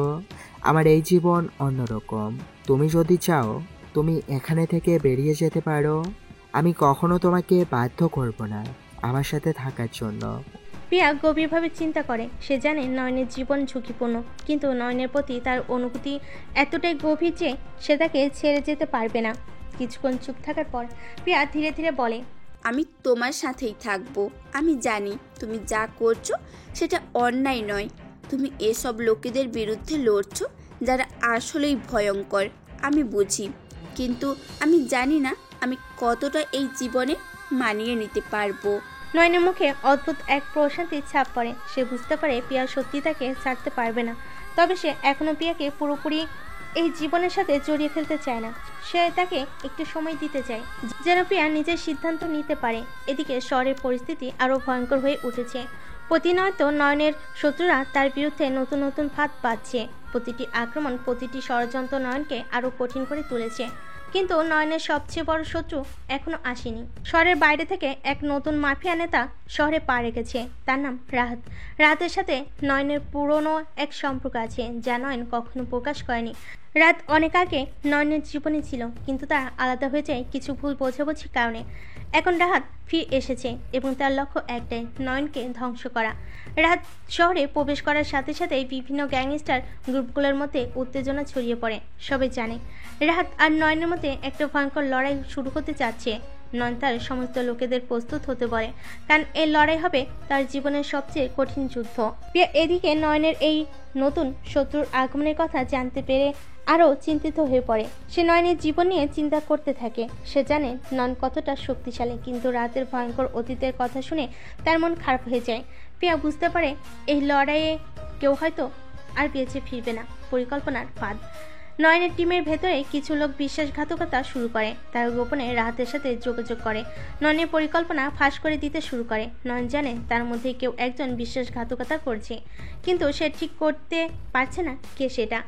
আমার এই জীবন অন্যরকম। তুমি যদি চাও তুমি এখানে থেকে বেরিয়ে যেতে পারো। আমি কখনো তোমাকে বাধ্য করব না আমার সাথে থাকার জন্য।
পিয়া গভীরভাবে চিন্তা করে। সে জানে নয়নের জীবন ঝুঁকিপূর্ণ, কিন্তু নয়নের প্রতি তার অনুভূতি এতটাই গভীর যে সে তাকে ছেড়ে যেতে পারবে না। কিছুক্ষণ চুপ থাকার পর পিয়া ধীরে ধীরে বলে,
আমি তোমার সাথেই থাকবো। আমি জানি তুমি যা করছো সেটা অন্যায় নয়। তুমি এসব লোকেদের বিরুদ্ধে লড়ছো যারা আসলেই ভয়ঙ্কর। আমি বুঝি, কিন্তু আমি জানি না আমি কতটা এই জীবনে মানিয়ে নিতে পারবো।
নয়নের মুখে অদ্ভুত এক প্রশান্তির ছাপ পড়ে। সে বুঝতে পারে পিয়া সত্যি তাকে ছাড়তে পারবে না। তবে সে এখনো পিয়াকে পুরোপুরি এই জীবনের সাথে জড়িয়ে ফেলতে চায় না। সে তাকে একটু সময় দিতে চায়, যেন পিয়া নিজের সিদ্ধান্ত নিতে পারে। এদিকে শহরের পরিস্থিতি আরও ভয়ঙ্কর হয়ে উঠেছে। প্রতিনিয়ত নয়নের শত্রুরা তার বিরুদ্ধে নতুন নতুন ফাঁদ পাচ্ছে। প্রতিটি আক্রমণ, প্রতিটি ষড়যন্ত্র নয়নকে আরও কঠিন করে তুলেছে। কিন্তু নয়নের সবচেয়ে বড় শত্রু এখনো আসেনি। শহরের বাইরে থেকে এক নতুন মাফিয়া নেতা শহরে পা রেখেছে। তার নাম রাহাত। রাহাতের সাথে নয়নের পুরনো এক সম্পর্ক আছে, যা নয়ন কখনো প্রকাশ করেনি। রাত অনেক আগে নয়নের জীবনে ছিল, কিন্তু তা আলাদা হয়ে যায় কিছু ভুল বোঝাবুঝির কারণে। এখন রাহাত ফিরে এসেছে এবং তার লক্ষ্য একটাই, নয়নকে ধ্বংস করা। রাহাত শহরে প্রবেশ করার সাথে সাথেই বিভিন্ন গ্যাংস্টার গ্রুপগুলোর মধ্যে উত্তেজনা ছড়িয়ে পড়ে। সবাই জানে রাহাত আর নয়নের মধ্যে একটা ভয়ঙ্কর লড়াই শুরু হতে যাচ্ছে। নয়ন তার সমস্ত লোকেদের প্রস্তুত হতে বলে, কারণ এই লড়াই হবে তার জীবনের সবচেয়ে কঠিন যুদ্ধ। পিয়া এদিকে নয়নের এই নতুন শত্রুর আগমনের কথা জানতে পেরে আরও চিন্তিত হয়ে পড়ে। সে নয়নের জীবন নিয়ে চিন্তা করতে থাকে। সে জানে নয়ন কতটা শক্তিশালী, কিন্তু রাতের ভয়ঙ্কর অতীতের কথা শুনে তার মন খারাপ হয়ে যায়। পিয়া বুঝতে পারে এই লড়াইয়ে কেউ হয়তো আর বেঁচে ফিরবে না। পরিকল্পনার ফাঁদ। নয়নের টিমের ভেতরে কিছু লোক বিশ্বাসঘাতকতা শুরু করে। তারা গোপনে রাহাতের সাথে যোগাযোগ করে নয়নের পরিকল্পনা ফাঁস করে দিতে শুরু করে। নয়ন জানে তার মধ্যে কেউ একজন বিশ্বাসঘাতকতা করছে, কিন্তু সে ঠিক করতে পারছে না কে সেটা।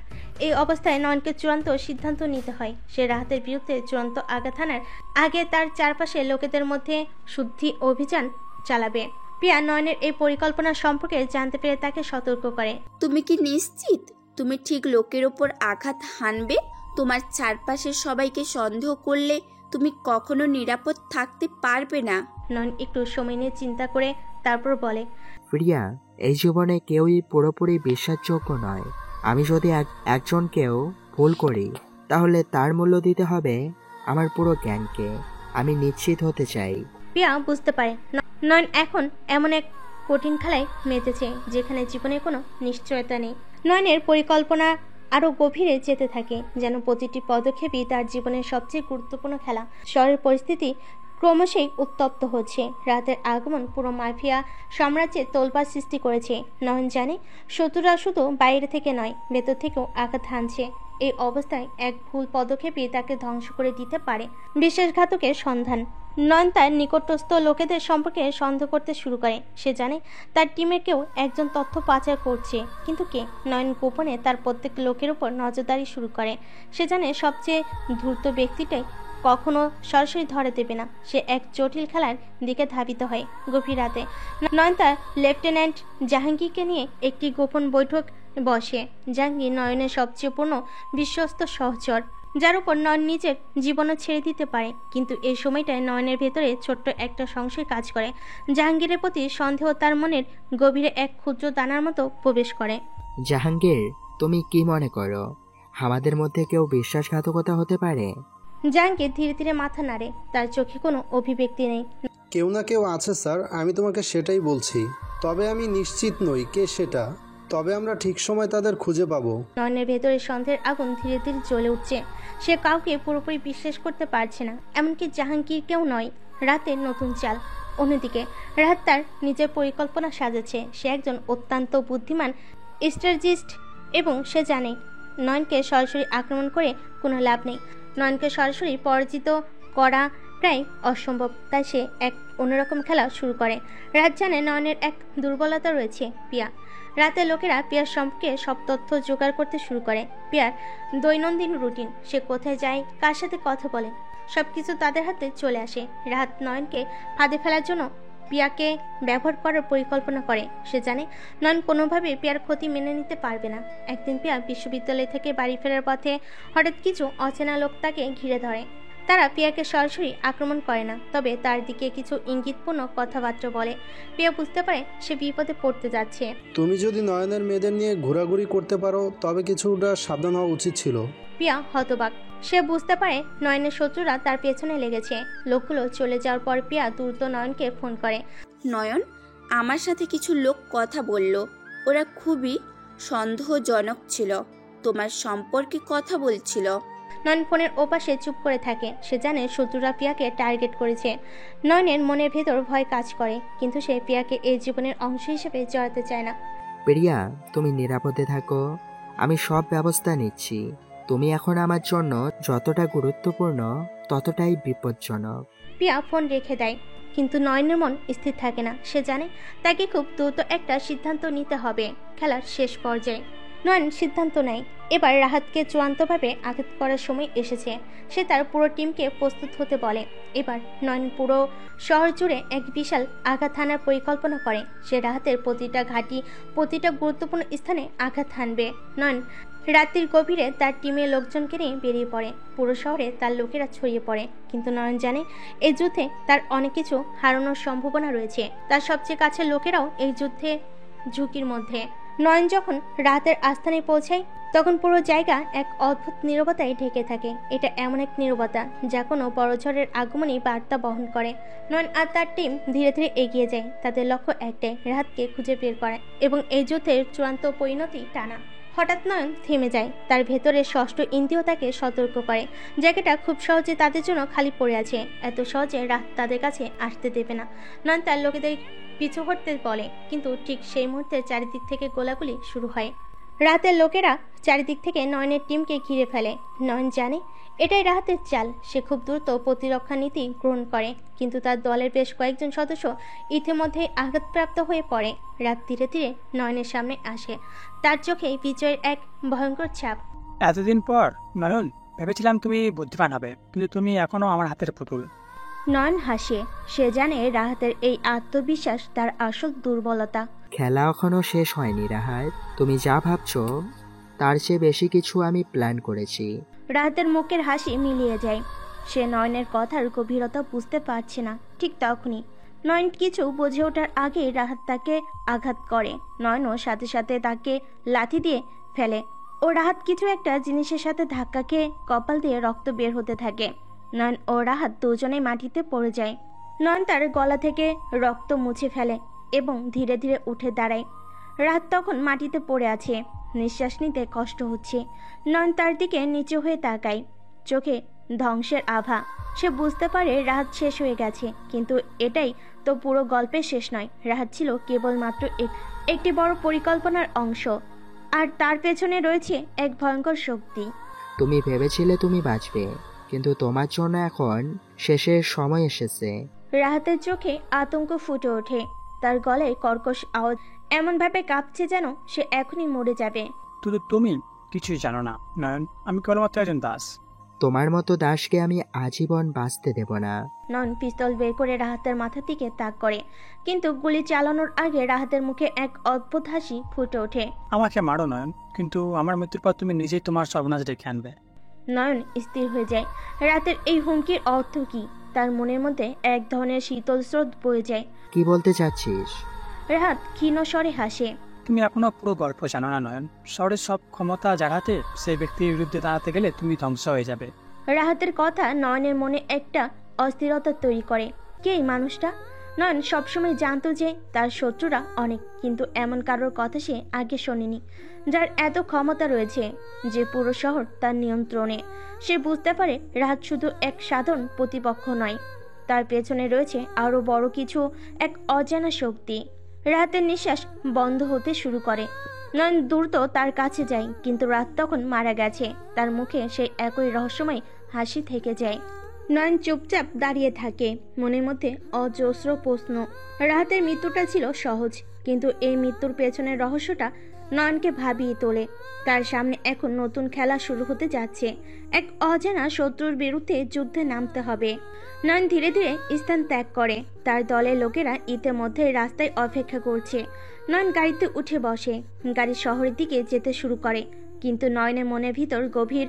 এই অবস্থায় নয়নকে চূড়ান্ত সিদ্ধান্ত নিতে হয়। সে রাহাতের বিরুদ্ধে চূড়ান্ত আঘাত হানার আগে তার চারপাশে লোকেদের মধ্যে শুদ্ধি অভিযান চালাবে। প্রিয়া নয়নের এই পরিকল্পনা সম্পর্কে জানতে পেরে তাকে সতর্ক করে।
তুমি কি নিশ্চিত তুমি ঠিক লোকের ওপর আঘাত হানবে? তোমার চারপাশের সবাইকে সন্দেহ করলে তুমি কখনো নিরাপদ থাকতে পারবে না।
নয়ন একটু সময় নিয়ে চিন্তা করে তারপর বলে,
প্রিয়া, এই জীবনে কেউই পুরোপুরি বিশ্বাসযোগ্য নয়। আমি যদি একজনকেও ভুল করি, তাহলে তার মূল্য দিতে হবে আমার পুরো জ্ঞানকে। আমি নিশ্চিত হতে চাই।
প্রিয়া বুঝতে পারে নয়ন এখন এমন এক কঠিন খেলায় মেতেছে যেখানে জীবনের কোনো নিশ্চয়তা নেই। নয়নের পরিকল্পনা আরও গভীরে যেতে থাকে, যেন প্রতিটি পদক্ষেপই তার জীবনের সবচেয়ে গুরুত্বপূর্ণ খেলা। শহরের পরিস্থিতি ক্রমশই উত্তপ্ত হচ্ছে। রাতের আগমন পুরো মাফিয়া সাম্রাজ্যে তোলপাড় সৃষ্টি করেছে। নয়ন জানে শত্রুরা শুধু বাইরে থেকে নয়, ভেতর থেকেও আঘাত হানছে। এই অবস্থায় এক ভুল পদক্ষেপই তাকে ধ্বংস করে দিতে পারে। বিশ্বাসঘাতকের সন্ধান। নয়ন তার নিকটস্থ লোকেদের সম্পর্কে সন্দেহ করতে শুরু করে। সে জানে তার টিমের কেউ একজন তথ্য পাচার করছে, কিন্তু কে? নয়ন গোপনে তার প্রত্যেক লোকের উপর নজরদারি শুরু করে। সে জানে সবচেয়ে ধূর্ত ব্যক্তিটাই কখনো সরাসরি ধরে দেবে না। সে এক জটিল খেলার দিকে ধাবিত হয়। গভীর রাতে নয়ন তার লেফটেন্যান্ট জাহাঙ্গীরকে নিয়ে একটি গোপন বৈঠক বসে। জাহাঙ্গীর নয়নের সবচেয়ে পূর্ণ বিশ্বস্ত সহচর। যার উপর নয়ন নিজের জীবনও ছেড়ে দিতে পারে। কিন্তু এই সময়টায় নয়নের ভেতরে ছোট্ট একটা সংশয় কাজ করে। জাহাঙ্গীরের প্রতি সন্দেহ তার মনের গভীরে এক ক্ষুদ্র দানার মতো প্রবেশ করে।
জাহাঙ্গীর, তুমি কি মনে করো আমাদের মধ্যে কেউ বিশ্বাসঘাতকতা হতে পারে?
জাহাঙ্গীর ধীরে ধীরে মাথা নাড়ে, তার চোখে কোনো অভিব্যক্তি নেই।
কেউ না কেউ আছে স্যার, আমি তোমাকে সেটাই বলছি। তবে আমি নিশ্চিত নই কে সেটা। তবে আমরা ঠিক সময় তাদের খুঁজে পাবো।
নয়নের ভেতরে সন্দেহের আগুন ধীরে ধীরে জ্বলে উঠছে। সে কাউকে পুরোপুরি বিশ্বাস করতে পারছে না, এমনকি জাহাঙ্গীরকেও নয়। রাতের নতুন চাল। অন্যদিকে রাত তার নিজের পরিকল্পনা সাজাচ্ছে। সে একজন অত্যন্ত বুদ্ধিমান স্ট্র্যাটেজিস্ট এবং সে জানে নয়নকে সরাসরি আক্রমণ করে কোনো লাভ নেই। নয়নকে সরাসরি পরাজিত করা প্রায় অসম্ভব, তাই সে এক অন্যরকম খেলা শুরু করে। রাত জানে নয়নের এক দুর্বলতা রয়েছে, পিয়া। রাতে লোকেরা পিয়ার সম্পর্কে সব তথ্য জোগাড় করতে শুরু করে। পিয়ার দৈনন্দিন রুটিন, সে কোথায় যায়, কার সাথে কথা বলে, সবকিছু তাদের হাতে চলে আসে। রাত নয়নকে ফাঁদে ফেলার জন্য পিয়াকে ব্যবহার করার পরিকল্পনা করে। সে জানে নয়ন কোনোভাবেই পিয়ার ক্ষতি মেনে নিতে পারবে না। একদিন পিয়া বিশ্ববিদ্যালয় থেকে বাড়ি ফেরার পথে হঠাৎ কিছু অচেনা লোক তাকে ঘিরে ধরে। তারা পিয়াকে সরাসরি আক্রমণ করে না, তবে তার দিকে কিছু ইঙ্গিতপূর্ণ কথাবার্তা বলে। পিয়া বুঝতে পারে সে বিপদে পড়তে যাচ্ছে।
তুমি যদি নয়নের মেয়েদের নিয়ে ঘোরাঘুরি করতে পারো তবে কিছুটা সাবধান হওয়া উচিত ছিল।
পিয়া হতবাক। সে বুঝতে পারে নয়নের শত্রুরা তার পেছনে লেগেছে। লোকগুলো চলে যাওয়ার পর পিয়া দ্রুত নয়নকে ফোন করে।
নয়ন, আমার সাথে কিছু লোক কথা বলল। ওরা খুবই সন্দেহজনক ছিল, তোমার সম্পর্কে কথা বলছিল।
নয়ন ফোনের ওপাশে চুপ করে থাকে। সে জানে শত্রুরা পিয়াকে টার্গেট করেছে। নয়নের মনের ভেতর ভয় কাজ করে, কিন্তু সে পিয়াকে এই জীবনের অংশ হিসেবে জড়াতে চায় না।
প্রিয়া, তুমি নিরাপদে থাকো, আমি সব ব্যবস্থা নিচ্ছি। তুমি এখন আমার জন্য যতটা গুরুত্বপূর্ণ ততটাই বিপজ্জনক।
পিয়া ফোন রেখে দেয়, কিন্তু নয়নের মন স্থির থাকে না। সে জানে তাকে খুব দ্রুত একটা সিদ্ধান্ত নিতে হবে। খেলার শেষ পর্যায়ে নয়ন সিদ্ধান্ত নেয়, এবার রাহাতকে চূড়ান্তভাবে আঘাত করার সময় এসেছে। সে তার পুরো টিমকে প্রস্তুত হতে বলে। এবার নয়ন পুরো শহর জুড়ে এক বিশাল আঘাত হানার পরিকল্পনা করে। সে রাহাতের প্রতিটা ঘাঁটি, প্রতিটা গুরুত্বপূর্ণ স্থানে আঘাত হানবে। নয়ন রাত্রির গভীরে তার টিমের লোকজনকে নিয়ে বেরিয়ে পড়ে। পুরো শহরে তার লোকেরা ছড়িয়ে পড়ে, কিন্তু নয়ন জানে এই যুদ্ধে তার অনেক কিছু হারানোর সম্ভাবনা রয়েছে। তার সবচেয়ে কাছের লোকেরাও এই যুদ্ধে ঝুঁকির মধ্যে। নয়ন যখন রাতের আস্থানে পৌঁছায় তখন পুরো জায়গা এক অদ্ভুত নীরবতায় ঢেকে থাকে। এটা এমন এক নীরবতা যা কোনো বড় ঝড়ের আগমনী বার্তা বহন করে। নয়ন আর তার টিম ধীরে ধীরে এগিয়ে যায়। তাদের লক্ষ্য একটাই, রাহাতকে খুঁজে বের করা এবং এই যুদ্ধের চূড়ান্ত পরিণতি টানা। হঠাৎ নয়ন থেমে যায়। তার ভেতরে ষষ্ঠ ইন্দ্রিয় তাকে সতর্ক করে জায়গাটা খুব সহজে তাদের জন্য খালি পড়ে আছে। এত সহজে রাত তাদের কাছে আসতে দেবে না। নয়ন তার লোকেদের পিছু হটতে বলে, কিন্তু ঠিক সেই মুহূর্তে চারিদিক থেকে গোলাগুলি শুরু হয়। রাতের লোকেরা চারিদিক থেকে নয়নের টিমকে ঘিরে ফেলে। নয়ন জানে এটাই রাহাতের চাল। সে খুব দ্রুত প্রতিরক্ষা নীতি গ্রহণ করে, কিন্তু তার দলের বেশ কয়েকজন সদস্য ইতিমধ্যেই আঘাতপ্রাপ্ত হয়ে পড়ে। রাত ধীরে ধীরে নয়নের সামনে আসে, তার চোখে বিজয়ের এক ভয়ঙ্কর ছাপ।
এতদিন পর নয়ন, ভেবেছিলাম তুমি বুদ্ধিমান হবে, কিন্তু তুমি এখনো আমার হাতের পুতুল।
নয়ন হাসে। সে জানে রাহাতের এই আত্মবিশ্বাস তার আসল দুর্বলতা।
খেলা এখনো শেষ হয়নি রাহাত, তুমি যা ভাবছো তার চেয়ে বেশি কিছু আমি প্ল্যান করেছি।
রাহাতের মুখের হাসি মিলিয়ে যায়। সে নয়নের কথার গভীরতা বুঝতে পারছে না। ঠিক তখনই নয়ন কিছু বুঝে ওঠার আগে রাহাত তাকে আঘাত করে। নয়নও সাথে সাথে তাকে লাথি দিয়ে ফেলে ও রাহাত কিছু একটা জিনিসের সাথে ধাক্কা খেয়ে কপাল দিয়ে রক্ত বের হতে থাকে। নয়ন ও রাহাত দুজনেই মাটিতে পড়ে যায়। নয়ন তার গলা থেকে রক্ত মুছে ফেলে এবং ধীরে ধীরে উঠে দাঁড়ায়। রাহাত তখন মাটিতে পড়ে আছে, নিঃশ্বাস নিতে কষ্ট হচ্ছে। নয়ন তার দিকে নিচু হয়ে তাকায়, চোখে ধ্বংসের আভা। সে বুঝতে পারে রাহাত শেষ হয়ে গেছে, কিন্তু এটাই তো পুরো গল্পের শেষ নয়। রাহাত ছিল কেবলমাত্র একটি বড় পরিকল্পনার অংশ, আর তার পেছনে রয়েছে এক ভয়ঙ্কর শক্তি।
তুমি ভেবেছিলে তুমি বাঁচবে, কিন্তু তোমার জন্য এখন শেষের সময় এসেছে।
রাহাতের চোখে আতঙ্ক ফুটে ওঠে। তার গলায় কর্কশ আওয়াজ এমন ভাবে কাঁপছে যেন সে এখনই মরে যাবে।
তুমি কিছুই জানো না নয়ন, আমি কেবলমাত্র একজন দাস।
তোমার মতো দাসকে আমি আজীবন বাঁচতে দেব না।
নয়ন পিস্তল বের করে রাহাতের মাথার দিকে তাক করে, কিন্তু গুলি চালানোর আগে রাহাতের মুখে এক অদ্ভুত হাসি ফুটে ওঠে।
আমাকে মারো নয়ন, কিন্তু আমার মৃত্যুর পর তুমি নিজেই তোমার সর্বনাশ ডেকে আনবে।
নয়ন স্থির হয়ে যায়। রাতের এই হুমকির অর্থ কি? তার মনের মধ্যে এক ধরনের শীতল স্রোত বয়ে যায়।
কি বলতে চাচ্ছিস?
রাহাত ক্ষীণ স্বরে হাসে।
তুমি এখনো পুরো গল্প জানো না নয়ন। শহরের সব ক্ষমতা যার হাতে, সেই ব্যক্তির বিরুদ্ধে দাঁড়াতে গেলে তুমি ধ্বংস হয়ে যাবে।
রাহাতের কথা নয়নের মনে একটা অস্থিরতা তৈরি করে। কে এই মানুষটা? নয়ন সবসময় জানতো যে তার শত্রুরা অনেক, কিন্তু এমন কারোর কথা সে আগে শোনেনি, যার এত ক্ষমতা রয়েছে যে পুরো শহর তার নিয়ন্ত্রণে। সে বুঝতে পারে রাহাত শুধু এক সাধারণ প্রতিপক্ষ নয়, তার পেছনে রয়েছে আরো বড় কিছু, এক অজানা শক্তি। রাহাতের নিঃশ্বাস বন্ধ হতে শুরু করে। নয়ন দ্রুত তার কাছে যায়, কিন্তু রাত তখন মারা গেছে। তার মুখে সেই একই রহস্যময় হাসি থেকে যায়। নয়ন চুপচাপ দাঁড়িয়ে থাকে, মনের মধ্যে অজস্র প্রশ্ন। রাহাতের মৃত্যুটা ছিল সহজ, কিন্তু এই মৃত্যুর পেছনের রহস্যটা নয়নকে ভাবিয়ে তোলে। তার সামনে এখন নতুন খেলা শুরু হতে যাচ্ছে। এক অজানা শত্রুর বিরুদ্ধে যুদ্ধে নামতে হবে। নয়ন ধীরে ধীরে স্থান ত্যাগ করে। তার দলের লোকেরা ইতিমধ্যে রাস্তায় অপেক্ষা করছে। নয়ন গাড়িতে উঠে বসে। গাড়ি শহরের দিকে যেতে শুরু করে, কিন্তু নয়নের মনের ভিতর গভীর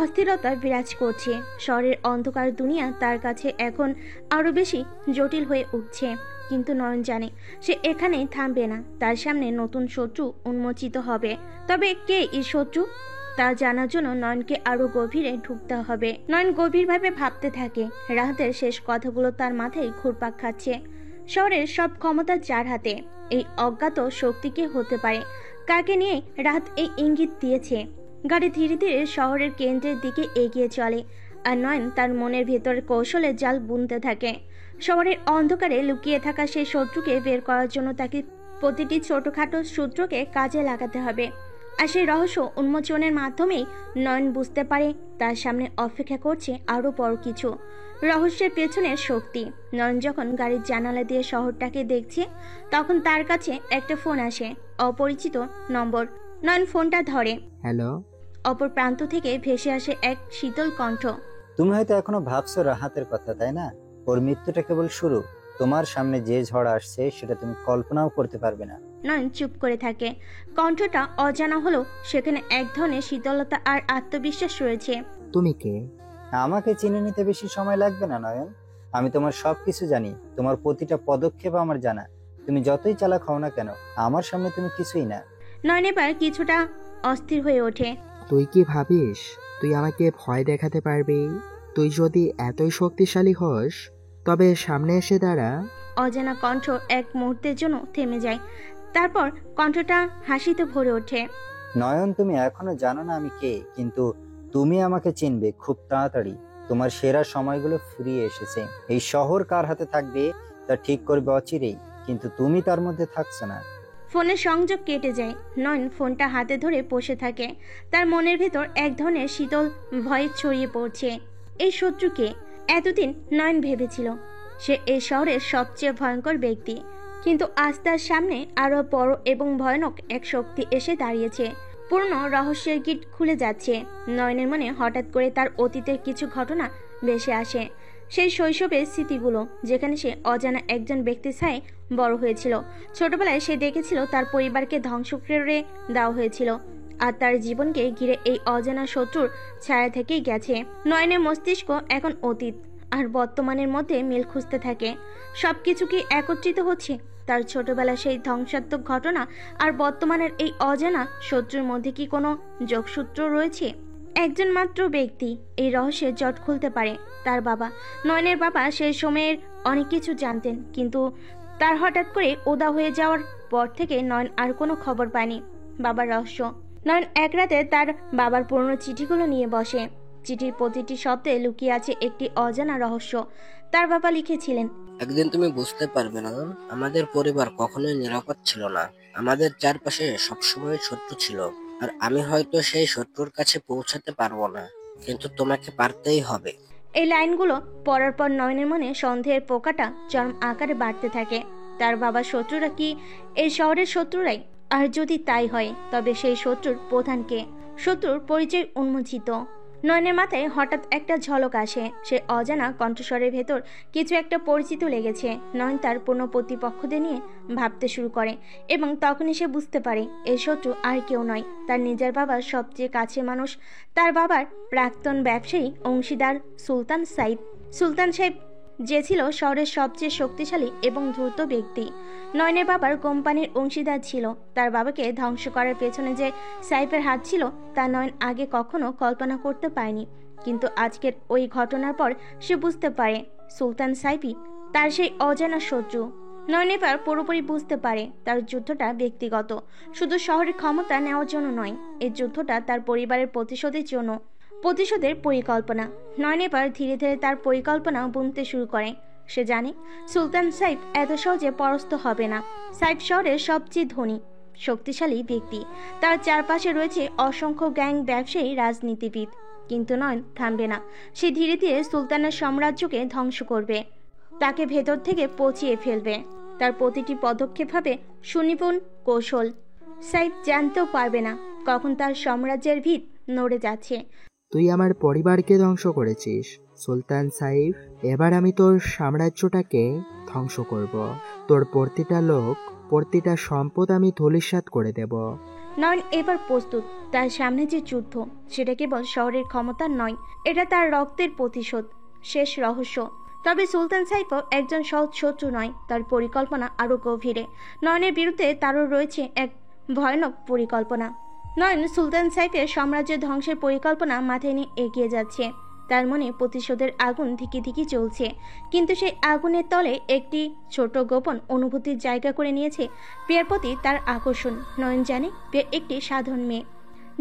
অস্থিরতা বিরাজ করছে। শহরের অন্ধকার দুনিয়া তার কাছে এখন আরো বেশি জটিল হয়ে উঠছে। কিন্তু নয়ন জানে সে এখানেই থামবে না। তার সামনে নতুন শত্রু উন্মোচিত হবে। তবে কে এই শত্রু তা জানার জন্য নয়নকে আরো গভীরে ঢুকতে হবে। নয়ন গভীরভাবে ভাবতে থাকে। রাহাতের শেষ কথাগুলো তার মাথায় ঘুরপাক খাচ্ছে। শহরের সব ক্ষমতা যার হাতে, এই অজ্ঞাত শক্তি কে হতে পারে? কাকে নিয়ে রাহাত এই ইঙ্গিত দিয়েছে? গাড়ি ধীরে ধীরে শহরের কেন্দ্রের দিকে এগিয়ে চলে, আর নয়ন তার মনের ভেতর কৌশলে জাল বুনতে থাকে। শহরের অন্ধকারে লুকিয়ে থাকা সেই শত্রুকে বের করার জন্য তাকে প্রতিটি ছোটখাটো সূত্রকে কাজে লাগাতে হবে। আর সেই রহস্য উন্মোচনের মাধ্যমেই নয়ন বুঝতে পারে তার সামনে অপেক্ষা করছে আরো বড় কিছু, রহস্যের পেছনের শক্তি। নয়ন যখন গাড়ির জানালা দিয়ে শহরটাকে দেখছে, তখন তার কাছে একটা ফোন আসে, অপরিচিত নম্বর। নয়ন ফোনটা ধরে।
হ্যালো।
অপর প্রান্ত থেকে ভেসে আসে এক শীতল কণ্ঠ।
তুমি হয়তো এখনো ভাবছো রাহাতের কথা, তাই না? ওর মৃত্যুটা কেবল শুরু। তোমার সামনে যে ঝড় আসছে সেটা তুমি কল্পনাও করতে পারবে না।
নয়ন চুপ করে থাকে। কণ্ঠটা অজানা হলেও সেখানে এক ধরনের শীতলতা আর আত্মবিশ্বাস রয়েছে।
তুমি কে?
আমাকে চিনে নিতে বেশি সময় লাগবে না নয়ন। আমি তোমার সবকিছু জানি। তোমার প্রতিটা পদক্ষেপ আমার জানা। তুমি যতই চালাক হও না কেন, আমার সামনে তুমি কিছুই না।
নয়ন এবার কিছুটা অস্থির হয়ে ওঠে।
তুই কি ভাবিস তুই আমাকে ভয় দেখাতে পারবি? তুই যদি এতই শক্তিশালী হস তবে সামনে এসে দাঁড়া।
অজানা কণ্ঠ এক মুহূর্তের জন্য থেমে যায়, তারপর কণ্ঠটা হাসিতে ভরে ওঠে।
নয়ন, তুমি এখনো জানো না আমি কে, কিন্তু তুমি আমাকে চিনবে খুব তাড়াতাড়ি। তোমার সেরা সময়গুলো ফুরিয়ে এসেছে। এই শহর কার হাতে থাকবে তা ঠিক করবে অচিরেই, কিন্তু তুমি তার মধ্যে থাকছো না।
ফোনের সংযোগ কেটে যায়। নয়ন ফোনটা হাতে ধরে বসে থাকে। তার মনের ভেতর এক ধরনের শীতল ভয় ছড়িয়ে পড়ছে। এই শত্রুকে এতদিন নয়ন ভেবেছিল সে এই শহরের সবচেয়ে ভয়ঙ্কর ব্যক্তি, কিন্তু আজ তার সামনে আরো বড় এবং ভয়ানক এক শক্তি এসে দাঁড়িয়েছে। পুরনো রহস্যের গিট খুলে যাচ্ছে। নয়নের মনে হঠাৎ করে তার অতীতের কিছু ঘটনা ভেসে আসে। সেই শৈশবের স্মৃতিগুলো, যেখানে সে অজানা একজন ব্যক্তির ছায়ে বড় হয়েছিল। ছোটবেলায় সে দেখেছিল তার পরিবারকে ধ্বংস করে দেওয়া হয়েছিল, আর তার জীবনকে ঘিরে এই অজানা শত্রুর ছায়া থেকেই গেছে। নয়নের মস্তিষ্ক এখন অতীত আর বর্তমানের মধ্যে মিল খুঁজতে থাকে। সবকিছু কি একত্রিত হচ্ছে? তার ছোটবেলার সেই ধ্বংসাত্মক ঘটনা আর বর্তমানের এই অজানা শত্রুর মধ্যে কি কোনো যোগসূত্র রয়েছে? একজন মাত্র ব্যক্তি এই রহস্যের জট খুলতে পারে, তার বাবা। নয়নের বাবা সেই সময়ের অনেক কিছু জানতেন, কিন্তু তার হঠাৎ করে উদা হয়ে যাওয়ার পর থেকে নয়ন আর কোনো খবর পায়নি। বাবার রহস্য। নয়ন এক রাতে তার বাবার পুরনো চিঠিগুলো নিয়ে বসে। চিঠির প্রতিটি শব্দে লুকিয়ে আছে একটি অজানা রহস্য। তার বাবা লিখেছিলেন,
একদিন তুমি বুঝতে পারবে না, আমাদের পরিবার কখনোই নিরাপদ ছিল না। আমাদের চারপাশে সবসময় শত্রু ছিল, আর আমি হয়তো সেই শত্রুর কাছে পৌঁছাতে পারবো না, কিন্তু তোমাকে পারতেই হবে।
এই লাইনগুলো পড়ার পর নয়নের মনে সন্দেহের পোকাটা চরম আকারে বাড়তে থাকে। তার বাবার শত্রুরা কি এই শহরের শত্রুরাই? আর যদি তাই হয়, তবে সেই শত্রুর প্রধান কে? শত্রুর পরিচয় উন্মোচিত। নয়নের মাথায় হঠাৎ একটা ঝলক আসে। সে অজানা কণ্ঠস্বরের ভেতর কিছু একটা পরিচিত লেগেছে। নয়ন তার পুনঃ প্রতিপক্ষদের নিয়ে ভাবতে শুরু করে এবং তখনই সে বুঝতে পারে এই শত্রু আর কেউ নয়, তার নিজের বাবার সবচেয়ে কাছের মানুষ, তার বাবার প্রাক্তন ব্যবসায়ী অংশীদার সুলতান সাইফ। সুলতান সাইফ যে ছিল শহরের সবচেয়ে শক্তিশালী এবং দ্রুত ব্যক্তি। নয়নের বাবার কোম্পানির অংশীদার ছিল। তার বাবাকে ধ্বংস করার পেছনে যে সাইফের হাত ছিল তা নয়ন আগে কখনো কল্পনা করতে পারেনি, কিন্তু আজকের ওই ঘটনার পর সে বুঝতে পারে সুলতান সাইফই তার সেই অজানা শত্রু। নয়ন এবার পুরোপুরি বুঝতে পারে তার যুদ্ধটা ব্যক্তিগত, শুধু শহরের ক্ষমতা নেওয়ার জন্য নয়, এই যুদ্ধটা তার পরিবারের প্রতিশোধের জন্য, প্রতিশোধের পরিকল্পনা। নয়ন এবার ধীরে ধীরে তার পরিকল্পনা বুনতে শুরু করে। সে জানে সুলতান সাইফ এত সহজে পরাস্ত হবে না। সাইফ শহরের সবচেয়ে ধনী শক্তিশালী ব্যক্তি, তার চারপাশে রয়েছে অসংখ্য গ্যাং, ব্যবসায়ী, রাজনীতিবিদ। কিন্তু নয়ন থামবে না। সে ধীরে ধীরে সুলতানের সাম্রাজ্যকে ধ্বংস করবে, তাকে ভেতর থেকে পচিয়ে ফেলবে। তার প্রতিটি পদক্ষেপ হবে সুনিপুণ কৌশল। সাইফ জানতেও পারবে না কখন তার সাম্রাজ্যের ভিত নড়ে যাচ্ছে।
তুই আমার পরিবারকে ধ্বংস করেছিস সুলতান সাইফ, এবার আমি তোর সাম্রাজ্যটাকে ধ্বংস করব। তোর প্রতিটা লোক, প্রতিটা সম্পদ আমি ধূলিসাৎ করে দেব।
নয়ন এবার প্রস্তুত। তার সামনে যে যুদ্ধ, সেটা কেবল শহরের ক্ষমতা নয়, এটা তার রক্তের প্রতিশোধ, শেষ রহস্য। তবে সুলতান সাইফও একজন সহজ শত্রু নয়, তার পরিকল্পনা আরো গভীরে। নয়নের বিরুদ্ধে তারও রয়েছে এক ভয়ানক পরিকল্পনা। নয়ন সুলতান সাইফের সাম্রাজ্য ধ্বংসের পরিকল্পনা মাথায় নিয়ে এগিয়ে যাচ্ছে। তার মনে প্রতিশোধের আগুন ধিকি ধিকি চলছে, কিন্তু সেই আগুনের তলে একটি ছোট গোপন অনুভূতির জায়গা করে নিয়েছে প্রিয়ার প্রতি তার আকর্ষণ। নয়ন জানে প্রিয়া একটি সাধারণ মেয়ে,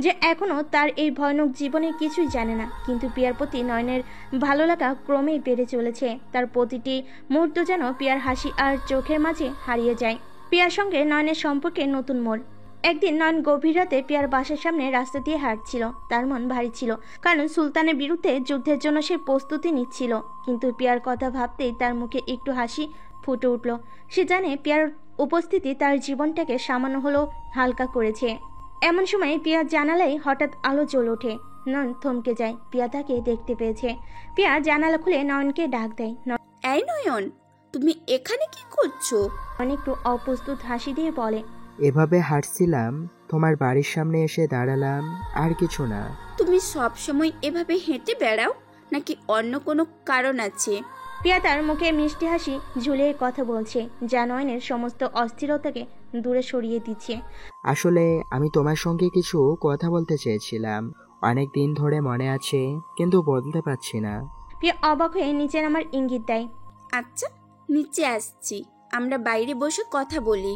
যে এখনো তার এই ভয়ানক জীবনে কিছুই জানে না, কিন্তু প্রিয়ার প্রতি নয়নের ভালো লাগা ক্রমেই বেড়ে চলেছে। তার প্রতিটি মুহূর্ত যেন প্রিয়ার হাসি আর চোখের মাঝে হারিয়ে যায়। প্রিয়ার সঙ্গে নয়নের সম্পর্কে নতুন মোড়। একদিন নয়ন গভীর রাতে প্রিয়ার বাসার সামনে রাস্তা দিয়ে হাঁটছিল। তার মন ভারী ছিল, কারণ সুলতানের বিরুদ্ধে যুদ্ধের জন্য সে প্রস্তুতি নিচ্ছিল। কিন্তু প্রিয়ার কথা ভাবতেই তার মুখে একটু হাসি ফুটে উঠল। সে জানে প্রিয়ার উপস্থিতি তার জীবনটাকে সামান্য হলেও হালকা করেছে। এমন সময় প্রিয়ার জানালায় হঠাৎ আলো জ্বলে ওঠে। নয়ন থমকে যায়, প্রিয়া তাকে দেখতে পেয়েছে। প্রিয়া জানালা খুলে নয়নকে ডাক দেয়।
এই নয়ন, তুমি এখানে কি করছো?
নয়ন একটু অপ্রস্তুত হাসি দিয়ে বলে,
এভাবে হাঁটছিলাম, তোমার বাড়ির সামনে এসে দাঁড়ালাম, আর কিছু না।
তুমি সব সময় এভাবে হেঁটে বেড়াও নাকি অন্য কোনো কারণ আছে?
প্রিয়া তার মুখে মিষ্টি হাসি ঝুলিয়ে কথা বলছে, যা নয়নের সমস্ত অস্থিরতাকে দূরে সরিয়ে দিচ্ছে।
আসলে আমি তোমার সঙ্গে কিছু কথা বলতে চেয়েছিলাম, অনেক দিন ধরে মনে আছে, কিন্তু বলতে পারছি না।
প্রিয়া অবাক হয়ে নিচে নামার ইঙ্গিত দেয়।
আচ্ছা, নিচে আসছি, আমরা বাইরে বসে কথা বলি।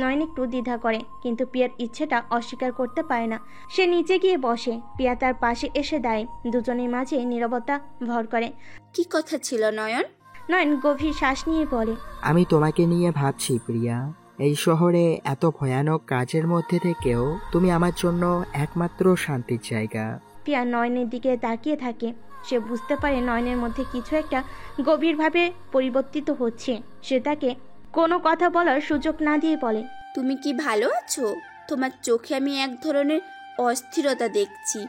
নয়ন একটু দ্বিধা করে, কিন্তু প্রিয়ার ইচ্ছেটা অস্বীকার করতে পারে না। সে নিচে গিয়ে বসে। প্রিয়া তার পাশে এসে দাঁড়ায়। দুজনের মাঝে নীরবতা ভর করে।
কি কথা ছিল নয়ন?
নয়ন গভীর শ্বাস নিয়ে বলে,
আমি তোমাকে নিয়ে ভাবছি প্রিয়া। এই শহরে এত ভয়ানক কাজের মধ্যে থেকেও তুমি আমার জন্য একমাত্র শান্তির জায়গা।
প্রিয়া নয়নের দিকে তাকিয়ে থাকে। সে বুঝতে পারে নয়নের মধ্যে কিছু একটা গভীরভাবে পরিবর্তিত হচ্ছে। সে তাকে কোনো কথা বলার সুযোগ না দিয়ে বলে,
তুমি কি ভালো আছো? তোমার চোখে আমি এক ধরনের অস্থিরতা দেখছি।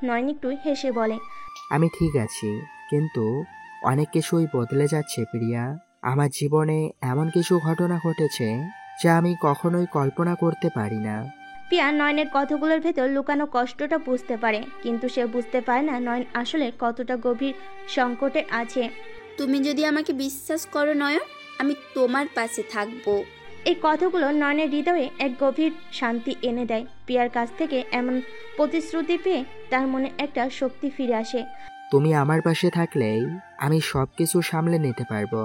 নয়ন একটু হেসে বলে,
আমি ঠিক আছি, কিন্তু অনেক কিছুই বদলে যাচ্ছে প্রিয়া। আমার জীবনে এমন কিছু ঘটনা ঘটেছে যা আমি কখনোই কল্পনা করতে পারি না।
প্রিয়া নয়নের কথাগুলোর ভেতর লুকানো কষ্টটা বুঝতে পারে, কিন্তু সে বুঝতে পারে না নয়ন আসলে কতটা গভীর সংকটে আছে।
তুমি যদি আমাকে বিশ্বাস করো নয়ন, আমি তোমার পাশে থাকবো।
এই কথাগুলো নয়নের হৃদয়ে এক গভীর শান্তি এনে দেয়। প্রিয়ার কাছ থেকে এমন প্রতিশ্রুতি পেয়ে তার মনে একটা শক্তি ফিরে আসে।
তুমি আমার পাশে থাকলেই আমি সব কিছু সামলে নিতে পারবো,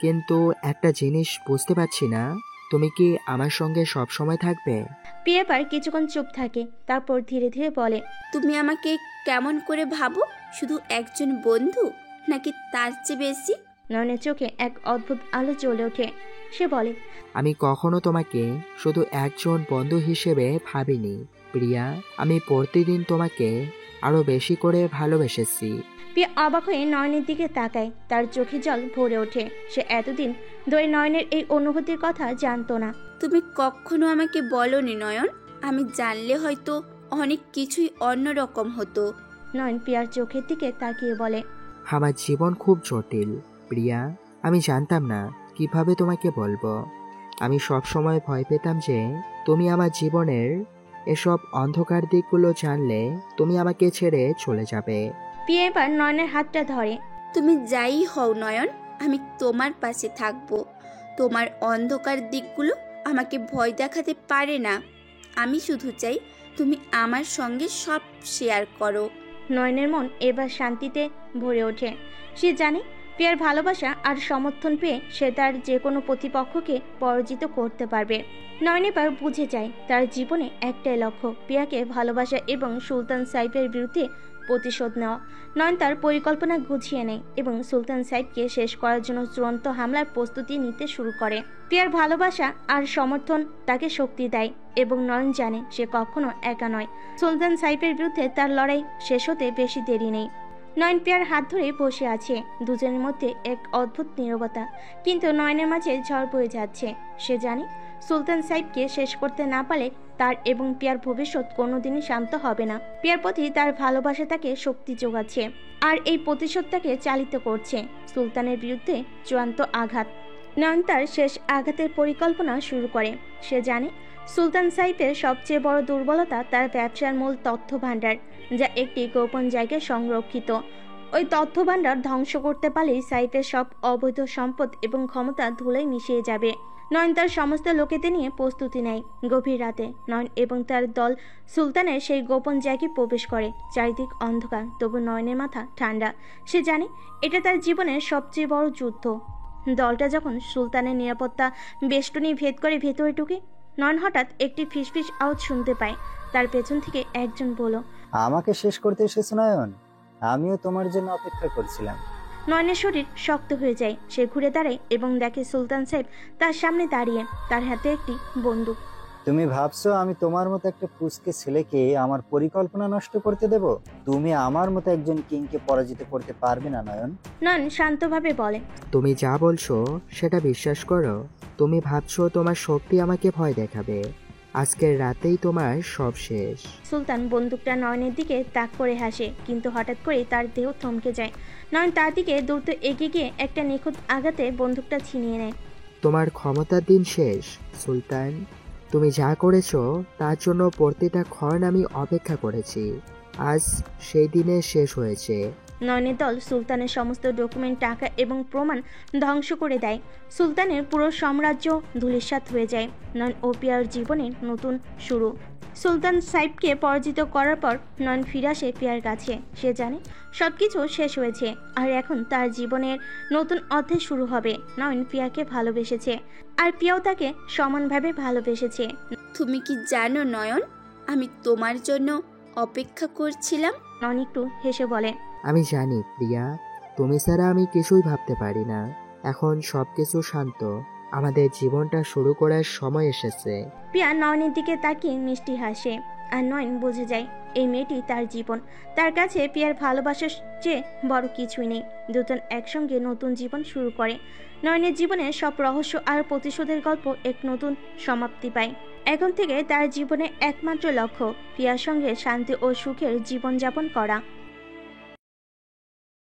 কিন্তু একটা জিনিস বুঝতে পারছি না, তুমি কি আমার সঙ্গে সব সময় থাকবে?
প্রিয়া এবার কিছুক্ষণ চুপ থাকে, তারপর ধীরে ধীরে বলে,
তুমি আমাকে কেমন করে ভাবো? শুধু একজন বন্ধু নাকি তার চেয়ে বেশি?
নয়নের চোখে এক অদ্ভুত আলো জ্বলে ওঠে। সে বলে,
আমি কখনো তোমাকে শুধু একজন বন্ধু হিসেবে ভাবিনি প্রিয়া। আমি প্রতিদিন তোমাকে আরো বেশি করে ভালোবেসেছি।
প্রিয়া অবাক হয়ে নয়নের দিকে তাকায়। তার চোখে জল ভরে ওঠে। সে এতদিন ধরে নয়নের এই অনুভূতির কথা জানতো না।
তুমি কখনো আমাকে বলনি নয়ন। আমি জানলে হয়তো অনেক কিছুই অন্যরকম হতো।
নয়ন প্রিয়ার চোখের দিকে তাকিয়ে বলে,
আমার জীবন খুব জটিল প্রিয়া। আমি জানতাম না কিভাবে তোমাকে বলবো। আমি সব সময় ভয় পেতাম যে তুমি আমার জীবনের এসব অন্ধকার দিকগুলো জানলে তুমি আমাকে ছেড়ে চলে যাবে।
প্রিয়া এবার নয়নের হাতটা ধরে।
তুমি যাই হও নয়ন, আমি তোমার পাশে থাকবো। তোমার অন্ধকার দিকগুলো আমাকে ভয় দেখাতে পারে না। আমি শুধু চাই তুমি আমার সঙ্গে সব শেয়ার করো।
নয়নের মন এবার শান্তিতে ভরে ওঠে। সে জানে প্রিয়ার ভালোবাসা আর সমর্থন পেয়ে সে তার যে কোনো প্রতিপক্ষকে পরাজিত করতে পারবে। নয়ন এবার বুঝে যায় তার জীবনে একটাই লক্ষ্য, প্রিয়াকে ভালোবাসা এবং সুলতান সাহেবের বিরুদ্ধে প্রতিশোধ নেওয়া। নয়ন তার পরিকল্পনা গুছিয়ে নেয় এবং সুলতান সাহেবকে শেষ করার জন্য চূড়ান্ত হামলার প্রস্তুতি নিতে শুরু করে। প্রিয়ার ভালোবাসা আর সমর্থন তাকে শক্তি দেয় এবং নয়ন জানে সে কখনো একা নয়। সুলতান সাহেবের বিরুদ্ধে তার লড়াই শেষ হতে বেশি দেরি নেই। নয়ন প্রিয়ার হাত ধরে বসে আছে। দুজনের মধ্যে এক অদ্ভুত নীরবতা, কিন্তু নয়নের মাঝে ঝড় বয়ে যাচ্ছে। সে জানে সুলতান সাহেবকে শেষ করতে না পারলে তার এবং প্রিয়ার ভবিষ্যৎ কোনোদিনই শান্ত হবে না। প্রিয়ার প্রতি তার ভালোবাসা তাকে শক্তি যোগাচ্ছে, আর এই প্রতিশোধ তাকে চালিত করছে সুলতানের বিরুদ্ধে চূড়ান্ত আঘাত। নয়ন তার শেষ আঘাতের পরিকল্পনা শুরু করে। সে জানে সুলতান সাহেবের সবচেয়ে বড় দুর্বলতা তার ব্যবসার মূল তথ্য ভাণ্ডার, যা একটি গোপন জায়গায় সংরক্ষিত। ওই তথ্য ভাণ্ডার ধ্বংস করতে পারলেই সাহেবের সব অবৈধ সম্পদ এবং ক্ষমতা ধুলোয় মিশিয়ে যাবে। নয়ন তার সমস্ত লোকেদের নিয়ে প্রস্তুতি নেয়। গভীর রাতে নয়ন এবং তার দল সুলতানের সেই গোপন জায়গায় প্রবেশ করে। চারিদিক অন্ধকার, তবু নয়নের মাথা ঠান্ডা। সে জানে এটা তার জীবনের সবচেয়ে বড় যুদ্ধ। দলটা যখন সুলতানের নিরাপত্তা বেষ্টনী ভেদ করে ভেতরে ঢুকে, নয়ন হঠাৎ একটি ফিসফিস আওয়াজ শুনতে পায়। তার পেছন থেকে একজন বলল,
আমাকে শেষ করতে এসেছো নয়ন? আমিও তোমার জন্য অপেক্ষা করছিলাম।
নয়নের শরীর শক্ত হয়ে যায়। সে ঘুরে দাঁড়ায় এবং দেখে সুলতান সাহেব তার সামনে দাঁড়িয়ে, তার হাতে একটি বন্দুক।
তুমি ভাবছো আমি তোমার মতো একটা পুচকে ছেলেকে আমার পরিকল্পনা নষ্ট করতে দেব? তুমি আমার মতো একজন কিংকে পরাজিত করতে পারবে না নয়ন।
নয়ন শান্তভাবে বলে,
তুমি যা বলছো সেটা বিশ্বাস করো। তুমি ভাবছো তোমার শক্তি আমাকে ভয় দেখাবে। আজকের রাতেই তোমার সব শেষ।
সুলতান বন্দুকটা নয়নের দিকে তাক করে হাসে, কিন্তু হঠাৎ করে তার দেহ থমকে যায়। নয়ন তার দিকে দ্রুত এগিয়ে গিয়ে একটা নিখুঁত আঘাতে বন্দুকটা ছিনিয়ে নেয়।
তোমার ক্ষমতার দিন শেষ সুলতান। তুমি যা করেছো তার জন্য প্রতিটা ক্ষণ আমি অপেক্ষা করেছি। আজ সেই দিনে শেষ হয়েছে।
নয়নের দল সুলতানের সমস্ত ডকুমেন্ট, টাকা এবং প্রমাণ ধ্বংস করে দেয়। সুলতানের পুরো সাম্রাজ্য ধূলিসাৎ হয়ে যায়। নয়ন ও প্রিয়ার জীবনের নতুন শুরু। সুলতান সাহেবকে পরাজিত করার পর নয়ন ফিরে আসে প্রিয়ার কাছে। সে জানে সবকিছু শেষ হয়েছে, আর এখন তার জীবনের নতুন অধ্যায় শুরু হবে। নয়ন প্রিয়াকে ভালোবেসেছে, আর প্রিয়াও তাকে সমানভাবে ভালোবেসেছে।
তুমি কি জানো নয়ন, আমি তোমার জন্য অপেক্ষা করছিলাম।
নয়ন একটু হেসে বলে,
আমি জানি প্রিয়া, তুমি ছাড়া আমি কিছুই ভাবতে পারি না। এখন সবকিছু শান্ত, আমাদের জীবনটা শুরু করার সময় এসেছে।
প্রিয়া নয়নের দিকে তাকিয়ে মিষ্টি হাসে, আর নয়ন বুঝে যায় এই মেয়েটি তার জীবন। তার কাছে প্রিয়ার ভালোবাসার চেয়ে বড় কিছুই নেই। দুজন একসঙ্গে নতুন জীবন শুরু করে। নয়নের জীবনের সব রহস্য আর প্রতিশোধের গল্প এক নতুন সমাপ্তি পায়। এখন থেকে তার জীবনের একমাত্র লক্ষ্য প্রিয়ার সঙ্গে শান্তি ও সুখের জীবনযাপন করা।